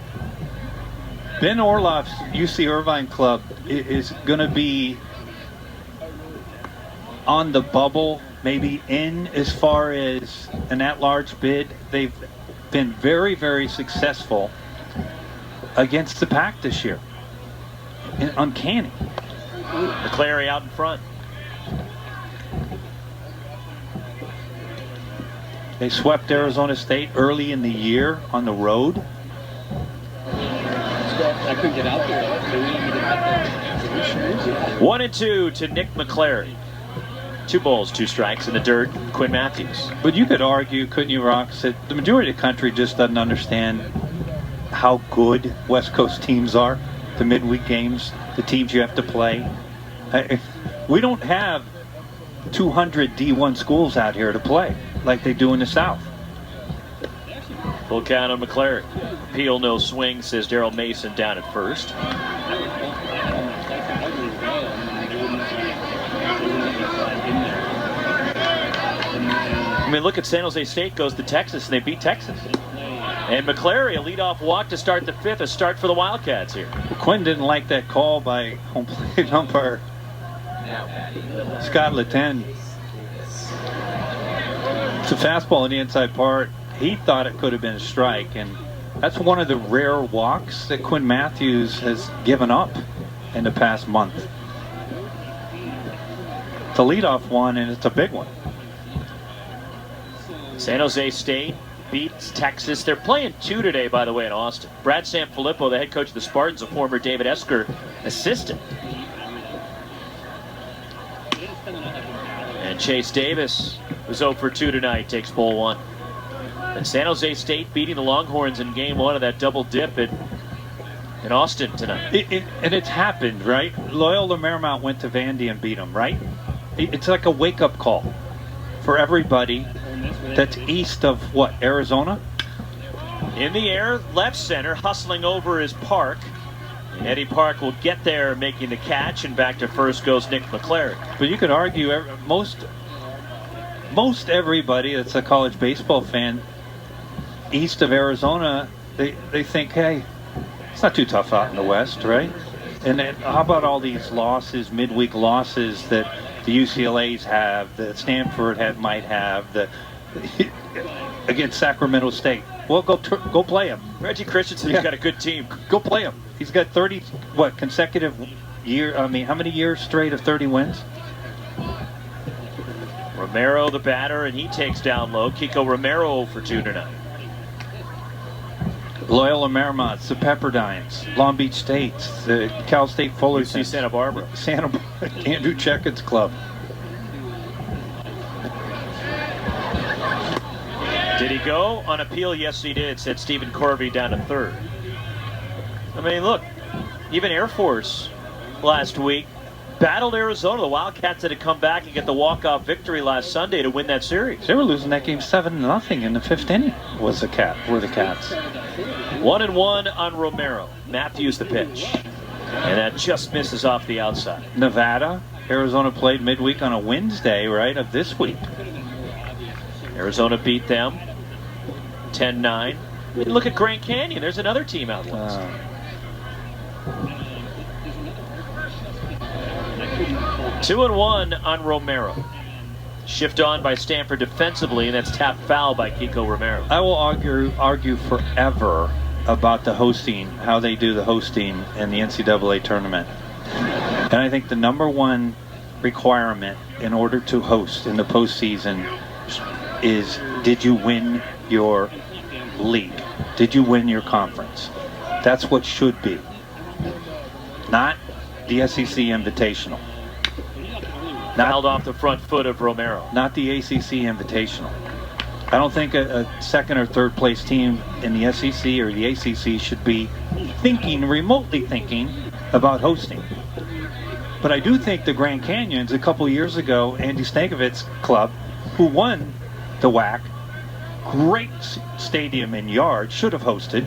Speaker 2: Ben Orloff's UC Irvine club is going to be on the bubble, maybe in as far as an at-large bid. They've been very, very successful against the Pac this year. Uncanny.
Speaker 1: McClary out in front.
Speaker 2: They swept Arizona State early in the year on the road.
Speaker 4: I couldn't get out there.
Speaker 1: 1-2 to Nick McClary. 2 balls, 2 strikes in the dirt. Quinn Matthews.
Speaker 2: But you could argue, couldn't you, Rox, that the majority of the country just doesn't understand how good West Coast teams are, the midweek games, the teams you have to play. We don't have 200 D1 schools out here to play like they do in the South.
Speaker 1: Full count on McClary. Peel, no swing, says Daryl Mason down at first. I mean, look at San Jose State goes to Texas, and they beat Texas. And McClary, a leadoff walk to start the 5th, a start for the Wildcats here.
Speaker 2: Well, Quinn didn't like that call by home plate umpire Scott Letton. It's a fastball in the inside part. He thought it could have been a strike, and that's one of the rare walks that Quinn Matthews has given up in the past month. It's a leadoff one, and it's a big one.
Speaker 1: San Jose State beats Texas. They're playing 2 today, by the way, in Austin. Brad Sanfilippo, the head coach of the Spartans, a former David Esker assistant. And Chase Davis was 0 for 2 tonight, takes ball 1. And San Jose State beating the Longhorns in Game 1 of that double dip in Austin tonight.
Speaker 2: And it's happened, right? Loyola Marymount went to Vandy and beat them, right? It's like a wake-up call for everybody that's east of, what, Arizona?
Speaker 1: In the air, left center, hustling over is Park. And Eddie Park will get there, making the catch, and back to first goes Nick McClary.
Speaker 2: But you could argue most everybody that's a college baseball fan east of Arizona, they think, hey, it's not too tough out in the West, right? And then how about all these losses, midweek losses that the UCLA's have, that Stanford might have, against Sacramento State? Well, go play him.
Speaker 1: Reggie Christensen's got a good team.
Speaker 2: Go play him. He's got 30, consecutive year. I mean, how many years straight of 30 wins?
Speaker 1: Romero, the batter, and he takes down low. Kiko Romero for 2 tonight.
Speaker 2: Loyola Marymount, the Pepperdines, Long Beach State, the Cal State Fullerton,
Speaker 1: UC Santa Barbara,
Speaker 2: Andrew Checkett's club.
Speaker 1: Did he go on appeal? Yes, he did. Said Stephen Corvey down to third. I mean, look, even Air Force last week battled Arizona. The Wildcats had to come back and get the walk-off victory last Sunday to win that series.
Speaker 2: They were losing that game 7-0 in the 5th inning. Were the Cats.
Speaker 1: 1-1 on Romero. Matthews the pitch, and that just misses off the outside.
Speaker 2: Nevada, Arizona played midweek on a Wednesday, right, of this week.
Speaker 1: Arizona beat them 10-9. Look at Grand Canyon. There's another team out west. 2-1 on Romero. Shift on by Stanford defensively, and that's tapped foul by Kiko Romero.
Speaker 2: I will argue forever about the hosting, how they do the hosting in the NCAA tournament. And I think the number one requirement in order to host in the postseason is, did you win your league? Did you win your conference? That's what should be. Not the SEC Invitational.
Speaker 1: Fouled off the front foot of Romero.
Speaker 2: Not the ACC Invitational. I don't think a second or third place team in the SEC or the ACC should be remotely thinking about hosting. But I do think the Grand Canyons, a couple years ago, Andy Stankovic's club, who won the WAC, great stadium and yard, should have hosted,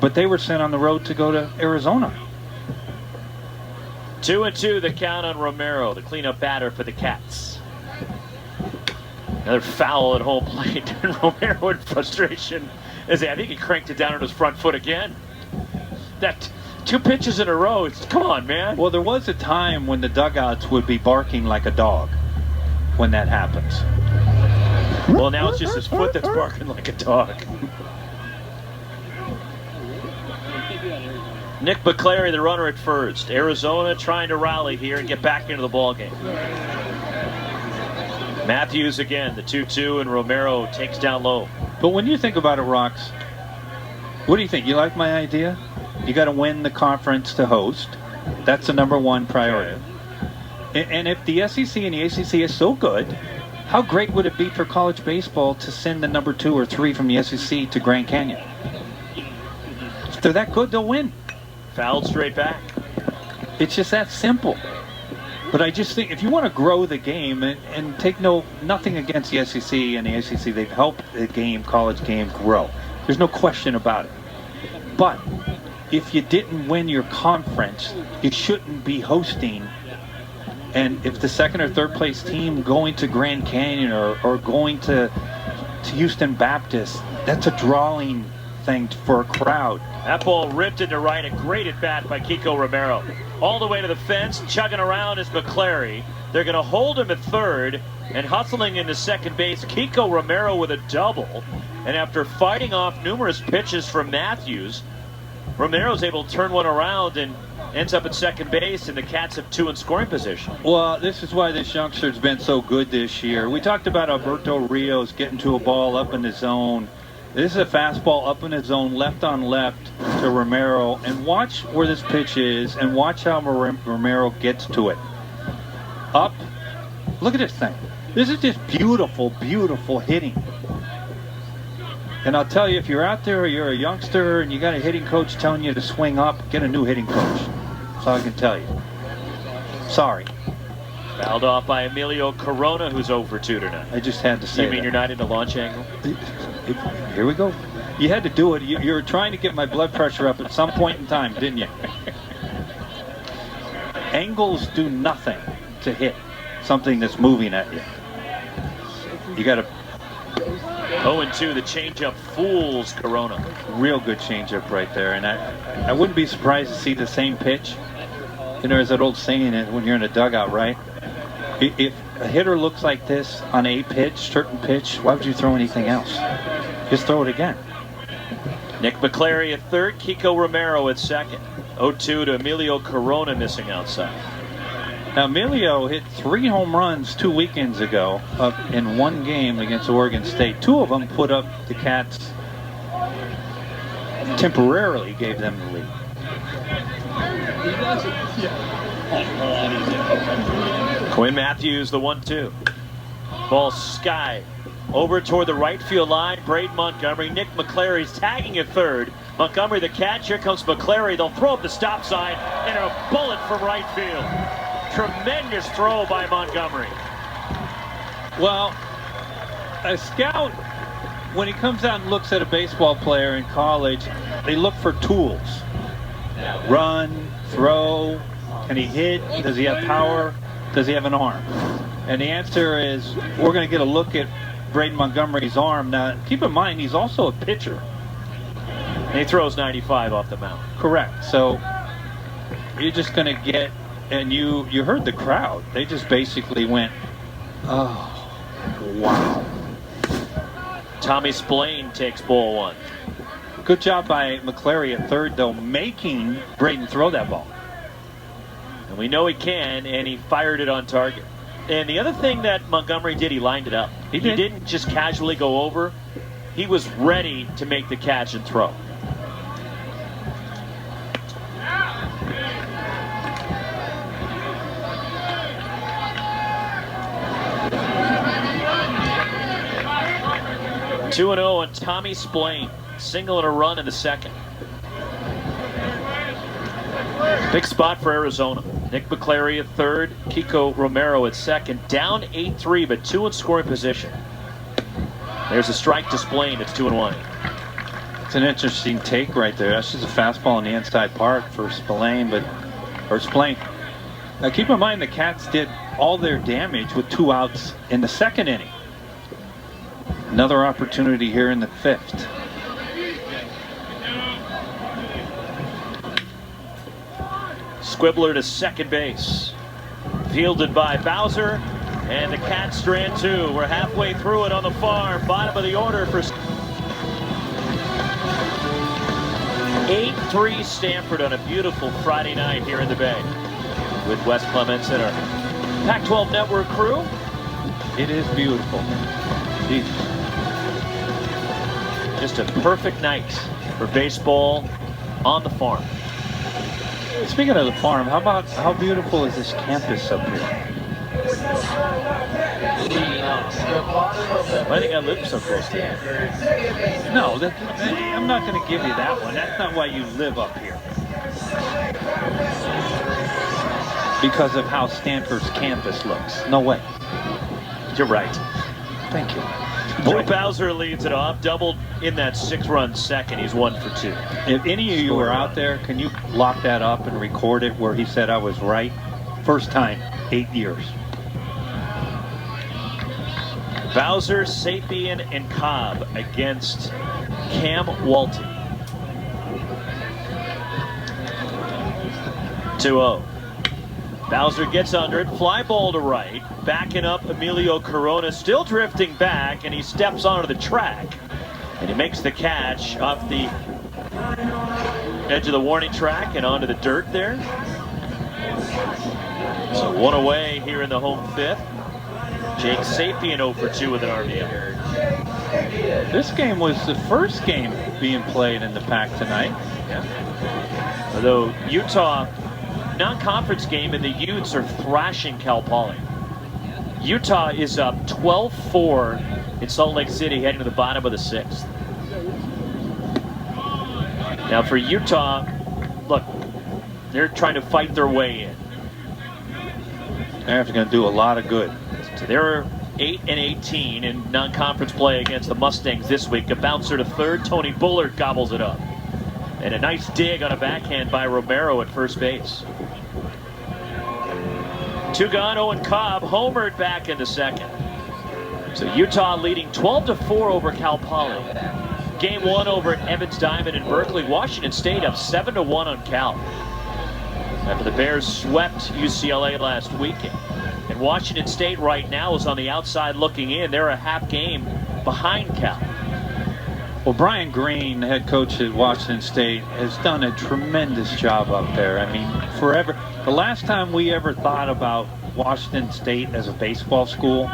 Speaker 2: but they were sent on the road to go to Arizona.
Speaker 1: 2-2 the count on Romero, the cleanup batter for the Cats. Another foul at home plate. And Romero in frustration, I think he cranked it down on his front foot again. That 2 pitches in a row, come on, man.
Speaker 2: Well, there was a time when the dugouts would be barking like a dog when that happens.
Speaker 1: Well, now it's just his foot that's barking like a dog. Nick McClary, the runner at first. Arizona trying to rally here and get back into the ballgame. Matthews again, the 2-2, and Romero takes down low.
Speaker 2: But when you think about it, Rox, what do you think? You like my idea? You got to win the conference to host. That's the number one priority. Okay. And if the SEC and the ACC is so good, how great would it be for college baseball to send the number 2 or 3 from the SEC to Grand Canyon? If they're that good, they'll win.
Speaker 1: Fouled straight back.
Speaker 2: It's just that simple. But I just think if you want to grow the game and take nothing against the SEC and the ACC, they've helped the college game grow. There's no question about it. But if you didn't win your conference, you shouldn't be hosting. And if the second or third place team going to Grand Canyon or going to Houston Baptist, that's a drawing thing for a crowd.
Speaker 1: That ball ripped into right. A great at bat by Kiko Romero. All the way to the fence, chugging around is McClary. They're going to hold him at third, and hustling into second base, Kiko Romero with a double. And after fighting off numerous pitches from Matthews, Romero's able to turn one around and ends up at second base, and the Cats have 2 in scoring position.
Speaker 2: Well, this is why this youngster's been so good this year. We talked about Alberto Rios getting to a ball up in the zone. This is a fastball up in the zone, left on left to Romero. And watch where this pitch is, and watch how Romero gets to it. Up. Look at this thing. This is just beautiful, beautiful hitting. And I'll tell you, if you're out there, you're a youngster, and you got a hitting coach telling you to swing up, get a new hitting coach. That's all I can tell you. Sorry.
Speaker 1: Fouled off by Emilio Corona, who's 0 for 2 tonight.
Speaker 2: I just had to say
Speaker 1: You mean
Speaker 2: that.
Speaker 1: you're not into launch angle?
Speaker 2: Here we go. You had to do it. You were trying to get my blood pressure up at some point in time, didn't you? Angles do nothing to hit something that's moving at you. You got to...
Speaker 1: 0-2, the changeup fools Corona.
Speaker 2: Real good changeup right there. And I wouldn't be surprised to see the same pitch. You know, there's that old saying that when you're in a dugout, right? If a hitter looks like this on a pitch, certain pitch, why would you throw anything else? Just throw it again.
Speaker 1: Nick McClary at third, Kiko Romero at second. 0-2 to Emilio Corona, missing outside.
Speaker 2: Now, Emilio hit 3 home runs 2 weekends ago up in one game against Oregon State. 2 of them put up the Cats temporarily gave them the lead.
Speaker 1: Quinn Matthews, the 1-2. Ball sky over toward the right field line. Braden Montgomery. Nick McClary's tagging at third. Montgomery the catch. Here comes McClary. They'll throw up the stop sign and a bullet from right field. Tremendous throw by Montgomery.
Speaker 2: Well, a scout, when he comes out and looks at a baseball player in college, they look for tools. Run, throw, can he hit? Does he have power? Does he have an arm? And the answer is, we're going to get a look at Braden Montgomery's arm. Now, keep in mind, he's also a pitcher.
Speaker 1: And he throws 95 off the mound.
Speaker 2: Correct. So you're just going to get, and you heard the crowd. They just basically went, oh, wow.
Speaker 1: Tommy Splain takes ball one.
Speaker 2: Good job by McClary at third, though, making Braden throw that ball.
Speaker 1: And we know he can, and he fired it on target. And the other thing that Montgomery did, he lined it up. He didn't just casually go over. He was ready to make the catch and throw. Two and 0 on Tommy Splain. Single and a run in the second. Big spot for Arizona. Nick McClary at third, Kiko Romero at second. Down 8-3, but 2 in scoring position. There's a strike to Splain. It's 2-1.
Speaker 2: It's an interesting take right there. That's just a fastball in the inside park for Splain, Splain. Now keep in mind the Cats did all their damage with 2 outs in the second inning. Another opportunity here in the 5th.
Speaker 1: Squibbler to second base. Fielded by Bowser. And the Cats strand 2. We're halfway through it on the farm. Bottom of the order for 8-3 Stanford on a beautiful Friday night here in the Bay. With Wes Clements and our Pac-12 Network crew.
Speaker 2: It is beautiful. Jeez.
Speaker 1: Just a perfect night for baseball on the farm.
Speaker 2: Speaking of the farm, how beautiful is this campus up here?
Speaker 1: I think I live so close to it.
Speaker 2: No, I'm not going to give you that one. That's not why you live up here. Because of how Stanford's campus looks. No way.
Speaker 1: You're right.
Speaker 2: Thank you.
Speaker 1: Boy, Bowser leads it off. Doubled in that 6-run second. He's 1 for 2.
Speaker 2: If any of you were out there, can you lock that up and record it where he said I was right? First time, 8 years.
Speaker 1: Bowser, Sapien, and Cobb against Cam Walty. 2-0. Bowser gets under it, fly ball to right, backing up Emilio Corona, still drifting back, and he steps onto the track, and he makes the catch off the edge of the warning track and onto the dirt there. So 1 away here in the home 5th. Jake Sapien 0 for 2 with an RBI.
Speaker 2: This game was the first game being played in the Pac tonight.
Speaker 1: Yeah. Although Utah, non-conference game, and the Utes are thrashing Cal Poly. Utah is up 12-4 in Salt Lake City, heading to the bottom of the 6th. Now for Utah, look, they're trying to fight their way in.
Speaker 2: They're going to do a lot of good.
Speaker 1: So they're 8-18 in non-conference play against the Mustangs this week. A bouncer to third, Tony Bullard gobbles it up. And a nice dig on a backhand by Romero at first base. 2 gone, Owen Cobb homered back in the second. So Utah leading 12-4 over Cal Poly. Game 1 over at Evans Diamond in Berkeley. Washington State up 7-1 on Cal. After the Bears swept UCLA last weekend. And Washington State right now is on the outside looking in. They're a half game behind Cal.
Speaker 2: Well, Brian Green, head coach at Washington State, has done a tremendous job up there. I mean, forever. The last time we ever thought about Washington State as a baseball school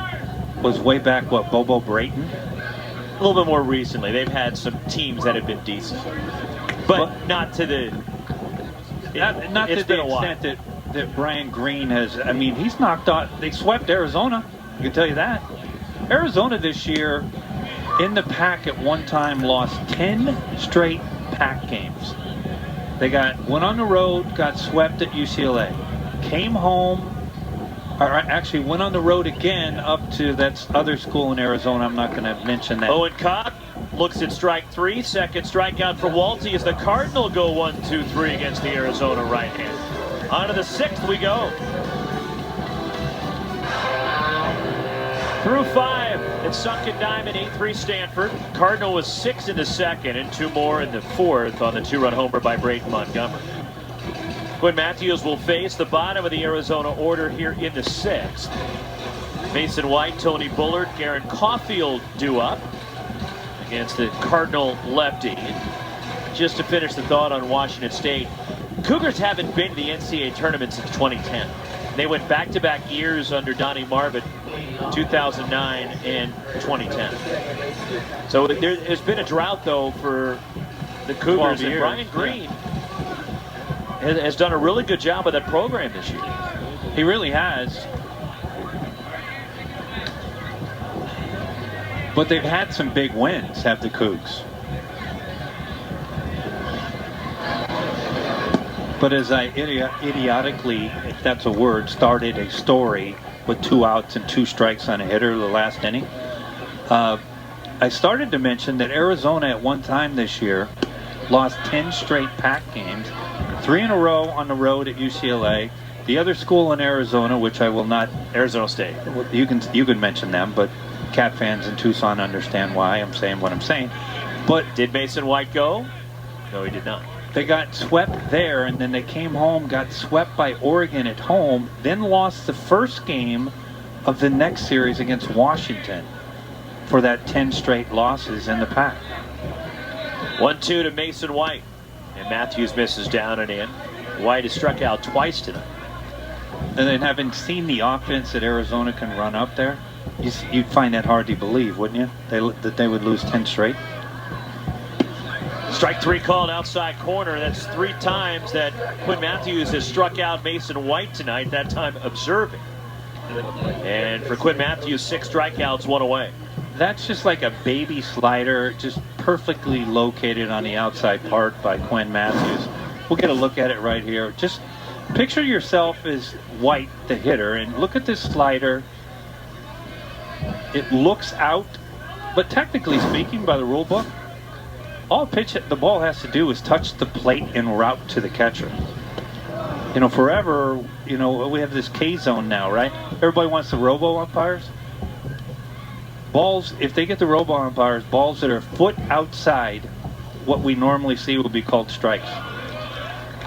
Speaker 2: was way back, Bobo Brayton?
Speaker 1: A little bit more recently. They've had some teams that have been decent. but not to the.
Speaker 2: Not to the extent that Brian Green has. I mean, he's knocked out. They swept Arizona. I can tell you that. Arizona this year in the pack at one time lost 10 straight pack games. They went on the road, got swept at UCLA, came home, or actually went on the road again up to that other school in Arizona. I'm not going to mention that.
Speaker 1: Owen Cobb looks at strike three. Second strikeout for Walty as the Cardinal go 1-2-3 against the Arizona right hand. On to the sixth we go. Through five at Sunken Diamond, 8-3 Stanford. Cardinal was 6 in the second and 2 more in the fourth on the 2-run homer by Braden Montgomery. Quinn Matthews will face the bottom of the Arizona order here in the sixth. Mason White, Tony Bullard, Garen Caulfield due up against the Cardinal lefty. Just to finish the thought on Washington State, Cougars haven't been to the NCAA tournament since 2010. They went back-to-back years under Donnie Marvin, 2009 and 2010. So there's been a drought, though, for the Cougars. And Brian Green has done a really good job of that program this year.
Speaker 2: He really has. But they've had some big wins, have the Cougs. But as I idiotically, if that's a word, started a story with 2 outs and 2 strikes on a hitter the last inning, I started to mention that Arizona at one time this year lost 10 straight pack games, 3 in a row on the road at UCLA. The other school in Arizona, which I will not,
Speaker 1: Arizona State.
Speaker 2: You can mention them, but Cat fans in Tucson understand why I'm saying what I'm saying. But
Speaker 1: did Mason White go? No, he did not.
Speaker 2: They got swept there, and then they came home, got swept by Oregon at home, then lost the first game of the next series against Washington for that 10 straight losses in the pack.
Speaker 1: 1-2 to Mason White, and Matthews misses down and in. White has struck out twice tonight.
Speaker 2: And then, having seen the offense that Arizona can run up there, you'd find that hard to believe, wouldn't you? That they would lose 10 straight.
Speaker 1: Strike three called outside corner. That's 3 times that Quinn Matthews has struck out Mason White tonight, that time observing. And for Quinn Matthews, 6 strikeouts, 1 away.
Speaker 2: That's just like a baby slider, just perfectly located on the outside part by Quinn Matthews. We'll get a look at it right here. Just picture yourself as White, the hitter, and look at this slider. It looks out, but technically speaking, by the rule book, all the ball has to do is touch the plate en route to the catcher. You know, forever, you know, we have this K zone now, right? Everybody wants the robo umpires. Balls, if they get the robo umpires, balls that are a foot outside what we normally see would be called strikes.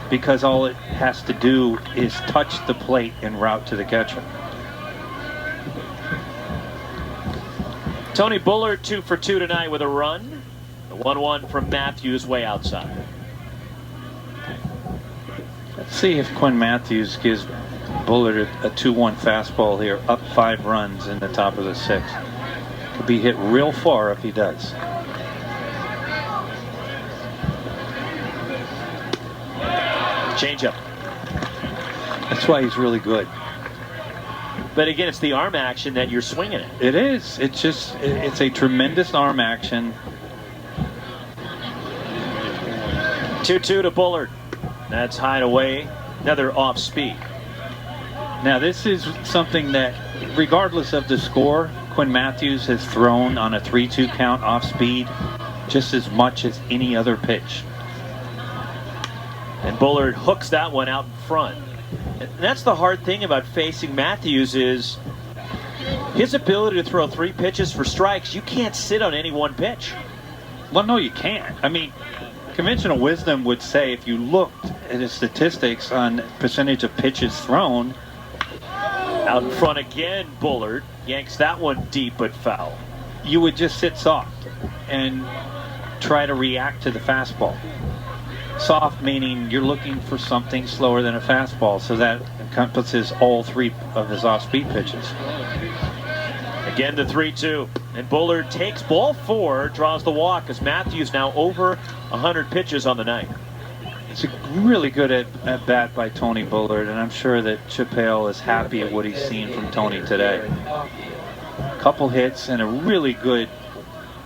Speaker 2: Because all it has to do is touch the plate en route to the catcher.
Speaker 1: Tony Bullard 2 for 2 tonight with a run. The 1-1 from Matthews way outside.
Speaker 2: Let's see if Quinn Matthews gives Bullard a 2-1 fastball here, up 5 runs in the top of the 6th. Could be hit real far if he does.
Speaker 1: Changeup.
Speaker 2: That's why he's really good.
Speaker 1: But again, it's the arm action that you're swinging at.
Speaker 2: It is. It's a tremendous arm action.
Speaker 1: 2-2 to Bullard. That's high and away. Another off speed.
Speaker 2: Now this is something that, regardless of the score, Quinn Matthews has thrown on a 3-2 count off speed just as much as any other pitch.
Speaker 1: And Bullard hooks that one out in front. And that's the hard thing about facing Matthews is his ability to throw 3 pitches for strikes. You can't sit on any one pitch.
Speaker 2: Well, no, you can't. I mean, conventional wisdom would say if you looked at the statistics on percentage of pitches thrown.
Speaker 1: Out in front again, Bullard yanks that one deep but foul.
Speaker 2: You would just sit soft and try to react to the fastball. Soft meaning you're looking for something slower than a fastball, so that encompasses all 3 of his off-speed pitches.
Speaker 1: Again, the 3-2. And Bullard takes ball 4, draws the walk as Matthews now over 100 pitches on the night.
Speaker 2: It's a really good at bat by Tony Bullard, and I'm sure that Chip Hale is happy at what he's seen from Tony today. A couple hits and a really good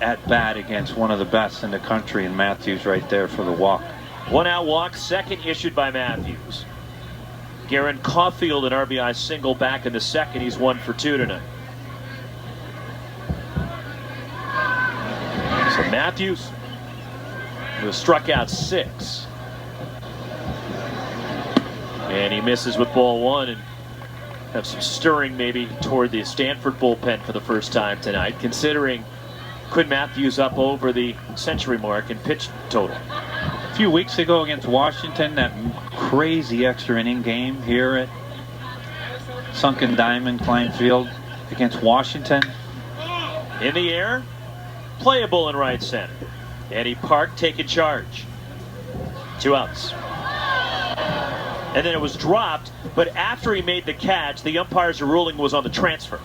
Speaker 2: at bat against one of the best in the country, and Matthews right there for the walk.
Speaker 1: 1-out walk, second issued by Matthews. Garen Caulfield, an RBI single back in the second. He's 1 for 2 tonight. So Matthews, who struck out 6. And he misses with ball 1 and have some stirring maybe toward the Stanford bullpen for the first time tonight, considering Quinn Matthews up over the century mark in pitch total.
Speaker 2: A few weeks ago against Washington, that crazy extra inning game here at Sunken Diamond, Klein Field against Washington.
Speaker 1: In the air, playable in right center. Eddie Park taking charge. 2 outs. And then it was dropped, but after he made the catch, the umpire's ruling was on the transfer.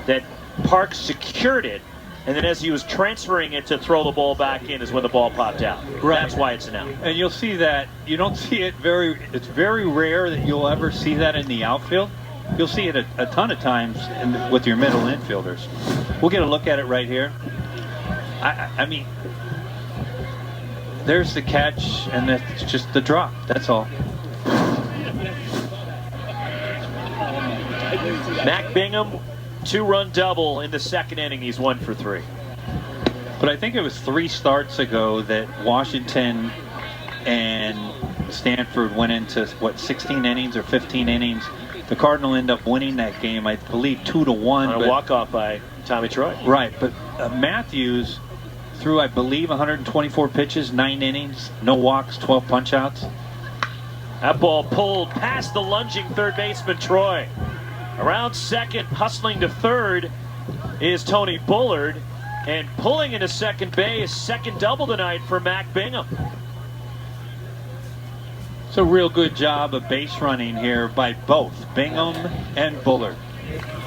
Speaker 1: That Park secured it, and then as he was transferring it to throw the ball back in is when the ball popped out.
Speaker 2: Right.
Speaker 1: That's why it's an out.
Speaker 2: And you'll see that, you don't see it it's very rare that you'll ever see that in the outfield. You'll see it a ton of times with your middle infielders. We'll get a look at it right here. I mean, there's the catch, and it's just the drop. That's all.
Speaker 1: Mac Bingham, 2-run double in the second inning. He's 1 for 3.
Speaker 2: But I think it was 3 starts ago that Washington and Stanford went into, what, 16 innings or 15 innings. The Cardinal ended up winning that game, I believe, 2-1.
Speaker 1: On a walk-off by Tommy Troy.
Speaker 2: Right, but Matthews threw, I believe, 124 pitches, 9 innings, no walks, 12 punch-outs.
Speaker 1: That ball pulled past the lunging third baseman Troy. Around second, hustling to third is Tony Bullard, and pulling into second base, second double tonight for Mac Bingham.
Speaker 2: It's a real good job of base running here by both Bingham and Bullard.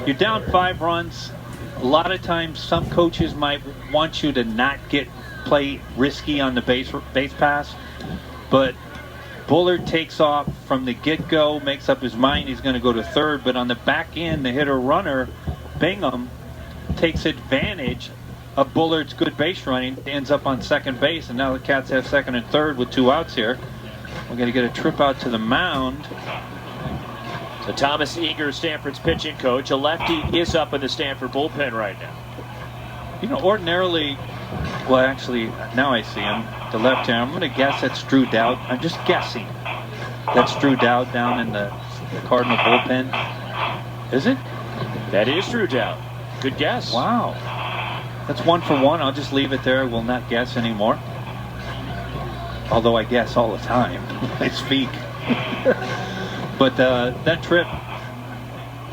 Speaker 2: You're down 5 runs. A lot of times some coaches might want you to not play risky on the base pass, but Bullard takes off from the get-go, makes up his mind he's going to go to third, but on the back end, the hitter-runner, Bingham, takes advantage of Bullard's good base running, ends up on second base, and now the Cats have second and third with 2 outs here. We're going to get a trip out to the mound.
Speaker 1: So Thomas Eager, Stanford's pitching coach, a lefty, is up in the Stanford bullpen right now.
Speaker 2: You know, ordinarily, well, actually, now I see him, the left hand. I'm going to guess that's Drew Dowd. I'm just guessing. That's Drew Dowd down in the Cardinal bullpen. Is it?
Speaker 1: That is Drew Dowd. Good guess.
Speaker 2: Wow. That's 1 for 1. I'll just leave it there. I will not guess anymore. Although I guess all the time. I speak. But that trip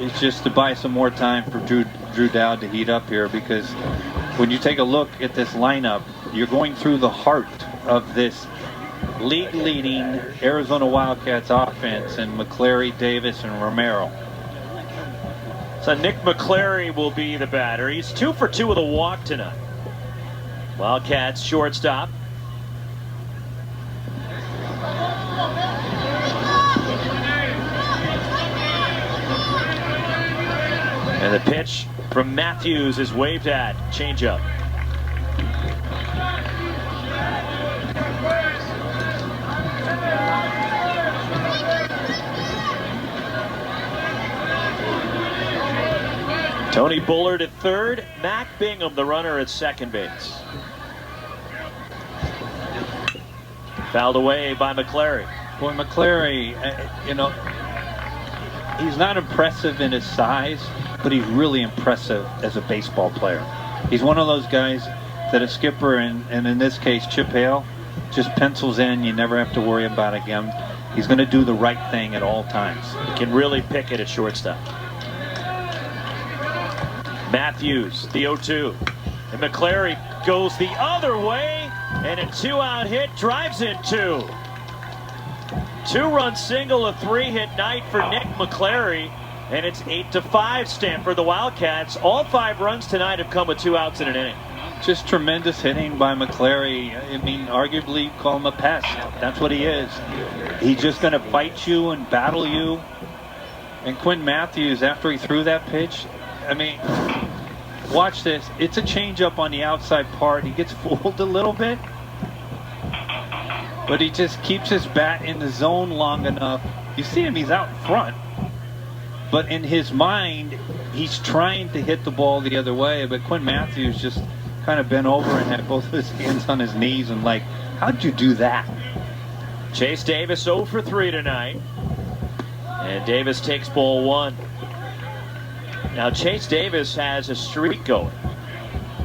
Speaker 2: is just to buy some more time for Drew Dowd to heat up here, because when you take a look at this lineup, you're going through the heart of this league-leading Arizona Wildcats offense, and McClary, Davis, and Romero.
Speaker 1: So Nick McClary will be the batter. He's 2 for 2 with a walk tonight. Wildcats shortstop. And the pitch from Matthews is waved at. Changeup. Tony Bullard at third. Mac Bingham, the runner, at second base. Fouled away by McClary.
Speaker 2: Boy, McClary, you know, he's not impressive in his size, but he's really impressive as a baseball player. He's one of those guys that a skipper, and in this case Chip Hale, just pencils in. You never have to worry about it again. He's going to do the right thing at all times.
Speaker 1: He can really pick it at shortstop. Matthews, the 0-2. And McClary goes the other way, and a 2-out hit drives in 2. 2-run single, a 3-hit night for Nick McClary. And it's 8-5 Stanford. The Wildcats, all 5 runs tonight have come with 2 outs in an inning.
Speaker 2: Just tremendous hitting by McClary. I mean, arguably call him a pest. That's what he is. He's just going to bite you and battle you. And Quinn Matthews, after he threw that pitch, I mean, watch this. It's a changeup on the outside part. He gets fooled a little bit. But he just keeps his bat in the zone long enough. You see him, he's out in front. But in his mind, he's trying to hit the ball the other way. But Quinn Matthews just kind of bent over and had both his hands on his knees and like, how'd you do that?
Speaker 1: Chase Davis 0 for 3 tonight. And Davis takes ball 1. Now Chase Davis has a streak going.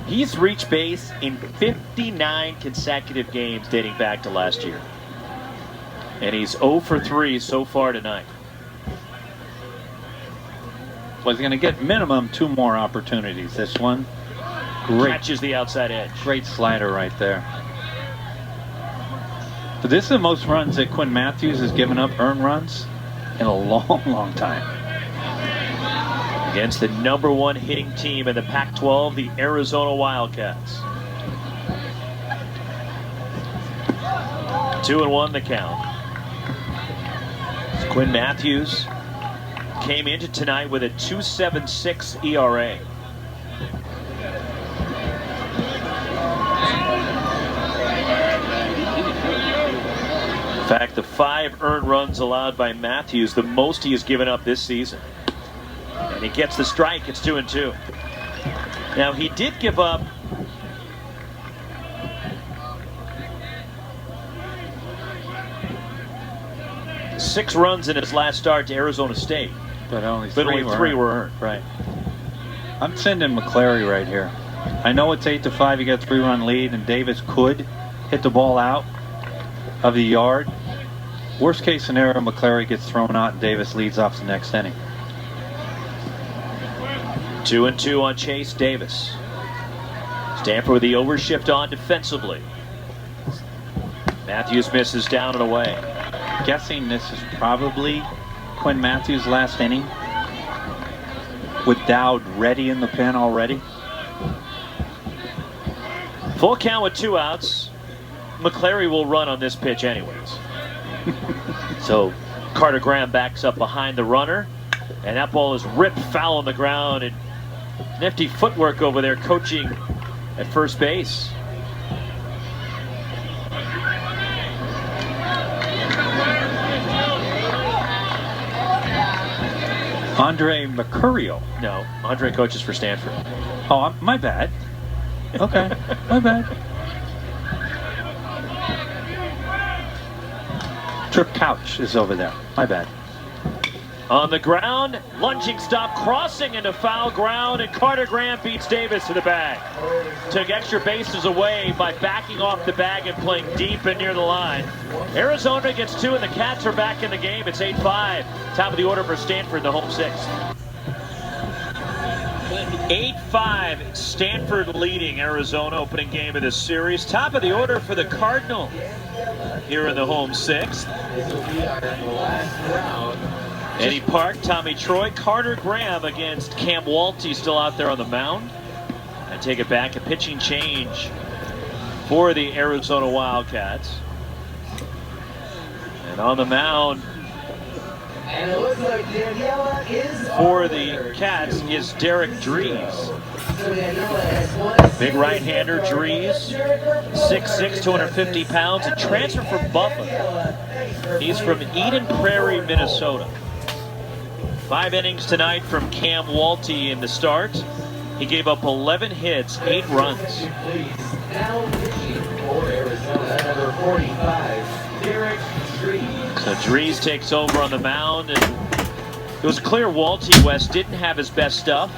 Speaker 1: He's reached base in 59 consecutive games dating back to last year. And he's 0 for 3 so far tonight.
Speaker 2: Well, he's going to get minimum 2 more opportunities. This one, great.
Speaker 1: Catches the outside edge.
Speaker 2: Great slider right there. But this is the most runs that Quinn Matthews has given up, earned runs, in a long, long time.
Speaker 1: Against the #1 hitting team in the Pac-12, the Arizona Wildcats. 2-1 the count. Quinn Matthews came into tonight with a 2.76 ERA. In fact, the 5 earned runs allowed by Matthews, the most he has given up this season. And he gets the strike. It's 2-2. Now, he did give up six runs in his last start to Arizona State.
Speaker 2: But only 3
Speaker 1: were earned.
Speaker 2: Right. I'm sending McClary right here. I know it's 8-5. You got a 3-run lead, and Davis could hit the ball out of the yard. Worst case scenario, McClary gets thrown out, and Davis leads off the next inning.
Speaker 1: 2-2 on Chase Davis. Stanford with the overshift on defensively. Matthews misses down and away.
Speaker 2: Guessing this is probably Quinn Matthews' last inning, with Dowd ready in the pen already.
Speaker 1: Full count with 2 outs. McClary will run on this pitch anyways. So Carter Graham backs up behind the runner, and that ball is ripped foul on the ground, and nifty footwork over there coaching at first base.
Speaker 2: Andre Mercurio.
Speaker 1: No, Andre coaches for Stanford.
Speaker 2: Oh, my bad. Okay, my bad. Trip Couch is over there. My bad.
Speaker 1: On the ground, lunging stop, crossing into foul ground, and Carter Graham beats Davis to the bag. Took extra bases away by backing off the bag and playing deep and near the line. Arizona gets 2, and the Cats are back in the game. It's 8-5. Top of the order for Stanford, the home 6. 8-5, Stanford leading Arizona, opening game of this series. Top of the order for the Cardinal here in the home 6th. Eddie Park, Tommy Troy, Carter Graham against Cam Walty still out there on the mound. I take it back, a pitching change for the Arizona Wildcats. And on the mound for the Cats is Derek Dries. Big right-hander Dries, 6'6", 250 pounds, and transferred from Buffalo. He's from Eden Prairie, Minnesota. 5 innings tonight from Cam Walty in the start. He gave up 11 hits, 8 runs. So Dries takes over on the mound, and it was clear Walty West didn't have his best stuff,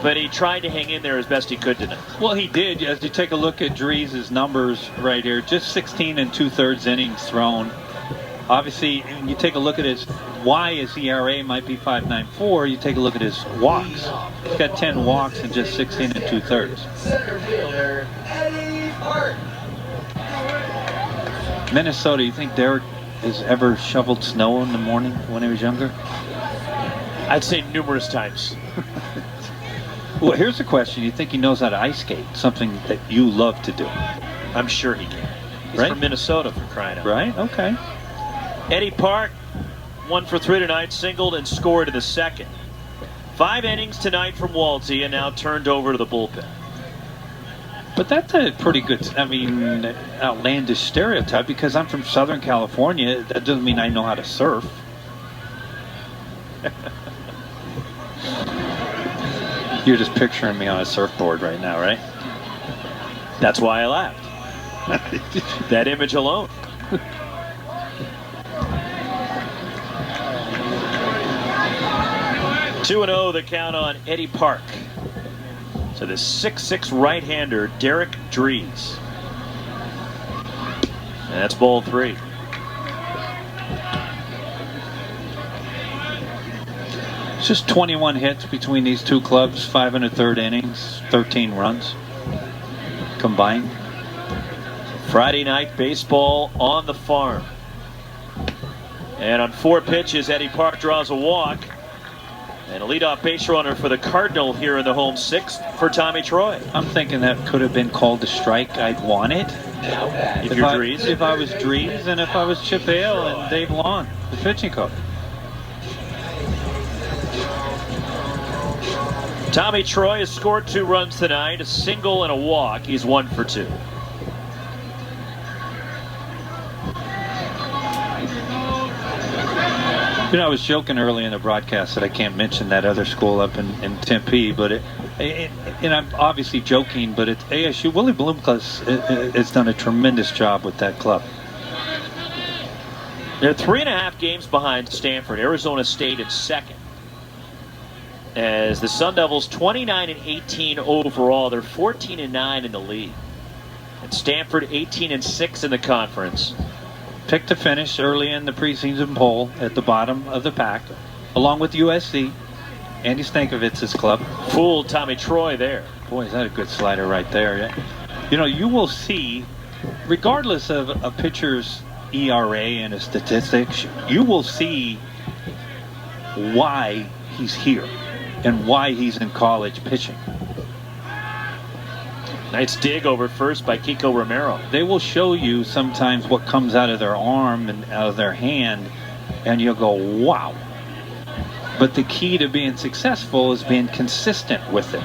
Speaker 1: but he tried to hang in there as best he could tonight.
Speaker 2: Well, he did. As you take a look at Dries' numbers right here, just 16 2/3 innings thrown. Obviously, when you take a look at why his ERA might be 5.94, you take a look at his walks. He's got 10 walks in just 16 2/3. Minnesota, you think Derek has ever shoveled snow in the morning when he was younger?
Speaker 1: I'd say numerous times.
Speaker 2: Well, here's a question. You think he knows how to ice skate? Something that you love to do.
Speaker 1: I'm sure he can. He's
Speaker 2: Right?
Speaker 1: from Minnesota, for crying out loud.
Speaker 2: Right? Okay.
Speaker 1: Eddie Park, 1 for 3 tonight, singled and scored in the second. 5 innings tonight from Waldsey, and now turned over to the bullpen.
Speaker 2: But that's a pretty good, outlandish stereotype, because I'm from Southern California. That doesn't mean I know how to surf. You're just picturing me on a surfboard right now, right?
Speaker 1: That's why I laughed. That image alone. Two and 0 the count on Eddie Park. So the 6'6" right-hander Derek Dries. And that's ball 3.
Speaker 2: It's just 21 hits between these two clubs, 5 1/3 innings, 13 runs combined.
Speaker 1: Friday night baseball on the farm. And on 4 pitches, Eddie Park draws a walk. And a leadoff base runner for the Cardinal here in the home 6th for Tommy Troy.
Speaker 2: I'm thinking that could have been called a strike. I'd want it.
Speaker 1: If you're Dries.
Speaker 2: If I was Dries, and if I was Chip Hale and Dave Long, the pitching coach.
Speaker 1: Tommy Troy has scored 2 runs tonight, a single and a walk. He's 1 for 2.
Speaker 2: I was joking early in the broadcast that I can't mention that other school up in Tempe, but and I'm obviously joking, but it's ASU. Willie Bloomquist has done a tremendous job with that club.
Speaker 1: They're 3.5 games behind Stanford. Arizona State in second. As the Sun Devils 29-18 overall, they're 14-9 in the league. And Stanford 18-6 in the conference.
Speaker 2: Picked to finish early in the preseason poll at the bottom of the pack, along with USC. Andy Stankovitz's club.
Speaker 1: Fooled Tommy Troy there.
Speaker 2: Boy, is that a good slider right there. You will see, regardless of a pitcher's ERA and his statistics, you will see why he's here and why he's in college pitching.
Speaker 1: Nice dig over first by Kiko Romero.
Speaker 2: They will show you sometimes what comes out of their arm and out of their hand, and you'll go, wow. But the key to being successful is being consistent with it.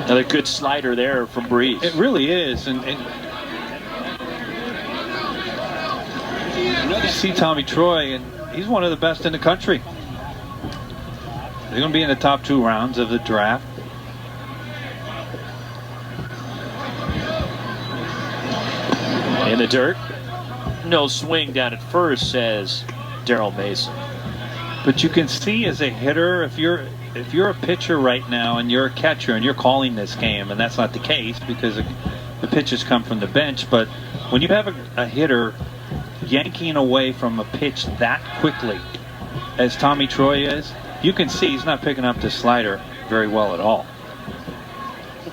Speaker 1: Another good slider there from Breeze.
Speaker 2: It really is. And you see Tommy Troy, and he's one of the best in the country. They're going to be in the top 2 rounds of the draft.
Speaker 1: In the dirt. No swing down at first, says Daryl Mason.
Speaker 2: But you can see as a hitter, if you're a pitcher right now and you're a catcher and you're calling this game, and that's not the case because the pitches come from the bench, but when you have a hitter yanking away from a pitch that quickly as Tommy Troy is, you can see he's not picking up the slider very well at all.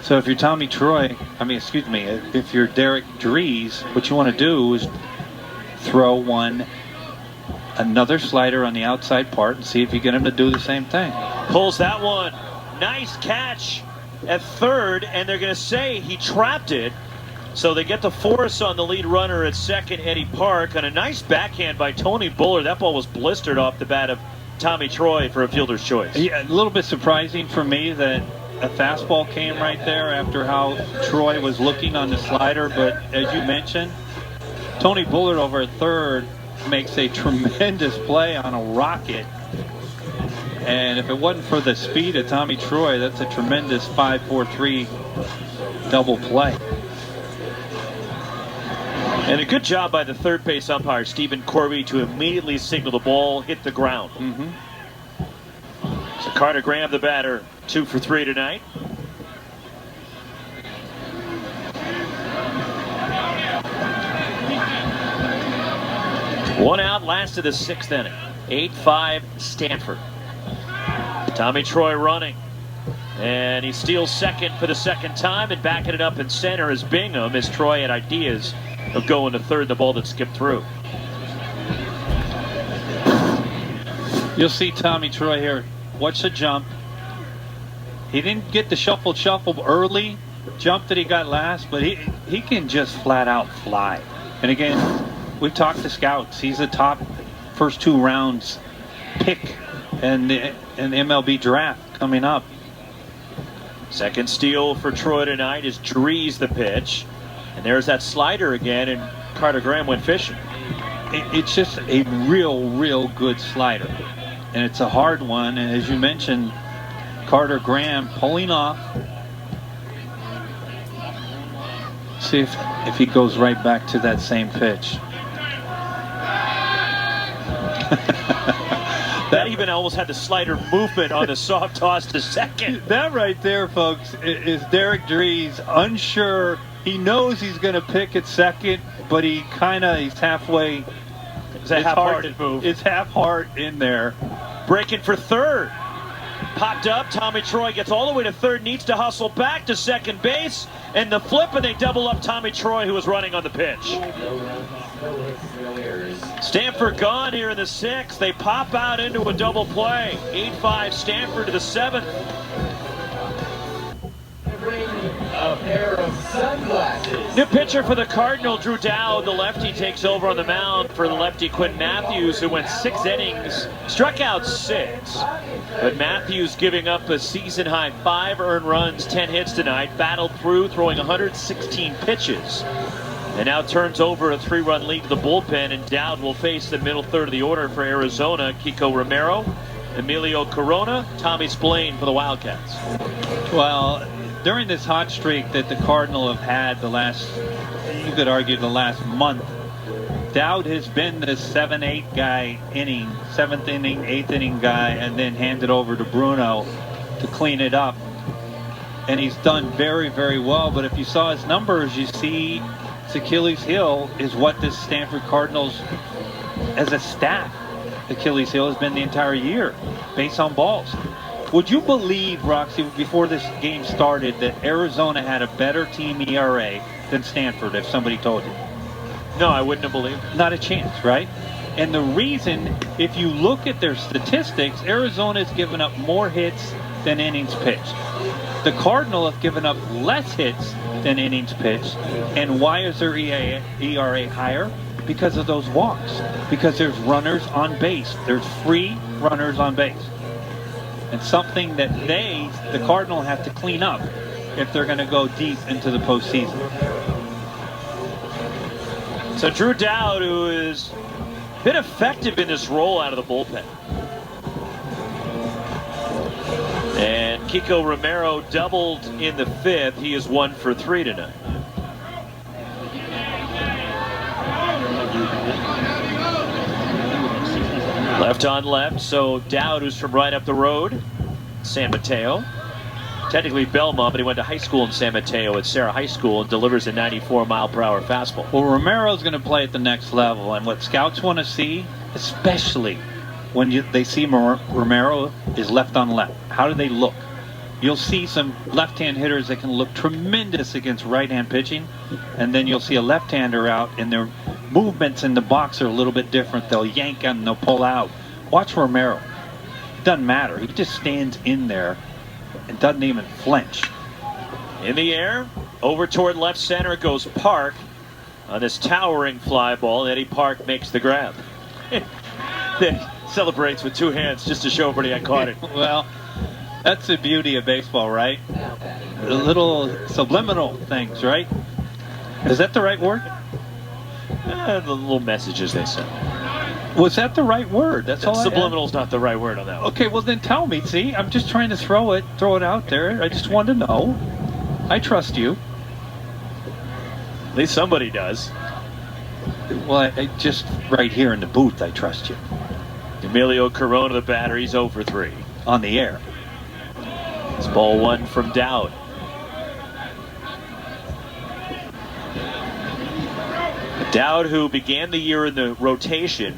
Speaker 2: So if you're Tommy Troy, if you're Derek Dries, what you want to do is throw another slider on the outside part and see if you get him to do the same thing.
Speaker 1: Pulls that one. Nice catch at third, and they're going to say he trapped it. So they get the force on the lead runner at second, Eddie Park, on a nice backhand by Tony Bullard. That ball was blistered off the bat of Tommy Troy for a fielder's choice.
Speaker 2: Yeah, a little bit surprising for me that a fastball came right there after how Troy was looking on the slider, but as you mentioned, Tony Bullard over at third makes a tremendous play on a rocket, and if it wasn't for the speed of Tommy Troy, that's a tremendous 5-4-3 double play.
Speaker 1: And a good job by the third base umpire, Stephen Corby, to immediately signal the ball hit the ground. So Carter Graham, the batter, 2 for 3 tonight. One out, last of the 6th inning. 8-5 Stanford. Tommy Troy running. And he steals second for the second time, and backing it up in center is Bingham, as Troy had ideas of going to third, the ball that skipped through.
Speaker 2: You'll see Tommy Troy here. Watch the jump. He didn't get the shuffle early jump that he got last, but he can just flat out fly. And again, we've talked to scouts. He's the top first 2 rounds pick in the MLB draft coming up.
Speaker 1: Second steal for Troy tonight is Drees the pitch. And there's that slider again, and Carter Graham went fishing.
Speaker 2: It's just a real good slider. And it's a hard one. And as you mentioned, Carter Graham pulling off. See if he goes right back to that same pitch.
Speaker 1: That even almost had the slider movement on the soft toss to second.
Speaker 2: That right there, folks, is Derek Drees unsure. He knows he's going to pick at second, but he's halfway.
Speaker 1: It's a half-hearted move.
Speaker 2: It's half-heart in there.
Speaker 1: Breaking for third. Popped up. Tommy Troy gets all the way to third, needs to hustle back to second base. And the flip, and they double up Tommy Troy, who was running on the pitch. Stanford gone here in the 6th. They pop out into a double play. 8-5 Stanford to the 7th.
Speaker 3: A pair of sunglasses.
Speaker 1: New pitcher for the Cardinal, Drew Dowd. The lefty takes over on the mound for the lefty Quinn Matthews, who went 6 innings, struck out 6. But Matthews giving up a season-high 5 earned runs, 10 hits tonight, battled through, throwing 116 pitches. And now turns over a 3-run lead to the bullpen, and Dowd will face the middle third of the order for Arizona. Kiko Romero, Emilio Corona, Tommy Splain for the Wildcats.
Speaker 2: Well, during this hot streak that the Cardinal have had you could argue the last month, Dowd has been the 7-8 guy inning, 7th inning, 8th inning guy, and then handed over to Bruno to clean it up. And he's done very well. But if you saw his numbers, you see Achilles heel is what this Stanford Cardinals, as a staff, Achilles heel has been the entire year, based on balls. Would you believe, Roxy, before this game started, that Arizona had a better team ERA than Stanford, if somebody told you?
Speaker 1: No, I wouldn't have believed it.
Speaker 2: Not a chance, right? And the reason, if you look at their statistics, Arizona's given up more hits than innings pitched. The Cardinal have given up less hits than innings pitched. And why is their ERA higher? Because of those walks. Because there's runners on base. There's free runners on base. And something that the Cardinal, have to clean up if they're going to go deep into the postseason.
Speaker 1: So Drew Dowd, who has been effective in this role out of the bullpen. And Kiko Romero doubled in the 5th. He is 1 for 3 tonight. Left on left, so Dowd, who's from right up the road, San Mateo. Technically Belmont, but he went to high school in San Mateo at Sarah High School and delivers a 94-mile-per-hour fastball.
Speaker 2: Well, Romero's going to play at the next level, and what scouts want to see, especially when they see Romero, is left on left. How do they look? You'll see some left-hand hitters that can look tremendous against right-hand pitching, and then you'll see a left-hander out, and their movements in the box are a little bit different. They'll yank and they'll pull out. Watch Romero. It doesn't matter. He just stands in there and doesn't even flinch.
Speaker 1: In the air, over toward left center goes Park on this towering fly ball. Eddie Park makes the grab. Celebrates with 2 hands just to show everybody I caught it.
Speaker 2: Well, that's the beauty of baseball, right? The little subliminal things, right? Is that the right word?
Speaker 1: The little messages they send.
Speaker 2: Was that the right word? That's all.
Speaker 1: Subliminal's not the right word on that one.
Speaker 2: Okay, well then tell me. See, I'm just trying to throw it out there. I just wanted to know. I trust you.
Speaker 1: At least somebody does.
Speaker 2: Well, I just right here in the booth, I trust you.
Speaker 1: Emilio Corona, the batter, he's 0 for 3.
Speaker 2: On the air.
Speaker 1: It's ball 1 from Dowd. Dowd, who began the year in the rotation,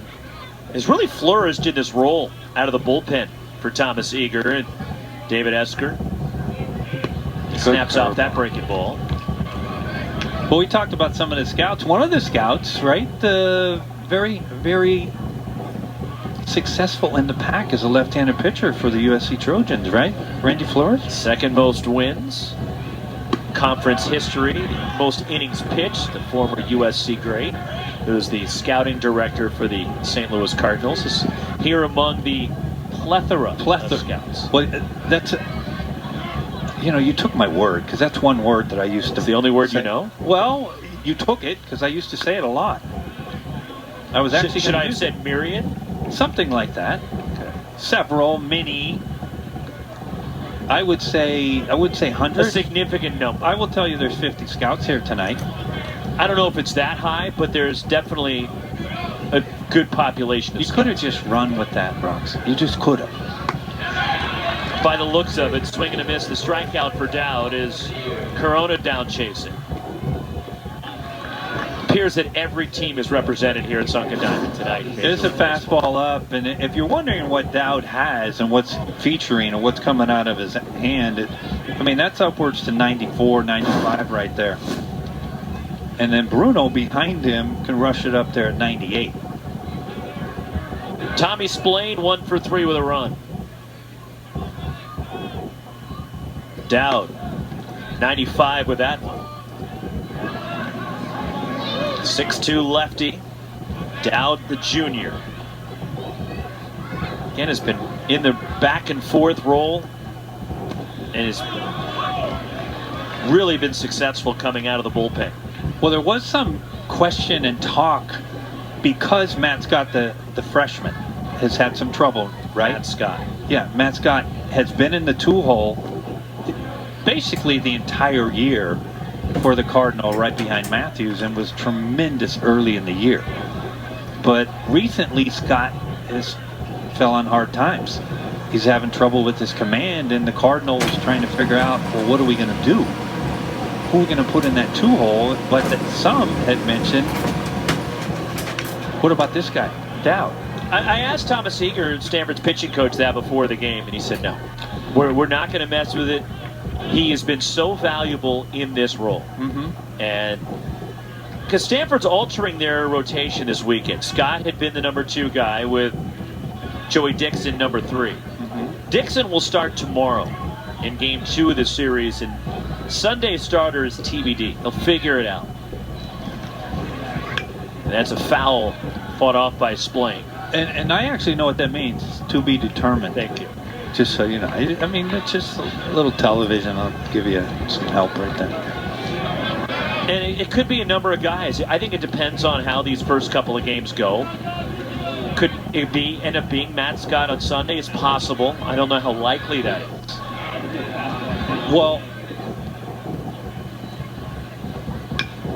Speaker 1: has really flourished in this role out of the bullpen for Thomas Eager and David Esker. Snaps off that breaking ball.
Speaker 2: Well, we talked about some of the scouts. One of the scouts, right? The very successful in the pack as a left-handed pitcher for the USC Trojans, right? Randy Flores?
Speaker 1: Second most wins. Conference history, most innings pitched, the former USC great, who's the scouting director for the St. Louis Cardinals, is here among the plethora of scouts.
Speaker 2: Well, that's, you took my word, because that's one word that I used to
Speaker 1: It's the only word
Speaker 2: say.
Speaker 1: you know?
Speaker 2: Well, you took it, because I used to say it a lot. I was actually
Speaker 1: Should I have said myriad?
Speaker 2: Something like that.
Speaker 1: Okay.
Speaker 2: Several, many. I would say hundreds.
Speaker 1: A significant number.
Speaker 2: I will tell you there's 50 scouts here tonight.
Speaker 1: I don't know if it's that high, but there's definitely a good population of
Speaker 2: You could have just run with that, Brox. You just could have.
Speaker 1: By the looks of it, swing and a miss. The strikeout for Dowd is Corona down chasing. Appears that every team is represented here at Sunken Diamond tonight.
Speaker 2: There's a fastball up, and if you're wondering what Dowd has and what's featuring and what's coming out of his hand, that's upwards to 94, 95 right there. And then Bruno behind him can rush it up there at 98.
Speaker 1: Tommy Splain 1 for 3 with a run. Dowd 95 with that one. 6'2" lefty, Dowd the junior. Again, has been in the back and forth role and has really been successful coming out of the bullpen.
Speaker 2: Well, there was some question and talk because Matt Scott, the freshman, has had some trouble, right?
Speaker 1: Matt Scott.
Speaker 2: Yeah, Matt Scott has been in the two-hole basically the entire year for the Cardinal, right behind Matthews, and was tremendous early in the year. But recently, Scott has fell on hard times. He's having trouble with his command, and the Cardinal was trying to figure out, well, what are we going to do? Who are we going to put in that two-hole? But some had mentioned, what about this guy, Dowd?
Speaker 1: I asked Thomas Eager, Stanford's pitching coach, that before the game, and he said, no, we're not going to mess with it. He has been so valuable in this role. And because Stanford's altering their rotation this weekend. Scott had been the number 2 guy with Joey Dixon number 3. Dixon will start tomorrow in game 2 of the series, and Sunday starter is TBD. They'll figure it out. And that's a foul fought off by Splain.
Speaker 2: And I actually know what that means, to be determined.
Speaker 1: Thank you.
Speaker 2: Just so you know. It's just a little television. I'll give you some help right there.
Speaker 1: And it could be a number of guys. I think it depends on how these first couple of games go. Could it end up being Matt Scott on Sunday? It's possible. I don't know how likely that is.
Speaker 2: Well,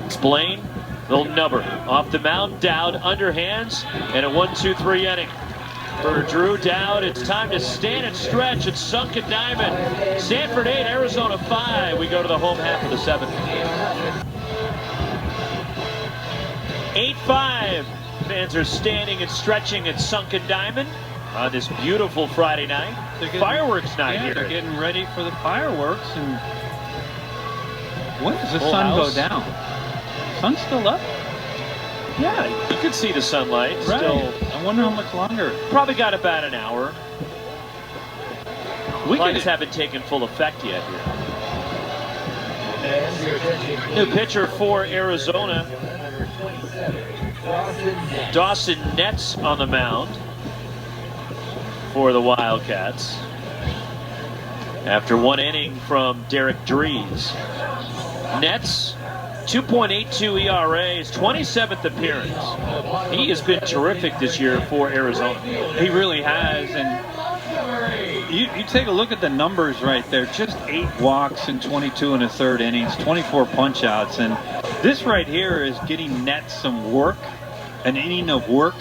Speaker 1: Splain, little number off the mound. Dowd underhands, and a 1-2-3 inning. For Drew Dowd, it's time to stand and stretch at Sunken Diamond. Stanford 8, Arizona 5. We go to the home half of the 7th. 8-5. Fans are standing and stretching at Sunken Diamond on this beautiful Friday night. Fireworks night here.
Speaker 2: They're getting ready for the fireworks. And when does the sun go down? Sun's still up?
Speaker 1: Yeah, you can see the sunlight
Speaker 2: Right.
Speaker 1: still.
Speaker 2: I wonder how much longer.
Speaker 1: Probably got about an hour. Lights
Speaker 2: get
Speaker 1: haven't taken full effect yet here.
Speaker 3: And your attention,
Speaker 1: New pitcher for Arizona, Dawson Nets on the mound for the Wildcats. After 1 inning from Derek Dries. Nets, 2.82 ERA, his 27th appearance. He has been terrific this year for Arizona.
Speaker 2: He really has, and you take a look at the numbers right there. Just 8 walks in 22 and a third innings, 24 punch-outs, and this right here is getting Nets some work, an inning of work.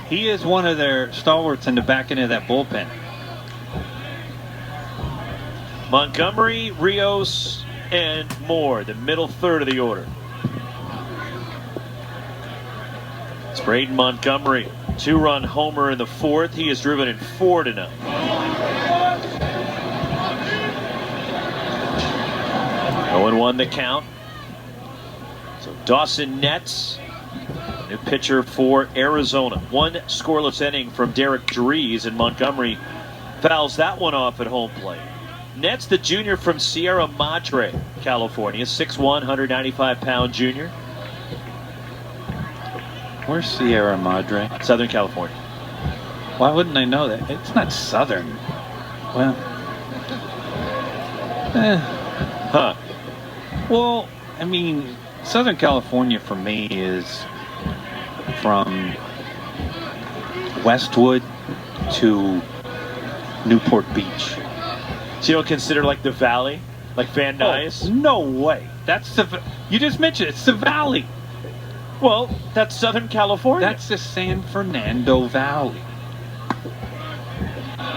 Speaker 2: He is one of their stalwarts in the back end of that bullpen.
Speaker 1: Montgomery, Rios, and Moore, the middle third of the order. It's Braden Montgomery, 2-run homer in the 4th. He has driven in 4 tonight. 0-1 the count. So Dawson Nets New pitcher for Arizona. One scoreless inning from Derek Dries, and Montgomery fouls that one off at home plate. Next, the junior from Sierra Madre, California, 6'1", 195-pound junior.
Speaker 2: Where's Sierra Madre?
Speaker 1: Southern California.
Speaker 2: Why wouldn't I know that? It's not southern. Well,
Speaker 1: Huh.
Speaker 2: Well, I mean, Southern California for me is from Westwood to Newport Beach.
Speaker 1: So you don't consider like the Valley, like Van Nuys?
Speaker 2: Oh, no way. That's you just mentioned it's the Valley.
Speaker 1: Well, that's Southern California.
Speaker 2: That's the San Fernando Valley.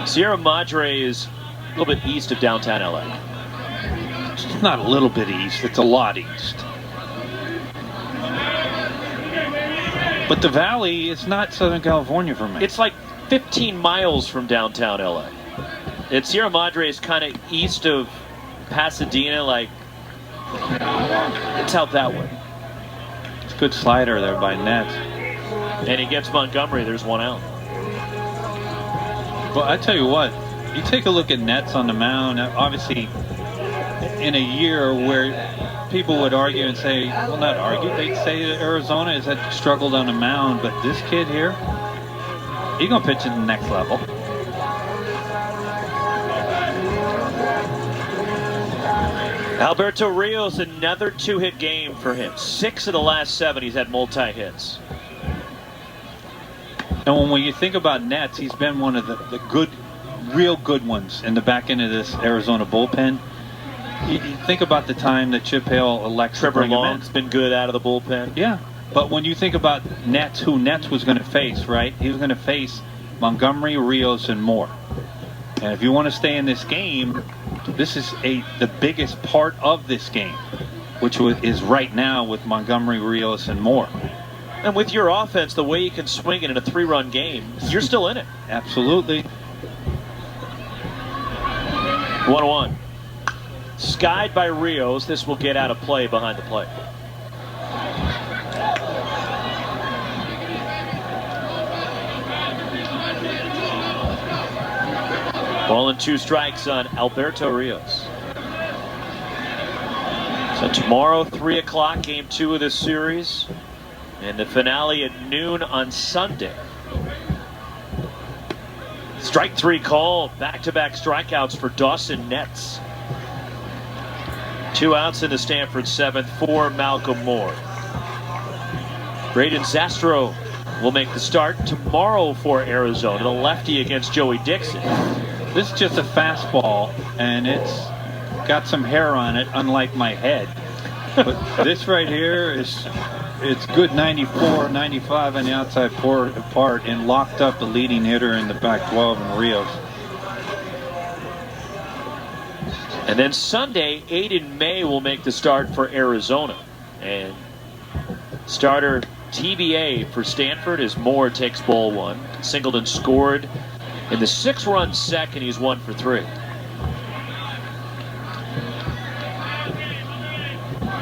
Speaker 1: Sierra Madre is a little bit east of downtown LA.
Speaker 2: It's not a little bit east, it's a lot east. But the Valley is not Southern California for me.
Speaker 1: It's like 15 miles from downtown LA. Sierra Madre is kind of east of Pasadena, like it's out that way.
Speaker 2: It's a good slider there by Nets.
Speaker 1: And he gets Montgomery, there's one out.
Speaker 2: Well, I tell you what, you take a look at Nets on the mound, obviously in a year where people would argue and say, well, not argue, they'd say that Arizona has had struggled on the mound, but this kid here, he's going to pitch at the next level.
Speaker 1: Alberto Rios, another two-hit game for him. 6 of the last 7, he's had multi-hits.
Speaker 2: And when you think about Nets, he's been one of the good, real good ones in the back end of this Arizona bullpen. You think about the time that Chip Hale elects to bring him in.
Speaker 1: Long's been good out of the bullpen.
Speaker 2: Yeah, but when you think about Nets, who Nets was going to face, right? He was going to face Montgomery, Rios, and Moore. And if you want to stay in this game, this is the biggest part of this game, which is right now with Montgomery, Rios, and Moore.
Speaker 1: And with your offense, the way you can swing it in a 3-run game, you're still in it.
Speaker 2: Absolutely.
Speaker 1: 1-1. Skied by Rios. This will get out of play behind the plate. Ball and 2 strikes on Alberto Rios. So tomorrow, 3 o'clock, game 2 of this series. And the finale at noon on Sunday. Strike 3 call. Back-to-back strikeouts for Dawson Nets. 2 outs in the Stanford 7th for Malcolm Moore. Braden Zastro will make the start tomorrow for Arizona. The lefty against Joey Dixon.
Speaker 2: This is just a fastball, and it's got some hair on it, unlike my head. But this right here it's good 94, 95 on the outside part, and locked up the leading hitter in the Pac-12 in Rios.
Speaker 1: And then Sunday, Aiden May will make the start for Arizona. And starter TBA for Stanford as Moore takes ball 1. Singleton scored in the 6-run second. He's 1 for 3.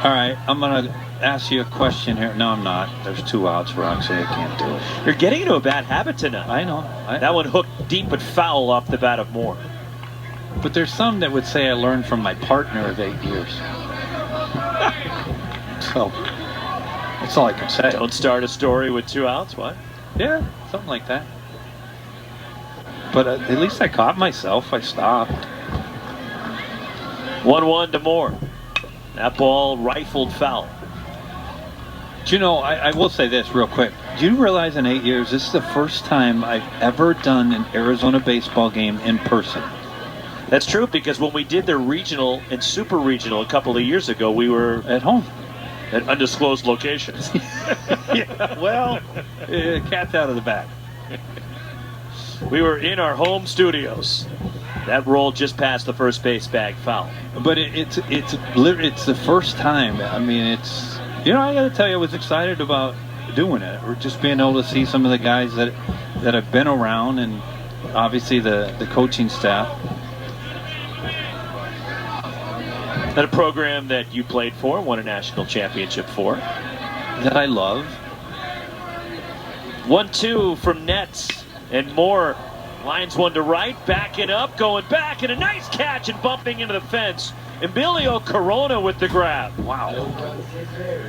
Speaker 2: All right, I'm going to ask you a question here. No, I'm not. There's 2 outs, Roxy. I can't do it.
Speaker 1: You're getting into a bad habit tonight.
Speaker 2: I know.
Speaker 1: That one hooked deep but foul off the bat of Moore.
Speaker 2: But there's some that would say I learned from my partner of 8 years. So, that's all I can say.
Speaker 1: Don't start a story with 2 outs, what?
Speaker 2: Yeah, something like that. But at least I caught myself. I stopped.
Speaker 1: 1-1 to Moore. That ball rifled foul.
Speaker 2: Do you know, I will say this real quick. Do you realize in 8 years, this is the first time I've ever done an Arizona baseball game in person?
Speaker 1: That's true, because when we did the regional and super regional a couple of years ago, we were
Speaker 2: at home
Speaker 1: at undisclosed locations.
Speaker 2: Yeah, well, cat's out of the bag.
Speaker 1: We were in our home studios. That roll just past the first base bag foul.
Speaker 2: But it's the first time. I mean, it's, you know, I got to tell you, I was excited about doing it, or just being able to see some of the guys that have been around, and obviously the coaching staff.
Speaker 1: And a program that you played for, won a national championship for.
Speaker 2: That I love.
Speaker 1: 1-2 from Nets and more. Lines one to right, backing up, going back, and a nice catch and bumping into the fence. Emilio Corona with the grab. Wow.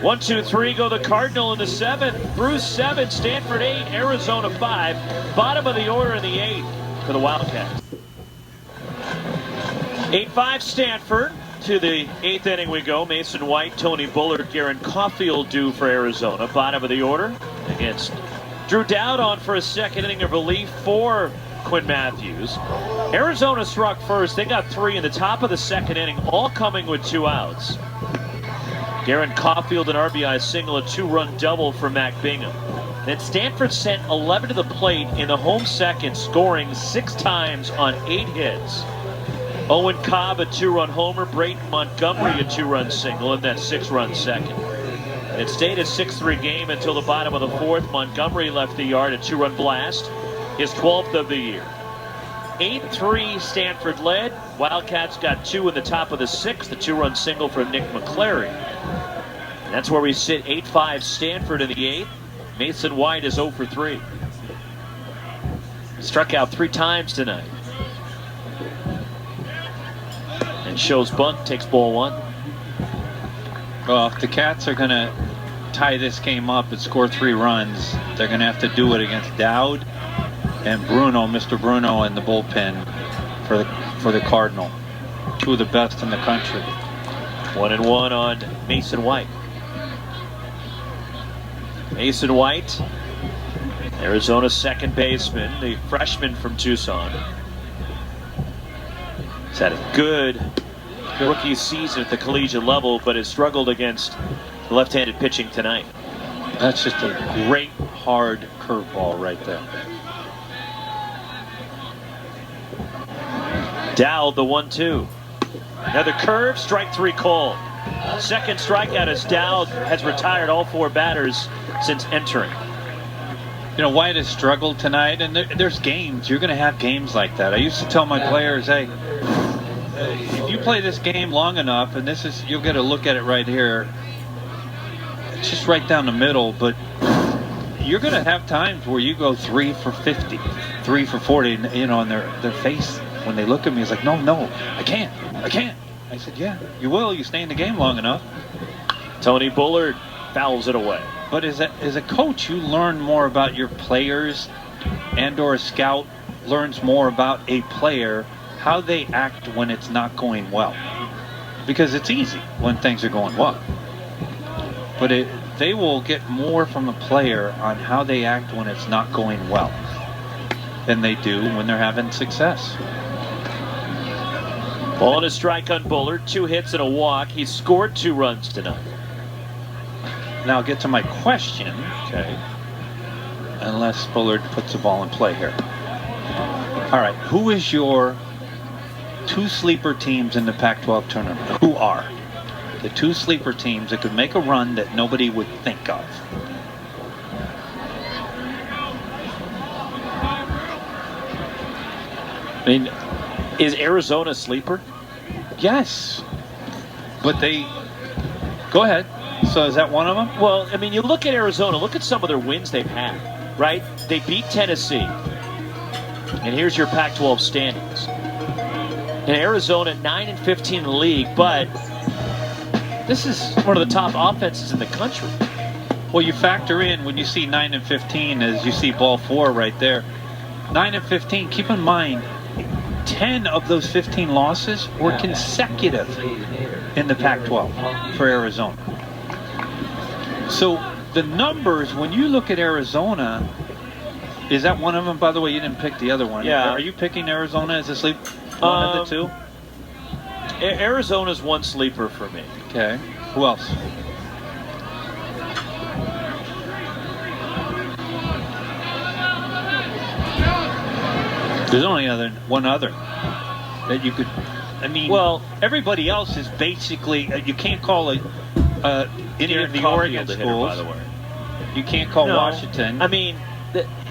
Speaker 1: 1, 2, 3 go the Cardinal in the 7th. Bruce 7, Stanford 8, Arizona 5. Bottom of the order in the 8th for the Wildcats. 8-5 Stanford. To the 8th inning we go. Mason White, Tony Bullard, Garen Caulfield due for Arizona. Bottom of the order against Drew Dowd on for a second inning of relief for Quinn Matthews. Arizona struck first. They got 3 in the top of the 2nd inning, all coming with 2 outs. Garen Caulfield, an RBI single, a 2-run double for Mac Bingham. Then Stanford sent 11 to the plate in the home second, scoring 6 times on 8 hits. Owen Cobb, a 2-run homer. Brayton Montgomery, a 2-run single, and that 6-run second. It stayed a 6-3 game until the bottom of the 4th. Montgomery left the yard, a 2-run blast, his 12th of the year. 8-3 Stanford led. Wildcats got 2 in the top of the 6th, the 2-run single from Nick McClary. And that's where we sit. 8-5 Stanford in the 8th. Mason White is 0 for 3. Struck out 3 times tonight. And shows bunt, takes ball 1.
Speaker 2: Well, if the Cats are going to tie this game up and score 3 runs, they're going to have to do it against Dowd and Bruno, Mr. Bruno, in the bullpen for the Cardinal. 2 of the best in the country.
Speaker 1: 1-1 on Mason White. Mason White, Arizona's second baseman, the freshman from Tucson. He's had a good rookie season at the collegiate level, but has struggled against left-handed pitching tonight.
Speaker 2: That's just a great, hard curveball right there.
Speaker 1: Dowd, the 1-2. Another curve, strike 3 called. Second strikeout as Dowd has retired all 4 batters since entering.
Speaker 2: You know, White has struggled tonight, and there's games. You're going to have games like that. I used to tell my players, hey, if you play this game long enough, and this is, you'll get a look at it right here. It's just right down the middle, but you're going to have times where you go 3 for 50, 3 for 40, you know, and their face, when they look at me, is like, no, I can't. I said, yeah, you will. You stay in the game long enough.
Speaker 1: Tony Bullard fouls it away.
Speaker 2: But as a coach, you learn more about your players, and/or a scout learns more about a player, how they act when it's not going well. Because it's easy when things are going well. But they will get more from a player on how they act when it's not going well than they do when they're having success.
Speaker 1: Ball and a strike on Bullard, 2 hits and a walk. He's scored 2 runs tonight.
Speaker 2: Now I'll get to my question.
Speaker 1: Okay.
Speaker 2: Unless Bullard puts the ball in play here. All right, who is your 2 sleeper teams in the Pac-12 tournament? Who are the 2 sleeper teams that could make a run that nobody would think of?
Speaker 1: I mean, is Arizona a sleeper?
Speaker 2: Yes. But they... Go ahead. So is that one of them?
Speaker 1: Well, I mean, you look at Arizona, look at some of their wins they've had, right? They beat Tennessee. And here's your Pac-12 standings. And Arizona 9-15 in the league, but this is one of the top offenses in the country.
Speaker 2: Well, you factor in when you see 9-15 as you see ball 4 right there. 9-15, keep in mind, 10 of those 15 losses were consecutive in the Pac-12 for Arizona. So the numbers, when you look at Arizona, is that one of them? By the way, you didn't pick the other one.
Speaker 1: Yeah.
Speaker 2: Are you picking Arizona as a sleep? One of the 2?
Speaker 1: Arizona's one sleeper for me.
Speaker 2: Okay. Who else? There's only one other that you could. I mean, well, everybody else is basically. You can't call it any of the Oregon schools. By the way, you can't call Washington.
Speaker 1: I mean,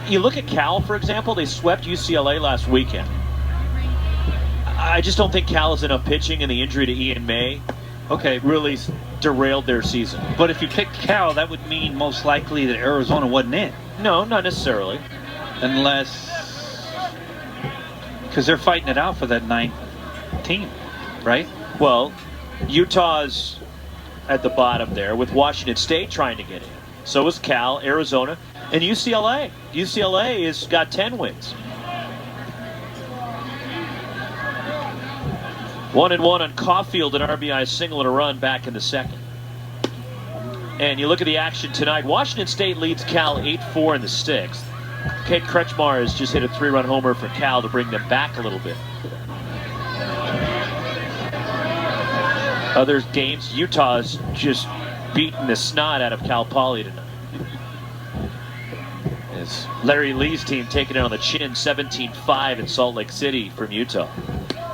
Speaker 1: you look at Cal, for example. They swept UCLA last weekend. I just don't think Cal has enough pitching, and the injury to Ian May
Speaker 2: Okay.
Speaker 1: really derailed their season.
Speaker 2: But if you pick Cal, that would mean most likely that Arizona wasn't in.
Speaker 1: No, not necessarily.
Speaker 2: Unless, because they're fighting it out for that 9th team, right?
Speaker 1: Well, Utah's at the bottom there with Washington State trying to get in. So is Cal, Arizona, and UCLA. UCLA has got 10 wins. 1-1 on Caulfield, an RBI single and a run back in the second. And you look at the action tonight. Washington State leads Cal 8-4 in the 6th. Kate Kretschmar has just hit a 3-run homer for Cal to bring them back a little bit. Other games, Utah's just beaten the snot out of Cal Poly tonight. As Larry Lee's team taking it on the chin, 17-5 in Salt Lake City from Utah.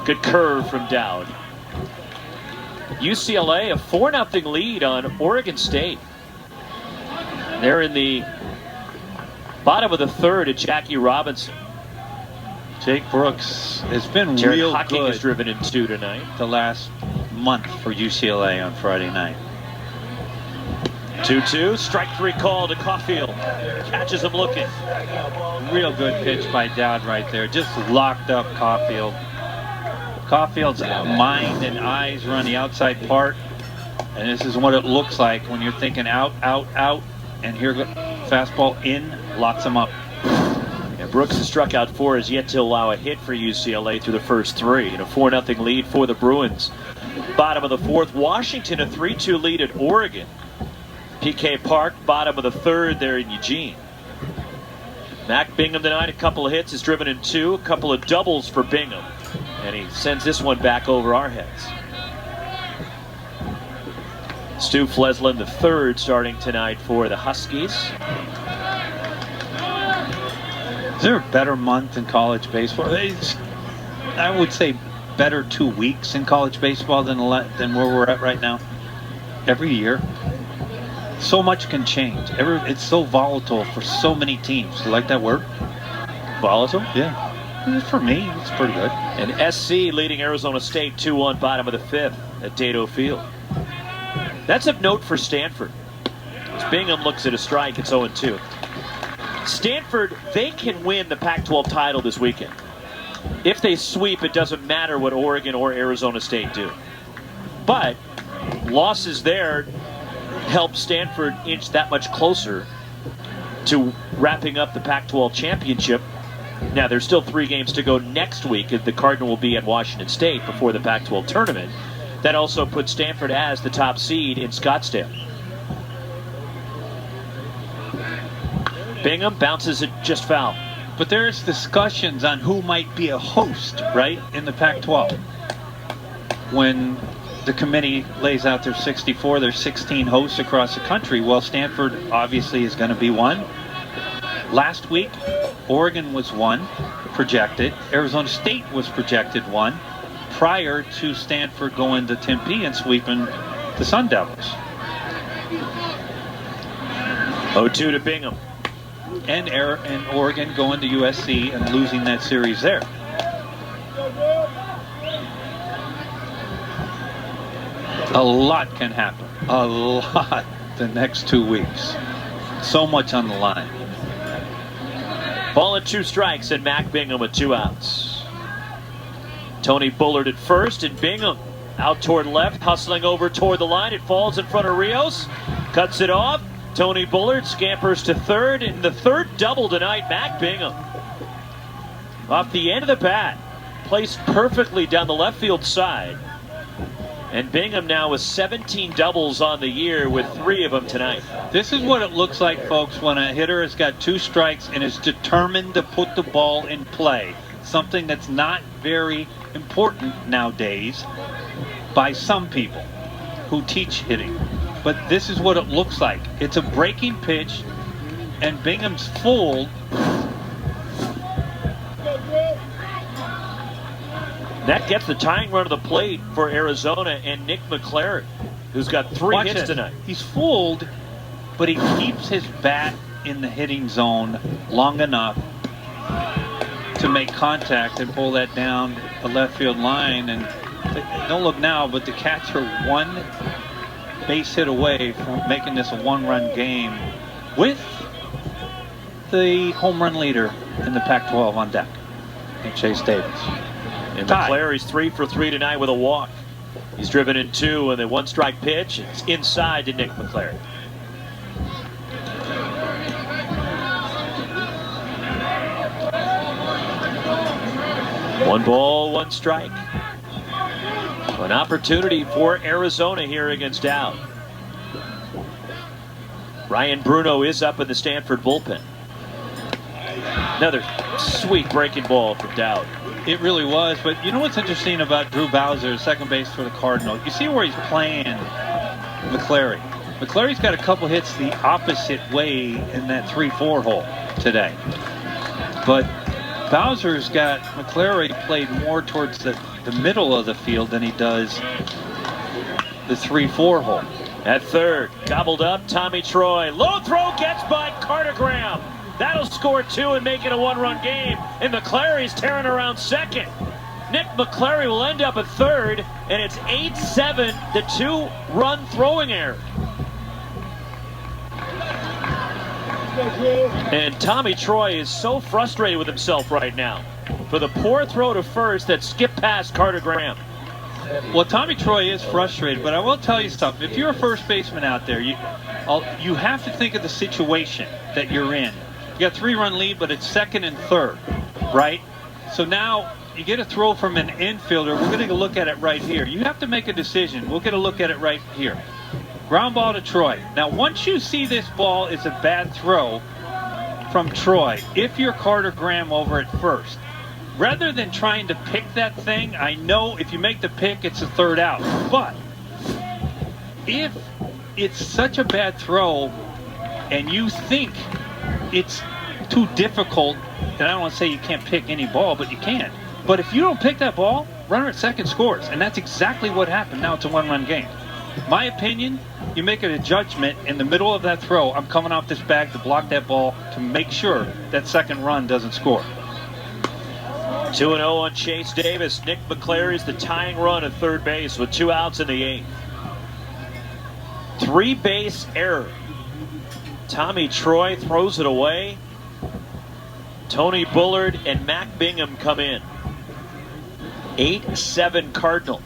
Speaker 1: Good curve from Dowd. UCLA, a 4-0 lead on Oregon State. They're in the bottom of the 3rd at Jackie Robinson.
Speaker 2: Jake Brooks has been
Speaker 1: Jared
Speaker 2: real
Speaker 1: Hocking
Speaker 2: good
Speaker 1: has driven in 2 tonight.
Speaker 2: the last month for UCLA on Friday night.
Speaker 1: 2-2, strike 3 call to Caulfield. Catches him looking.
Speaker 2: Real good pitch by Dowd right there. Just locked up Caulfield. Caulfield's mind and eyes are on the outside part. And this is what it looks like when you're thinking out, out, out. And here, fastball in, locks him up.
Speaker 1: Yeah, Brooks has struck out 4, has yet to allow a hit for UCLA through the first 3. And a 4-0 lead for the Bruins. Bottom of the 4th, Washington, a 3-2 lead at Oregon. PK Park, bottom of the 3rd there in Eugene. Mac Bingham tonight, a couple of hits, has driven in 2, a couple of doubles for Bingham. And he sends this one back over our heads. Stu Fleslin, the 3rd, starting tonight for the Huskies.
Speaker 2: Is there a better month in college baseball? I would say better 2 weeks in college baseball than where we're at right now. Every year. So much can change. It's so volatile for so many teams. You like that word?
Speaker 1: Volatile?
Speaker 2: Yeah. For me, it's pretty good.
Speaker 1: And SC leading Arizona State 2-1, bottom of the 5th at Dato Field. That's of note for Stanford. As Bingham looks at a strike, it's 0-2. Stanford, they can win the Pac-12 title this weekend. If they sweep, it doesn't matter what Oregon or Arizona State do. But losses there help Stanford inch that much closer to wrapping up the Pac-12 championship. Now, there's still 3 games to go next week. The Cardinal will be at Washington State before the Pac-12 tournament. That also puts Stanford as the top seed in Scottsdale. Bingham bounces it just foul.
Speaker 2: But there's discussions on who might be a host, right, in the Pac-12. When the committee lays out their 64, there's 16 hosts across the country. Well, Stanford obviously is going to be one. Last week, Oregon was one, projected. Arizona State was projected one, prior to Stanford going to Tempe and sweeping the Sun Devils.
Speaker 1: 0-2 to Bingham.
Speaker 2: And Oregon going to USC and losing that series there. A lot can happen. A lot the next 2 weeks. So much on the line.
Speaker 1: Ball and 2 strikes, and Mac Bingham with 2 outs. Tony Bullard at first, and Bingham out toward left, hustling over toward the line. It falls in front of Rios. Cuts it off. Tony Bullard scampers to 3rd, and the 3rd double tonight, Mac Bingham. Off the end of the bat, placed perfectly down the left field side. And Bingham now with 17 doubles on the year, with 3 of them tonight.
Speaker 2: This is what it looks like, folks, when a hitter has got 2 strikes and is determined to put the ball in play. Something that's not very important nowadays by some people who teach hitting. But this is what it looks like. It's a breaking pitch, and Bingham's fooled.
Speaker 1: That gets the tying run to the plate for Arizona and Nick McLaren, who's got 3 hits tonight.
Speaker 2: He's fooled, but he keeps his bat in the hitting zone long enough to make contact and pull that down the left field line. And don't look now, but the Cats are one base hit away from making this a one-run game with the home run leader in the Pac-12 on deck, and Chase Davis.
Speaker 1: And McClary's 3 for 3 tonight with a walk. He's driven in 2 and the one-strike pitch. It's inside to Nick McClary. One ball, one strike. An opportunity for Arizona here against Dowd. Ryan Bruno is up in the Stanford bullpen. Another sweet breaking ball from Dowd.
Speaker 2: It really was, but you know what's interesting about Drew Bowser, second base for the Cardinals? You see where he's playing McClary. McClary's got a couple hits the opposite way in that 3-4 hole today. But Bowser's got McClary played more towards the middle of the field than he does the 3-4 hole.
Speaker 1: At third, gobbled up, Tommy Troy. Low throw gets by Carter Graham. That'll score 2 and make it a one-run game. And McClary's tearing around second. Nick McClary will end up at third, and it's 8-7, the 2-run throwing error. And Tommy Troy is so frustrated with himself right now for the poor throw to first that skipped past Carter Graham.
Speaker 2: Well, Tommy Troy is frustrated, but I will tell you something. If you're a first baseman out there, you have to think of the situation that you're in. You got a 3-run lead, but it's second and third, right? So now you get a throw from an infielder. We're going to look at it right here. You have to make a decision. We'll get a look at it right here. Ground ball to Troy. Now, once you see this ball is a bad throw from Troy, if you're Carter Graham over at first, rather than trying to pick that thing, I know if you make the pick, it's a third out. But if it's such a bad throw and you think it's too difficult, and I don't want to say you can't pick any ball, but you can. But if you don't pick that ball, runner at second scores, and that's exactly what happened. Now it's a one-run game. My opinion, you make it a judgment in the middle of that throw. I'm coming off this bag to block that ball to make sure that second run doesn't score.
Speaker 1: 2-0 on Chase Davis. Nick McClary's the tying run at third base with 2 outs in the 8th. 3-base error. Tommy Troy throws it away. Tony Bullard and Mac Bingham come in. 8-7 Cardinal.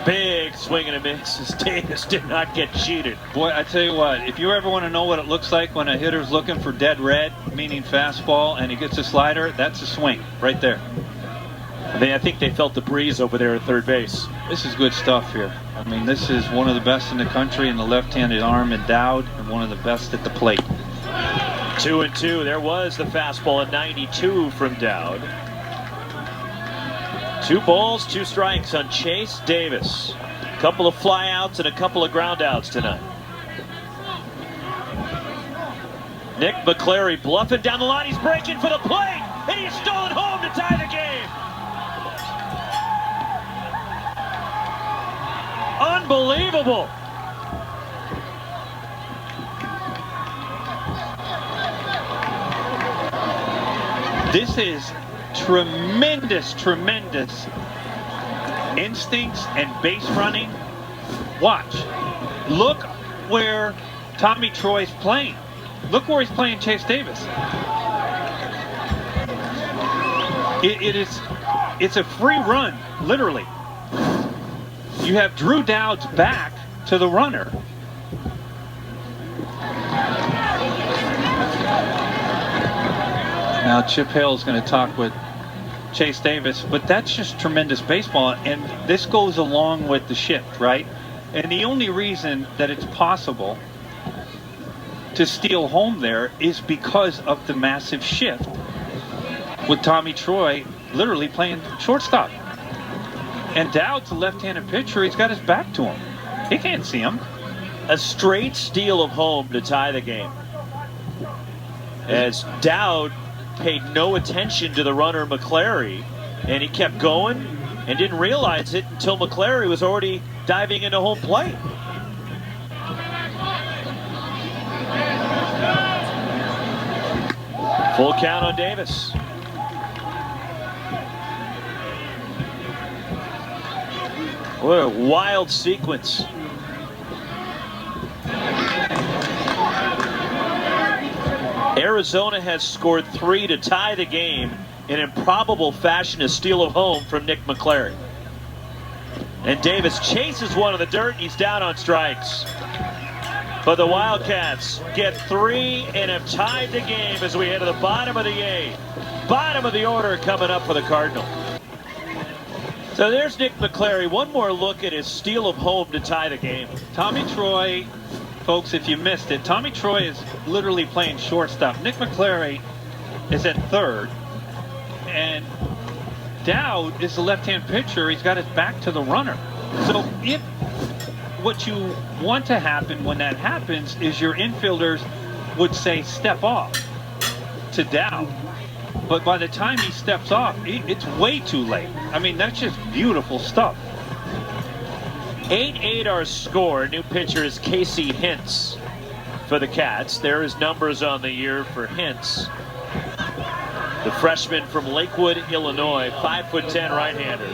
Speaker 1: Big swing and a miss. Davis did not get cheated.
Speaker 2: Boy, I tell you what, if you ever want to know what it looks like when a hitter's looking for dead red, meaning fastball, and he gets a slider, that's a swing right there.
Speaker 1: I think they felt the breeze over there at third base.
Speaker 2: This is good stuff here. I mean, this is one of the best in the country in the left-handed arm in Dowd, and one of the best at the plate.
Speaker 1: 2-2. There was the fastball at 92 from Dowd. 2 balls, 2 strikes on Chase Davis. A couple of flyouts and a couple of groundouts tonight. Nick McClary bluffing down the line. He's breaking for the plate, and he's stolen home to tie the game. Unbelievable.
Speaker 2: This is tremendous instincts and base running. Watch. Look where Tommy Troy's playing. Look where he's playing Chase Davis. It's a free run, literally. You have Drew Dowd's back to the runner. Now Chip Hale's going to talk with Chase Davis, but that's just tremendous baseball, and this goes along with the shift, right? And the only reason that it's possible to steal home there is because of the massive shift with Tommy Troy literally playing shortstop. And Dowd's a left-handed pitcher. He's got his back to him. He can't see him.
Speaker 1: A straight steal of home to tie the game, as Dowd paid no attention to the runner McClary, and he kept going and didn't realize it until McClary was already diving into home plate. Full count on Davis. What a wild sequence. Arizona has scored 3 to tie the game in improbable fashion. A steal of home from Nick McClary. And Davis chases one in the dirt. He's down on strikes. But the Wildcats get 3 and have tied the game as we head to the bottom of the 8th. Bottom of the order coming up for the Cardinal. So there's Nick McClary. One more look at his steal of home to tie the game.
Speaker 2: Tommy Troy, folks, if you missed it, Tommy Troy is literally playing shortstop. Nick McClary is at third. And Dowd is the left-hand pitcher. He's got his back to the runner. So if what you want to happen when that happens is your infielders would say step off to Dowd. But by the time he steps off, it's way too late. I mean, that's just beautiful stuff.
Speaker 1: 8-8 our score. New pitcher is Casey Hintz for the Cats. There is numbers on the year for Hintz. The freshman from Lakewood, Illinois, 5'10" right-hander.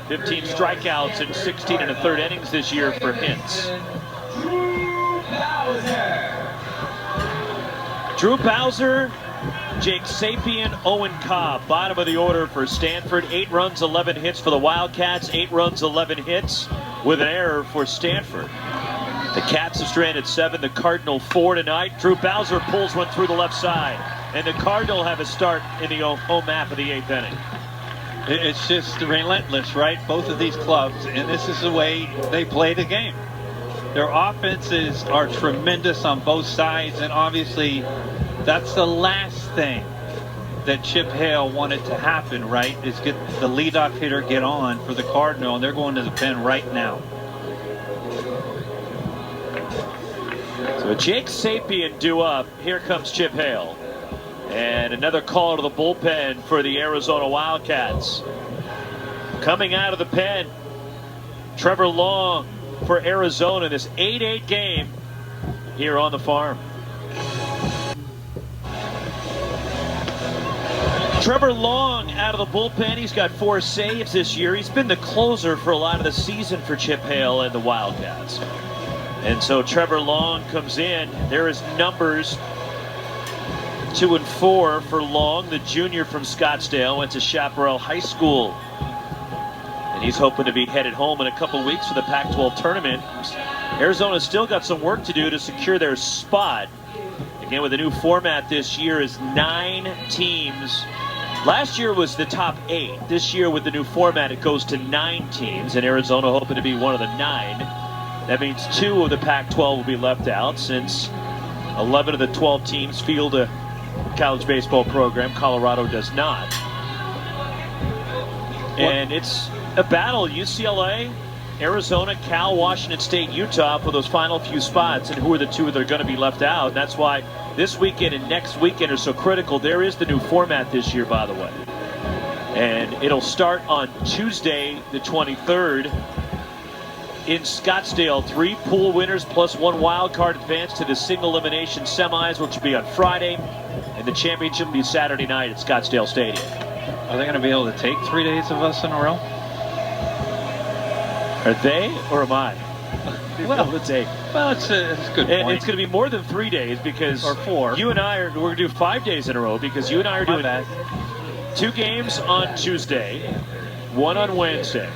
Speaker 1: 15 strikeouts in 16 1/3 innings this year for Hintz. Drew Bowser, Jake Sapien, Owen Cobb, bottom of the order for Stanford. 8 runs, 11 hits for the Wildcats. 8 runs, 11 hits with an error for Stanford. The Cats have stranded 7, the Cardinal 4 tonight. Drew Bowser pulls one through the left side. And the Cardinal have a start in the home half of the 8th inning.
Speaker 2: It's just relentless, right? Both of these clubs, and this is the way they play the game. Their offenses are tremendous on both sides, and obviously that's the last thing that Chip Hale wanted to happen, right? Is get the leadoff hitter get on for the Cardinal, and they're going to the pen right now.
Speaker 1: So Jake Sapien due up. Here comes Chip Hale. And another call to the bullpen for the Arizona Wildcats. Coming out of the pen, Trevor Long for Arizona. This 8-8 game here on the farm. Trevor Long out of the bullpen. He's got 4 saves this year. He's been the closer for a lot of the season for Chip Hale and the Wildcats. And so Trevor Long comes in. There is numbers 2 and 4 for Long, the junior from Scottsdale, went to Chaparral High School. And he's hoping to be headed home in a couple weeks for the Pac-12 tournament. Arizona's still got some work to do to secure their spot. Again, with the new format this year is 9 teams. Last year was the top 8. This year with the new format it goes to 9 teams, and Arizona hoping to be one of the 9. That means 2 of the Pac-12 will be left out, since 11 of the 12 teams field a college baseball program. Colorado does not. And it's a battle. UCLA, Arizona, Cal, Washington State, Utah for those final few spots, and who are the 2 that are going to be left out. And that's why this weekend and next weekend are so critical. There is the new format this year, by the way. And it'll start on Tuesday the 23rd in Scottsdale. 3 pool winners plus 1 wild card advance to the single elimination semis, which will be on Friday. And the championship will be Saturday night at Scottsdale Stadium.
Speaker 2: Are they going to be able to take 3 days of us in a row?
Speaker 1: Are they, or am I?
Speaker 2: Well,
Speaker 1: it's a
Speaker 2: good point.
Speaker 1: It's going to be more than 3 days because
Speaker 2: or 4.
Speaker 1: You and I we're going to do 5 days in a row because you and I are doing 2 games on Tuesday, 1 on Wednesday,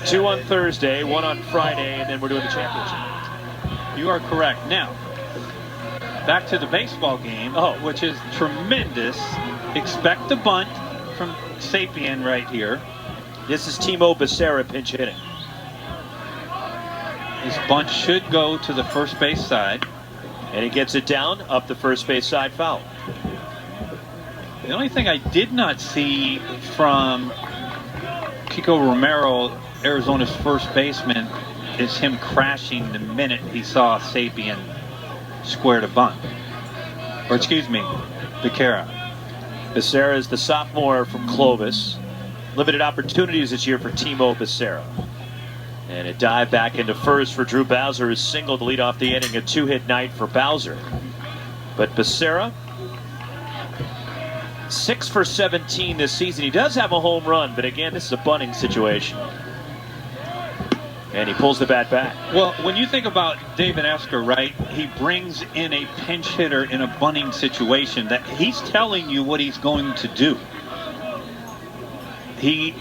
Speaker 1: 2 on Thursday, 1 on Friday, and then we're doing the championship.
Speaker 2: You are correct. Now, back to the baseball game, which is tremendous. Expect the bunt from Sapien right here.
Speaker 1: This is Timo Becerra pinch hitting.
Speaker 2: His bunt should go to the first base side.
Speaker 1: And he gets it down, up the first base side, foul.
Speaker 2: The only thing I did not see from Kiko Romero, Arizona's first baseman, is him crashing the minute he saw Sapien square to bunt. Or excuse me, Becerra.
Speaker 1: Becerra is the sophomore from Clovis. Limited opportunities this year for Timo Becerra. And a dive back into first for Drew Bowser, is single to lead off the inning. A 2-hit night for Bowser. But Becerra, 6 for 17 this season. He does have a home run, but again, this is a bunting situation. And he pulls the bat back.
Speaker 2: Well, when you think about David Esker, right, he brings in a pinch hitter in a bunting situation that he's telling you what he's going to do. He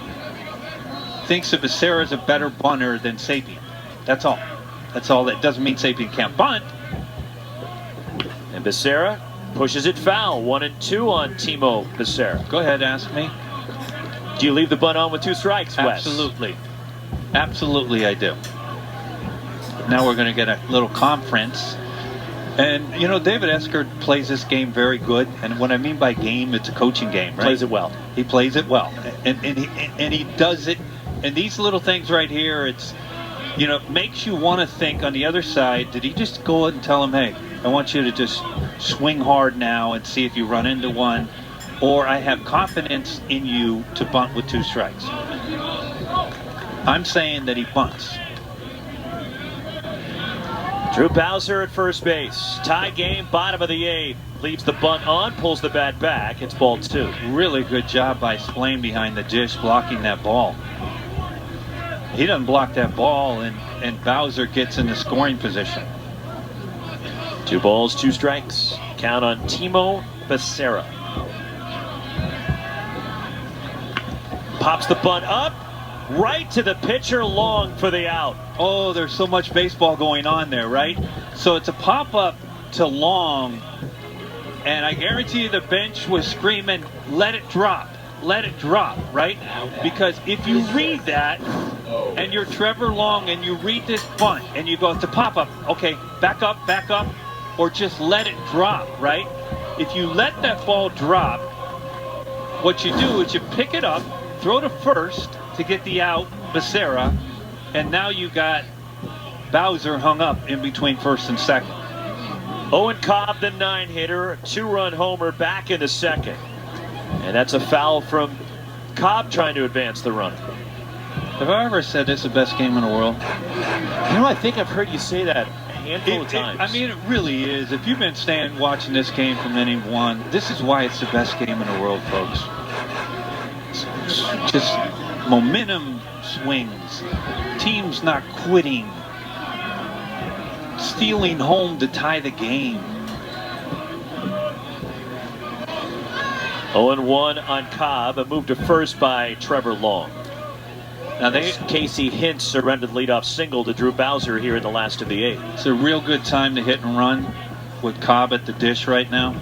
Speaker 2: thinks that Becerra is a better bunter than Sapien. That's all. That's all. That doesn't mean Sapien can't bunt.
Speaker 1: And Becerra pushes it foul. 1-2 on Timo Becerra.
Speaker 2: Go ahead, ask me.
Speaker 1: Do you leave the bunt on with 2 strikes, Wes?
Speaker 2: Absolutely. Absolutely, I do. Now we're going to get a little conference. And, you know, David Esker plays this game very good. And what I mean by game, it's a coaching game, right?
Speaker 1: Plays it well.
Speaker 2: He plays it well. And he does it. And these little things right here, it's, you know, makes you want to think on the other side, did he just go and tell him, hey, I want you to just swing hard now and see if you run into one, or I have confidence in you to bunt with 2 strikes. I'm saying that he bunts.
Speaker 1: Drew Bowser at first base. Tie game, bottom of the 8th. Leaves the bunt on, pulls the bat back. It's ball 2.
Speaker 2: Really good job by Splain behind the dish blocking that ball. He doesn't block that ball, and Bowser gets in the scoring position.
Speaker 1: 2 balls, 2 strikes. Count on Timo Becerra. Pops the bunt up, right to the pitcher, Long for the out.
Speaker 2: Oh, there's so much baseball going on there, right? So it's a pop-up to Long, and I guarantee you the bench was screaming, let it drop, right? Because if you read that, and you're Trevor Long, and you read this bunt, and you go, it's a pop-up, okay, back up, or just let it drop, right? If you let that ball drop, what you do is you pick it up, throw to first to get the out, Becerra, and now you got Bowser hung up in between first and second.
Speaker 1: Owen Cobb, the 9-hitter, 2-run homer back in the second. And that's a foul from Cobb trying to advance the run.
Speaker 2: Have I ever said it's the best game in the world?
Speaker 1: You know, I think I've heard you say that a handful of times.
Speaker 2: I mean, it really is. If you've been watching this game from inning 1, this is why it's the best game in the world, folks. It's just momentum swings, teams not quitting, stealing home to tie the game.
Speaker 1: 0-1 on Cobb, a move to first by Trevor Long. Now, Casey Hintz surrendered leadoff single to Drew Bowser here in the last of the 8th.
Speaker 2: It's a real good time to hit and run with Cobb at the dish right now.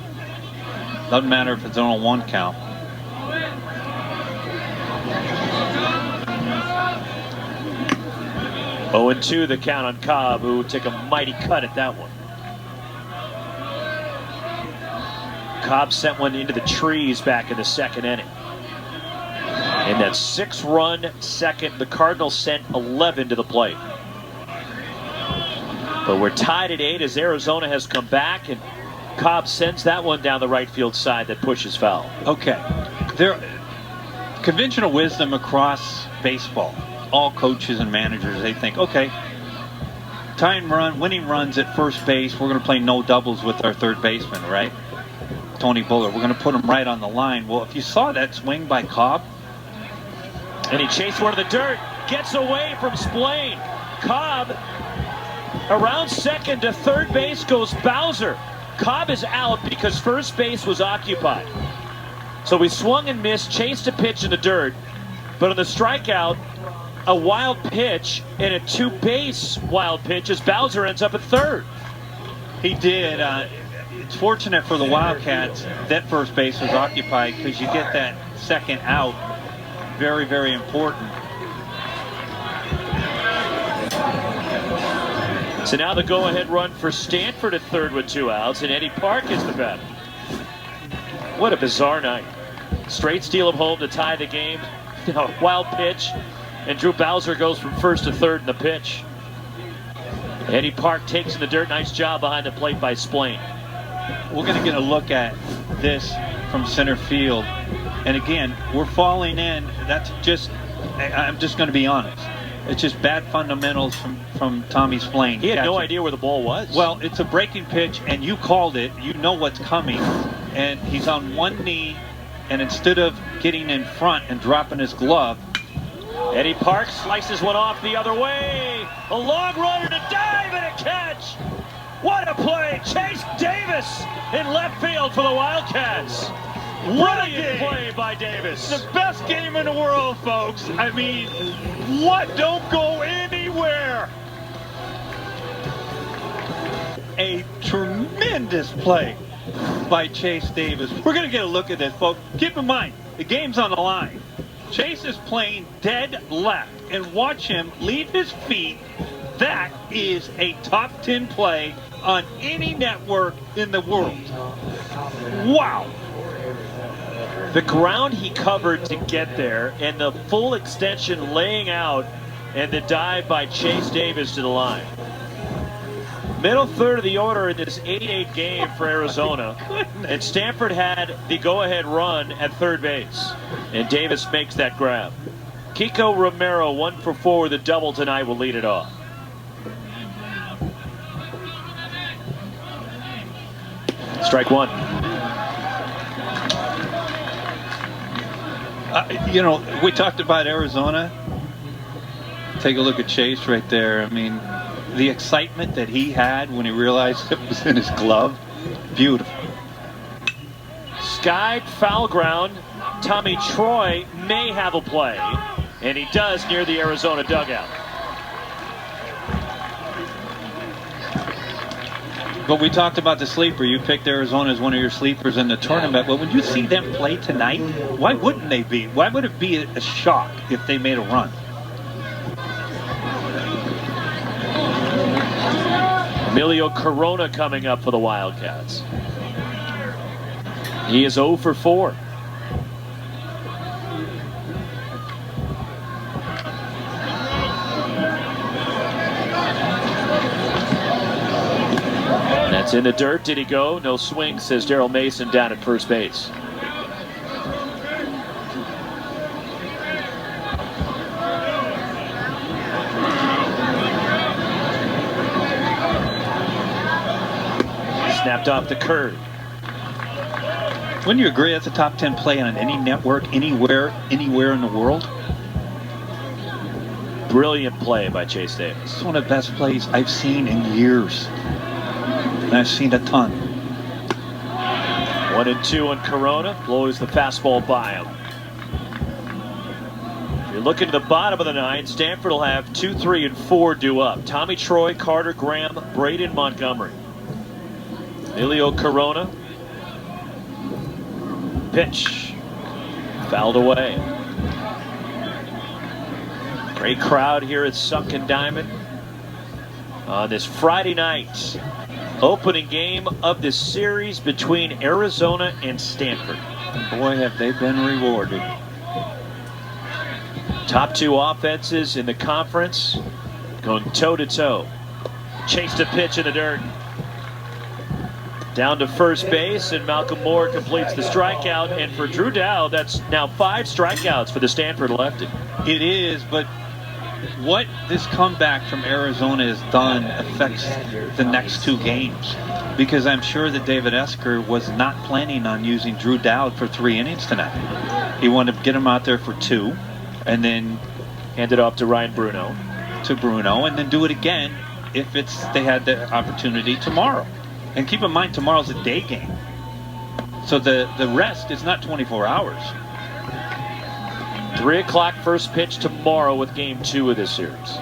Speaker 2: Doesn't matter if it's on a 1 count.
Speaker 1: Oh, 0-2 the count on Cobb, who took a mighty cut at that one. Cobb sent one into the trees back in the second inning. In that 6-run second, the Cardinals sent 11 to the plate. But we're tied at 8 as Arizona has come back, and Cobb sends that one down the right field side that pushes foul.
Speaker 2: Okay. There, conventional wisdom across baseball, all coaches and managers, they think, okay, winning runs at first base, we're going to play no doubles with our third baseman, right? Tony Bullard, we're going to put him right on the line. Well, if you saw that swing by Cobb,
Speaker 1: and he chased one to the dirt, gets away from Splain. Cobb around second to third base goes Bowser. Cobb is out because first base was occupied. So he swung and missed, chased a pitch in the dirt, but on the strikeout, a wild pitch and a 2-base wild pitch as Bowser ends up at third.
Speaker 2: He did. It's fortunate for the Wildcats that first base was occupied because you get that second out. Very, very important.
Speaker 1: So now the go-ahead run for Stanford at third with 2 outs, and Eddie Park is the batter. What a bizarre night. Straight steal of home to tie the game. Wild pitch, and Drew Bowser goes from first to third in the pitch. Eddie Park takes in the dirt. Nice job behind the plate by Splain.
Speaker 2: We're going to get a look at this from center field. And again, we're falling in. That's just, I'm just going to be honest. It's just bad fundamentals from Tommy Splain.
Speaker 1: He had no idea where the ball was.
Speaker 2: Well, it's a breaking pitch, and you called it. You know what's coming. And he's on one knee, and instead of getting in front and dropping his glove,
Speaker 1: Eddie Parks slices one off the other way. A long run and a dive and a catch. What a play. Chase Davis in left field for the Wildcats. Brilliant play by Davis.
Speaker 2: The best game in the world, folks. I mean, what? Don't go anywhere. A tremendous play by Chase Davis. We're going to get a look at this, folks. Keep in mind, the game's on the line. Chase is playing dead left, and watch him leave his feet. That is a top 10 play on any network in the world. Wow.
Speaker 1: The ground he covered to get there, and the full extension laying out, and the dive by Chase Davis to the line. Middle third of the order in this 8-8 game for Arizona. And Stanford had the go-ahead run at third base. And Davis makes that grab. Kiko Romero, 1 for 4 with a double tonight, will lead it off. Strike one.
Speaker 2: You know, we talked about Arizona. Take a look at Chase right there. I mean, the excitement that he had when he realized it was in his glove, beautiful.
Speaker 1: Skied foul ground. Tommy Troy may have a play, and he does near the Arizona dugout.
Speaker 2: But we talked about the sleeper. You picked Arizona as one of your sleepers in the tournament. But when you see them play tonight, why wouldn't they be? Why would it be a shock if they made a run?
Speaker 1: Emilio Corona coming up for the Wildcats. He is 0 for 4. That's in the dirt. Did he go? No swing, says Daryl Mason down at first base. Snapped off the curve.
Speaker 2: Wouldn't you agree that's a top 10 play on any network, anywhere in the world?
Speaker 1: Brilliant play by Chase Davis.
Speaker 2: It's one of the best plays I've seen in years. And I've seen a ton.
Speaker 1: 1-2 on Corona. Blows the fastball by him. If you're looking to the bottom of the ninth, Stanford will have 2, 3, and 4 due up. Tommy Troy, Carter Graham, Braden Montgomery. Emilio Corona. Pitch. Fouled away. Great crowd here at Sunken Diamond on this Friday night. Opening game of this series between Arizona and Stanford.
Speaker 2: Boy, have they been rewarded.
Speaker 1: Top 2 offenses in the conference going toe-to-toe. Chased a pitch in the dirt. Down to first base, and Malcolm Moore completes the strikeout. And for Drew Dow, that's now 5 strikeouts for the Stanford lefty.
Speaker 2: It is, but what this comeback from Arizona has done affects the next 2 games. Because I'm sure that David Esker was not planning on using Drew Dowd for 3 innings tonight. He wanted to get him out there for 2, and then
Speaker 1: hand it off to Ryan Bruno.
Speaker 2: And then do it again if they had the opportunity tomorrow. And keep in mind, tomorrow's a day game. So the rest is not 24 hours.
Speaker 1: 3 o'clock first pitch tomorrow with game 2 of this series.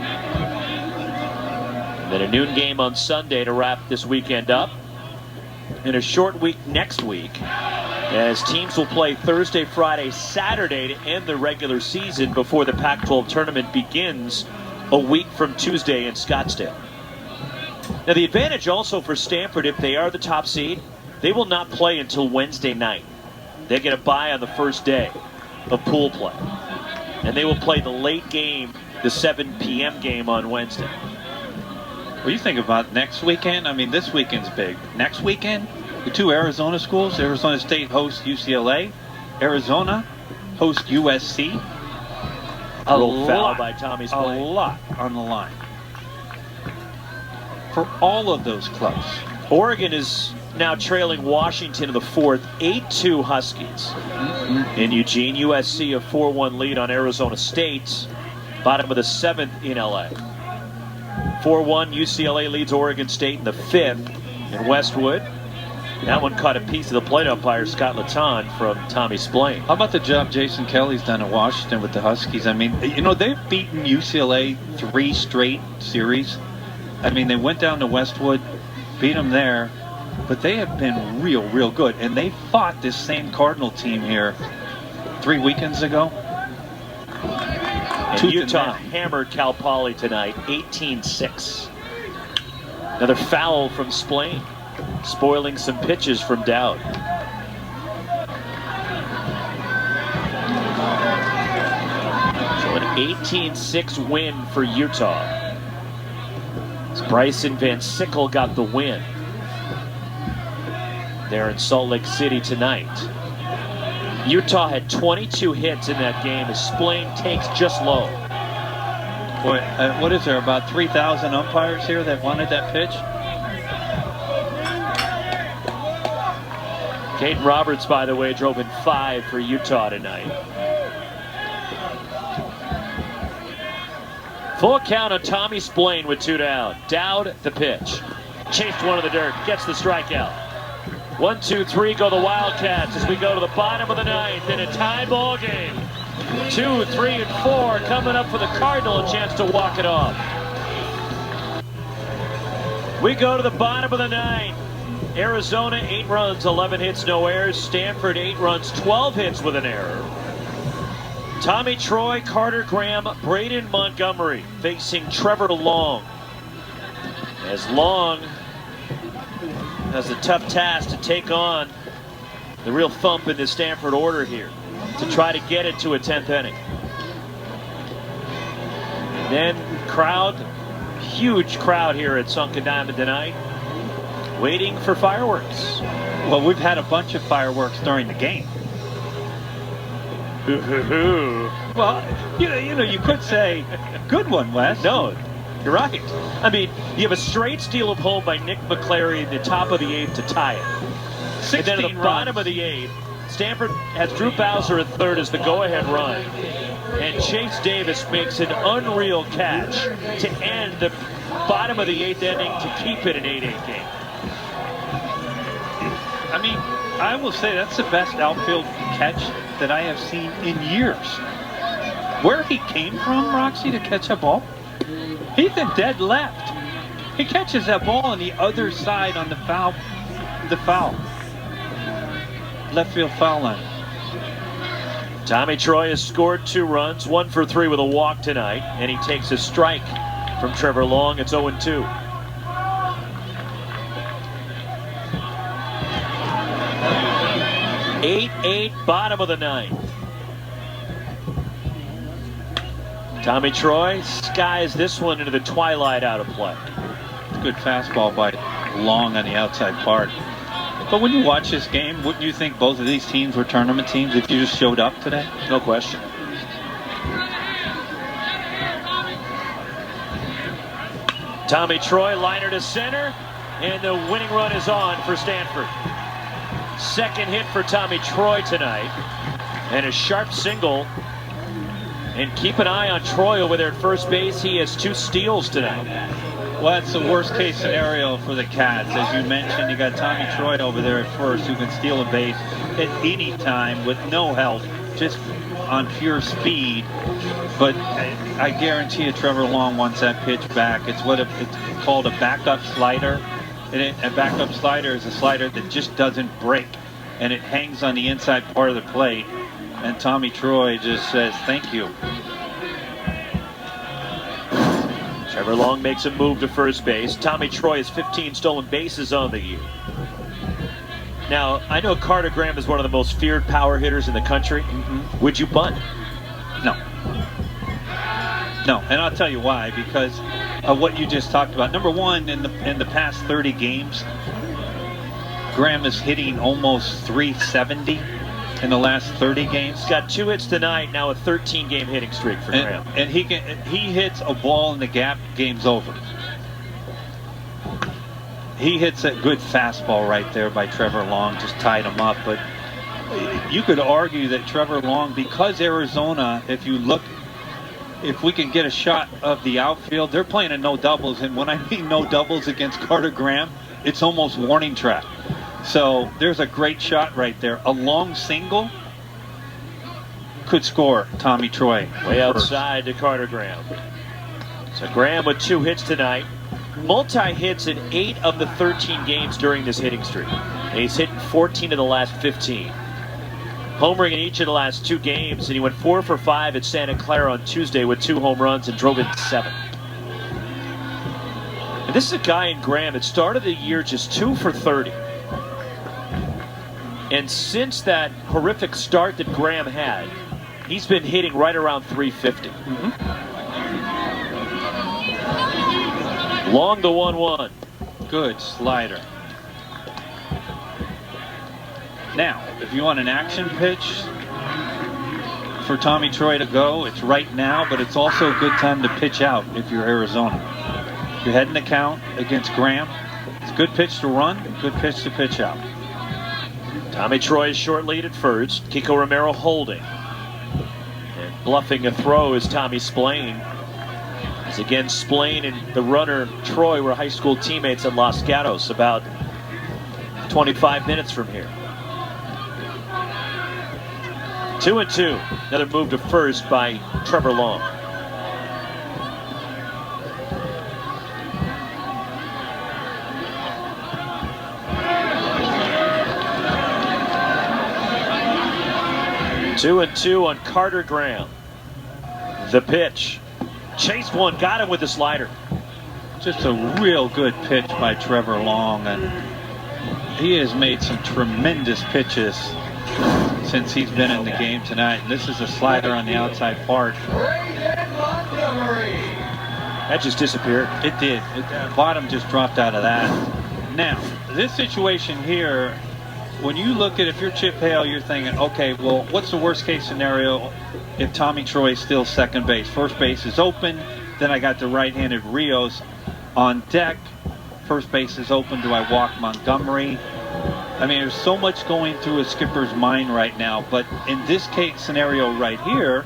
Speaker 1: And then a noon game on Sunday to wrap this weekend up. And a short week next week, as teams will play Thursday, Friday, Saturday to end the regular season before the Pac-12 tournament begins a week from Tuesday in Scottsdale. Now the advantage also for Stanford, if they are the top seed, they will not play until Wednesday night. They get a bye on the first day of pool play. And they will play the late game, the 7 p.m. game on Wednesday.
Speaker 2: Well, you think about next weekend. I mean, this weekend's big. Next weekend, the 2 Arizona schools, Arizona State hosts UCLA. Arizona hosts USC. A lot
Speaker 1: by Tommy's
Speaker 2: a
Speaker 1: play.
Speaker 2: lot on the line for all of those clubs.
Speaker 1: Oregon is now trailing Washington in the 4th, 8-2 Huskies. In Eugene, USC a 4-1 lead on Arizona State. Bottom of the 7th in LA. 4-1, UCLA leads Oregon State in the 5th in Westwood. That one caught a piece of the plate umpire, Scott Letton, from Tommy Splain.
Speaker 2: How about the job Jason Kelly's done in Washington with the Huskies? I mean, you know, they've beaten UCLA 3 straight series. I mean, they went down to Westwood, beat them there, but they have been real good. And they fought this same Cardinal team here 3 weekends ago.
Speaker 1: And Utah hammered Cal Poly tonight, 18-6. Another foul from Splain, spoiling some pitches from Dowd. So an 18-6 win for Utah. As Bryson Van Sickle got the win there in Salt Lake City tonight. Utah had 22 hits in that game as Splain takes just low.
Speaker 2: Boy, what is there, about 3,000 umpires here that wanted that pitch?
Speaker 1: Caden Roberts, by the way, drove in 5 for Utah tonight. Full count on Tommy Splain with 2 down. Dowd the pitch. Chased one in the dirt, gets the strikeout. 1, 2, 3 go the Wildcats as we go to the bottom of the 9th in a tie ball game. 2, 3, and 4 coming up for the Cardinal, a chance to walk it off. We go to the bottom of the 9th. Arizona 8 runs, 11 hits, no errors. Stanford 8 runs, 12 hits with an error. Tommy Troy, Carter Graham, Braden Montgomery facing Trevor Long. As Long has a tough task to take on the real thump in the Stanford order here to try to get it to a 10th inning. Then crowd, huge crowd here at Sunken Diamond tonight, waiting for fireworks.
Speaker 2: Well, we've had a bunch of fireworks during the game. Well, you know, you could say, good one, Wes.
Speaker 1: No, you're right. I mean, you have a straight steal of home by Nick McClary in the top of the 8th to tie it. And then at the bottom of the 8th, Stanford has Drew Bowser at third as the go-ahead run. And Chase Davis makes an unreal catch to end the bottom of the 8th inning to keep it an 8-8 game.
Speaker 2: I mean, I will say that's the best outfield catch that I have seen in years. Where he came from, Roxy, to catch a ball? He's a dead left. He catches that ball on the other side on the foul. Left field foul line.
Speaker 1: Tommy Troy has scored 2 runs, 1 for 3 with a walk tonight, and he takes a strike from Trevor Long. It's 0-2. Eight, bottom of the 9th. Tommy Troy skies this one into the twilight out of play.
Speaker 2: Good fastball by Long on the outside part. But when you watch this game, wouldn't you think both of these teams were tournament teams if you just showed up today?
Speaker 1: No question. Tommy Troy, liner to center, and the winning run is on for Stanford. Second hit for Tommy Troy tonight, and a sharp single. And keep an eye on Troy over there at first base. He has 2 steals tonight.
Speaker 2: Well, that's the worst case scenario for the Cats. As you mentioned, you got Tommy Troy over there at first who can steal a base at any time with no help, just on pure speed. But I guarantee you Trevor Long wants that pitch back. It's what it's called a backup slider. And a backup slider is a slider that just doesn't break, and it hangs on the inside part of the plate. And Tommy Troy just says, thank you.
Speaker 1: Trevor Long makes a move to first base. Tommy Troy has 15 stolen bases on the year. Now, I know Carter Graham is one of the most feared power hitters in the country. Would you bunt?
Speaker 2: No. No, and I'll tell you why. Because of what you just talked about. Number one, in the past 30 games, Graham is hitting almost 370 in the last 30 games.
Speaker 1: He's got 2 hits tonight, now a 13-game hitting streak for Graham.
Speaker 2: And he hits a ball in the gap, game's over. He hits a good fastball right there by Trevor Long, just tied him up. But you could argue that Trevor Long, because Arizona, if you look, if we can get a shot of the outfield, they're playing a no doubles, and when I mean no doubles against Carter Graham, it's almost warning track. So there's a great shot right there. A long single could score Tommy Troy.
Speaker 1: Way outside to Carter Graham. So Graham with 2 hits tonight. Multi-hits in 8 of the 13 games during this hitting streak. And he's hit 14 of the last 15. Homering in each of the last 2 games, and he went 4 for 5 at Santa Clara on Tuesday with 2 home runs and drove in 7. And this is a guy in Graham that started the year just 2 for 30. And since that horrific start that Graham had, he's been hitting right around 350. Long the 1-1.
Speaker 2: Good slider. Now, if you want an action pitch for Tommy Troy to go, it's right now, but it's also a good time to pitch out if you're Arizona. You're heading the count against Graham. It's a good pitch to run, good pitch to pitch out.
Speaker 1: Tommy Troy's short lead at first. Kiko Romero holding. And bluffing a throw is Tommy Splain. As again, Splain and the runner Troy were high school teammates at Los Gatos, about 25 minutes from here. 2-2. Another move to first by Trevor Long. Two and two on Carter Graham. The pitch. Chased one, got him with the slider.
Speaker 2: Just a real good pitch by Trevor Long, and he has made some tremendous pitches since he's been in the game tonight. And this is a slider on the outside part.
Speaker 1: That just disappeared.
Speaker 2: It did. The bottom just dropped out of that. Now, this situation here, when you look at, if you're Chip Hale, you're thinking, okay, well, what's the worst case scenario if Tommy Troy is still second base? First base is open. Then I got the right-handed Rios on deck. First base is open. Do I walk Montgomery? I mean, there's so much going through a skipper's mind right now. But in this case scenario right here,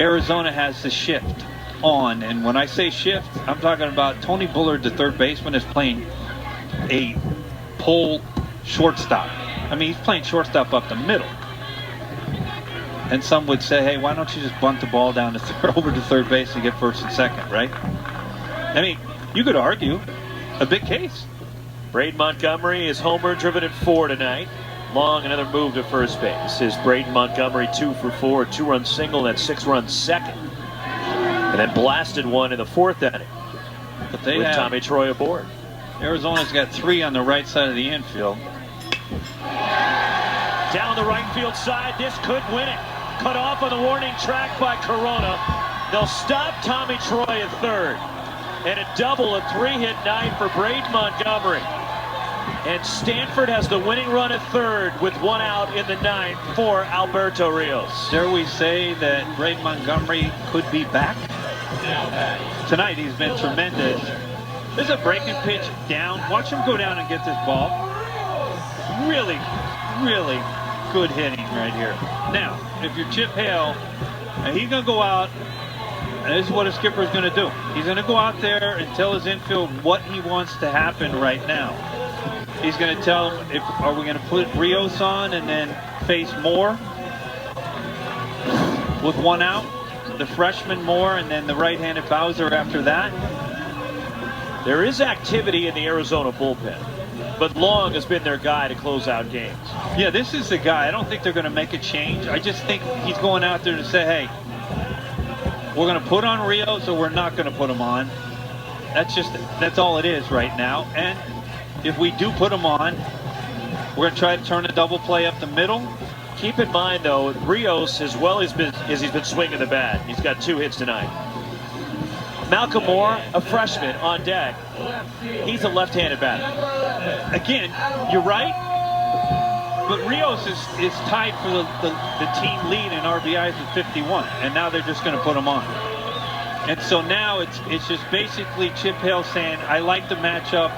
Speaker 2: Arizona has the shift on. And when I say shift, I'm talking about Tony Bullard, the third baseman, is playing a pull shortstop. I mean, he's playing shortstop up the middle. And some would say, hey, why don't you just bunt the ball down to over to third base and get first and second, right? I mean, you could argue a big case.
Speaker 1: Braden Montgomery is homer driven at 4 tonight. Long, another move to first base. Is Braden Montgomery 2 for 4, 2-run single, that 6-run second. And then blasted one in the 4th inning.
Speaker 2: But they
Speaker 1: with
Speaker 2: have
Speaker 1: Tommy Troy aboard.
Speaker 2: Arizona's got 3 on the right side of the infield.
Speaker 1: Down the right field side, this could win it. Cut off on the warning track by Corona. They'll stop Tommy Troy at third. And a double, a 3-hit night for Braden Montgomery. And Stanford has the winning run at third with 1 out in the 9th for Alberto Rios.
Speaker 2: Dare we say that Braden Montgomery could be back? Tonight he's been tremendous. There's a breaking pitch down. Watch him go down and get this ball. Really, really good hitting right here. Now, if you're Chip Hale, he's going to go out, and this is what a skipper is going to do. He's going to go out there and tell his infield what he wants to happen right now. He's going to tell them, are we going to put Rios on and then face Moore with 1 out? The freshman Moore and then the right-handed Bowser after that?
Speaker 1: There is activity in the Arizona bullpen, but Long has been their guy to close out games.
Speaker 2: Yeah, this is the guy. I don't think they're going to make a change. I just think he's going out there to say, hey, we're going to put on Rios or we're not going to put him on. That's all it is right now. And if we do put him on, we're going to try to turn a double play up the middle.
Speaker 1: Keep in mind, though, Rios, as well as he's been swinging the bat, he's got 2 hits tonight. Malcolm Moore, a freshman on deck. He's a left-handed batter.
Speaker 2: Again, you're right, but Rios is tied for the team lead in RBIs with 51, and now they're just going to put him on. And so now it's just basically Chip Hale saying, I like the matchup,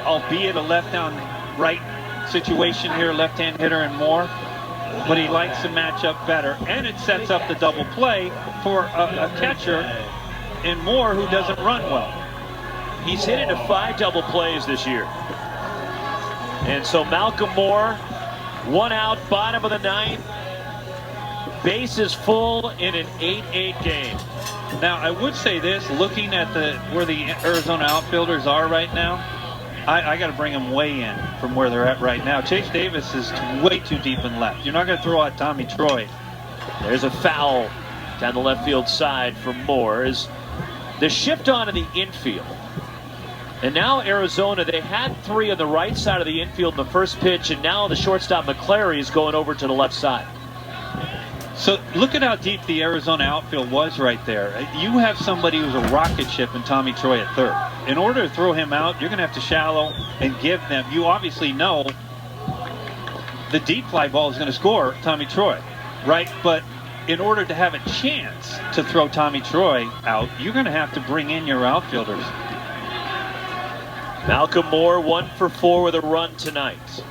Speaker 2: albeit a left-down right situation here, left-hand hitter and Moore. but he likes the matchup better, and it sets up the double play for a catcher in Moore who doesn't run well.
Speaker 1: He's hit into 5 double plays this year. And so Malcolm Moore, 1 out, bottom of the 9th. Bases full in an 8-8 game.
Speaker 2: Now, I would say this, looking at where the Arizona outfielders are right now, I got to bring them way in from where they're at right now. Chase Davis is way too deep in left. You're not going to throw out Tommy Troy.
Speaker 1: There's a foul down the left field side for Moore. As the shift on in the infield. And now Arizona, they had 3 on the right side of the infield in the first pitch, and now the shortstop McClary is going over to the left side.
Speaker 2: So look at how deep the Arizona outfield was right there. You have somebody who's a rocket ship in Tommy Troy at third. In order to throw him out, you're going to have to shallow and give them. You obviously know the deep fly ball is going to score Tommy Troy, right? But in order to have a chance to throw Tommy Troy out, you're going to have to bring in your outfielders.
Speaker 1: Malcolm Moore 1 for 4 with a run tonight.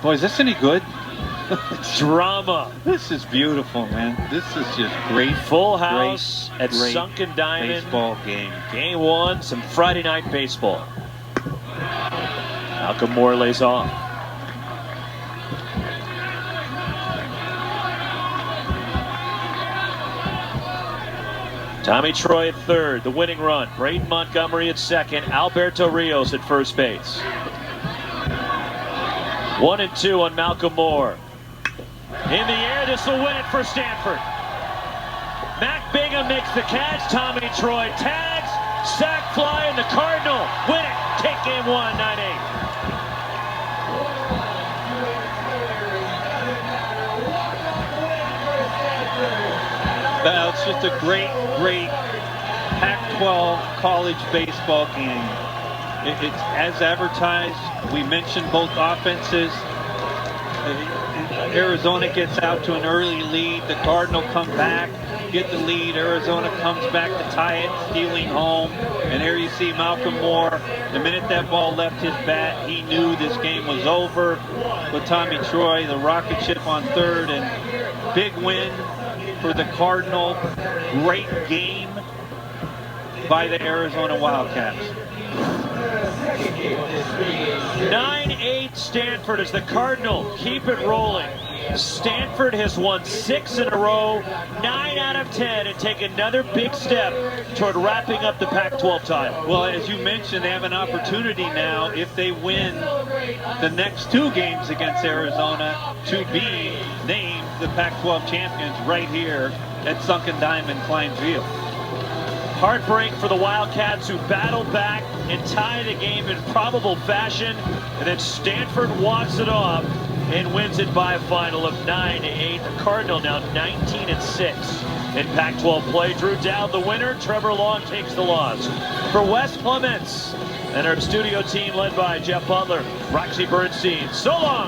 Speaker 2: Boy, is this any good?
Speaker 1: Drama.
Speaker 2: This is beautiful, man. This is just great.
Speaker 1: Full house
Speaker 2: great,
Speaker 1: at
Speaker 2: great
Speaker 1: Sunken Diamond.
Speaker 2: Baseball game.
Speaker 1: Game 1, some Friday night baseball. Malcolm Moore lays off. Tommy Troy at third, the winning run. Braden Montgomery at second. Alberto Rios at first base. 1 and 2 on Malcolm Moore. In the air, this will win it for Stanford. Mac Bingham makes the catch. Tommy Troy tags. Sack fly, and the Cardinal win it. Take game 1, 9-8.
Speaker 2: Well, it's just a great, great Pac-12 college baseball game. It's as advertised. We mentioned both offenses. Arizona gets out to an early lead. The Cardinal come back, get the lead. Arizona comes back to tie it, stealing home. And here you see Malcolm Moore. The minute that ball left his bat, he knew this game was over. With Tommy Troy, the rocket ship on third, and big win for the Cardinal. Great game by the Arizona Wildcats.
Speaker 1: 9-8 Stanford as the Cardinal keep it rolling. Stanford has won 6 in a row, 9 out of 10, and take another big step toward wrapping up the Pac-12 title.
Speaker 2: Well, as you mentioned, they have an opportunity now, if they win the next 2 games against Arizona, to be named the Pac-12 champions right here at Sunken Diamond Klein Field.
Speaker 1: Heartbreak for the Wildcats, who battled back and tied the game in probable fashion, and then Stanford walks it off and wins it by a final of 9-8. The Cardinal now 19-6 in Pac-12 play. Drew Dowd the winner. Trevor Long takes the loss. For Wes Clements and our studio team led by Jeff Butler, Roxy Bernstein, so long.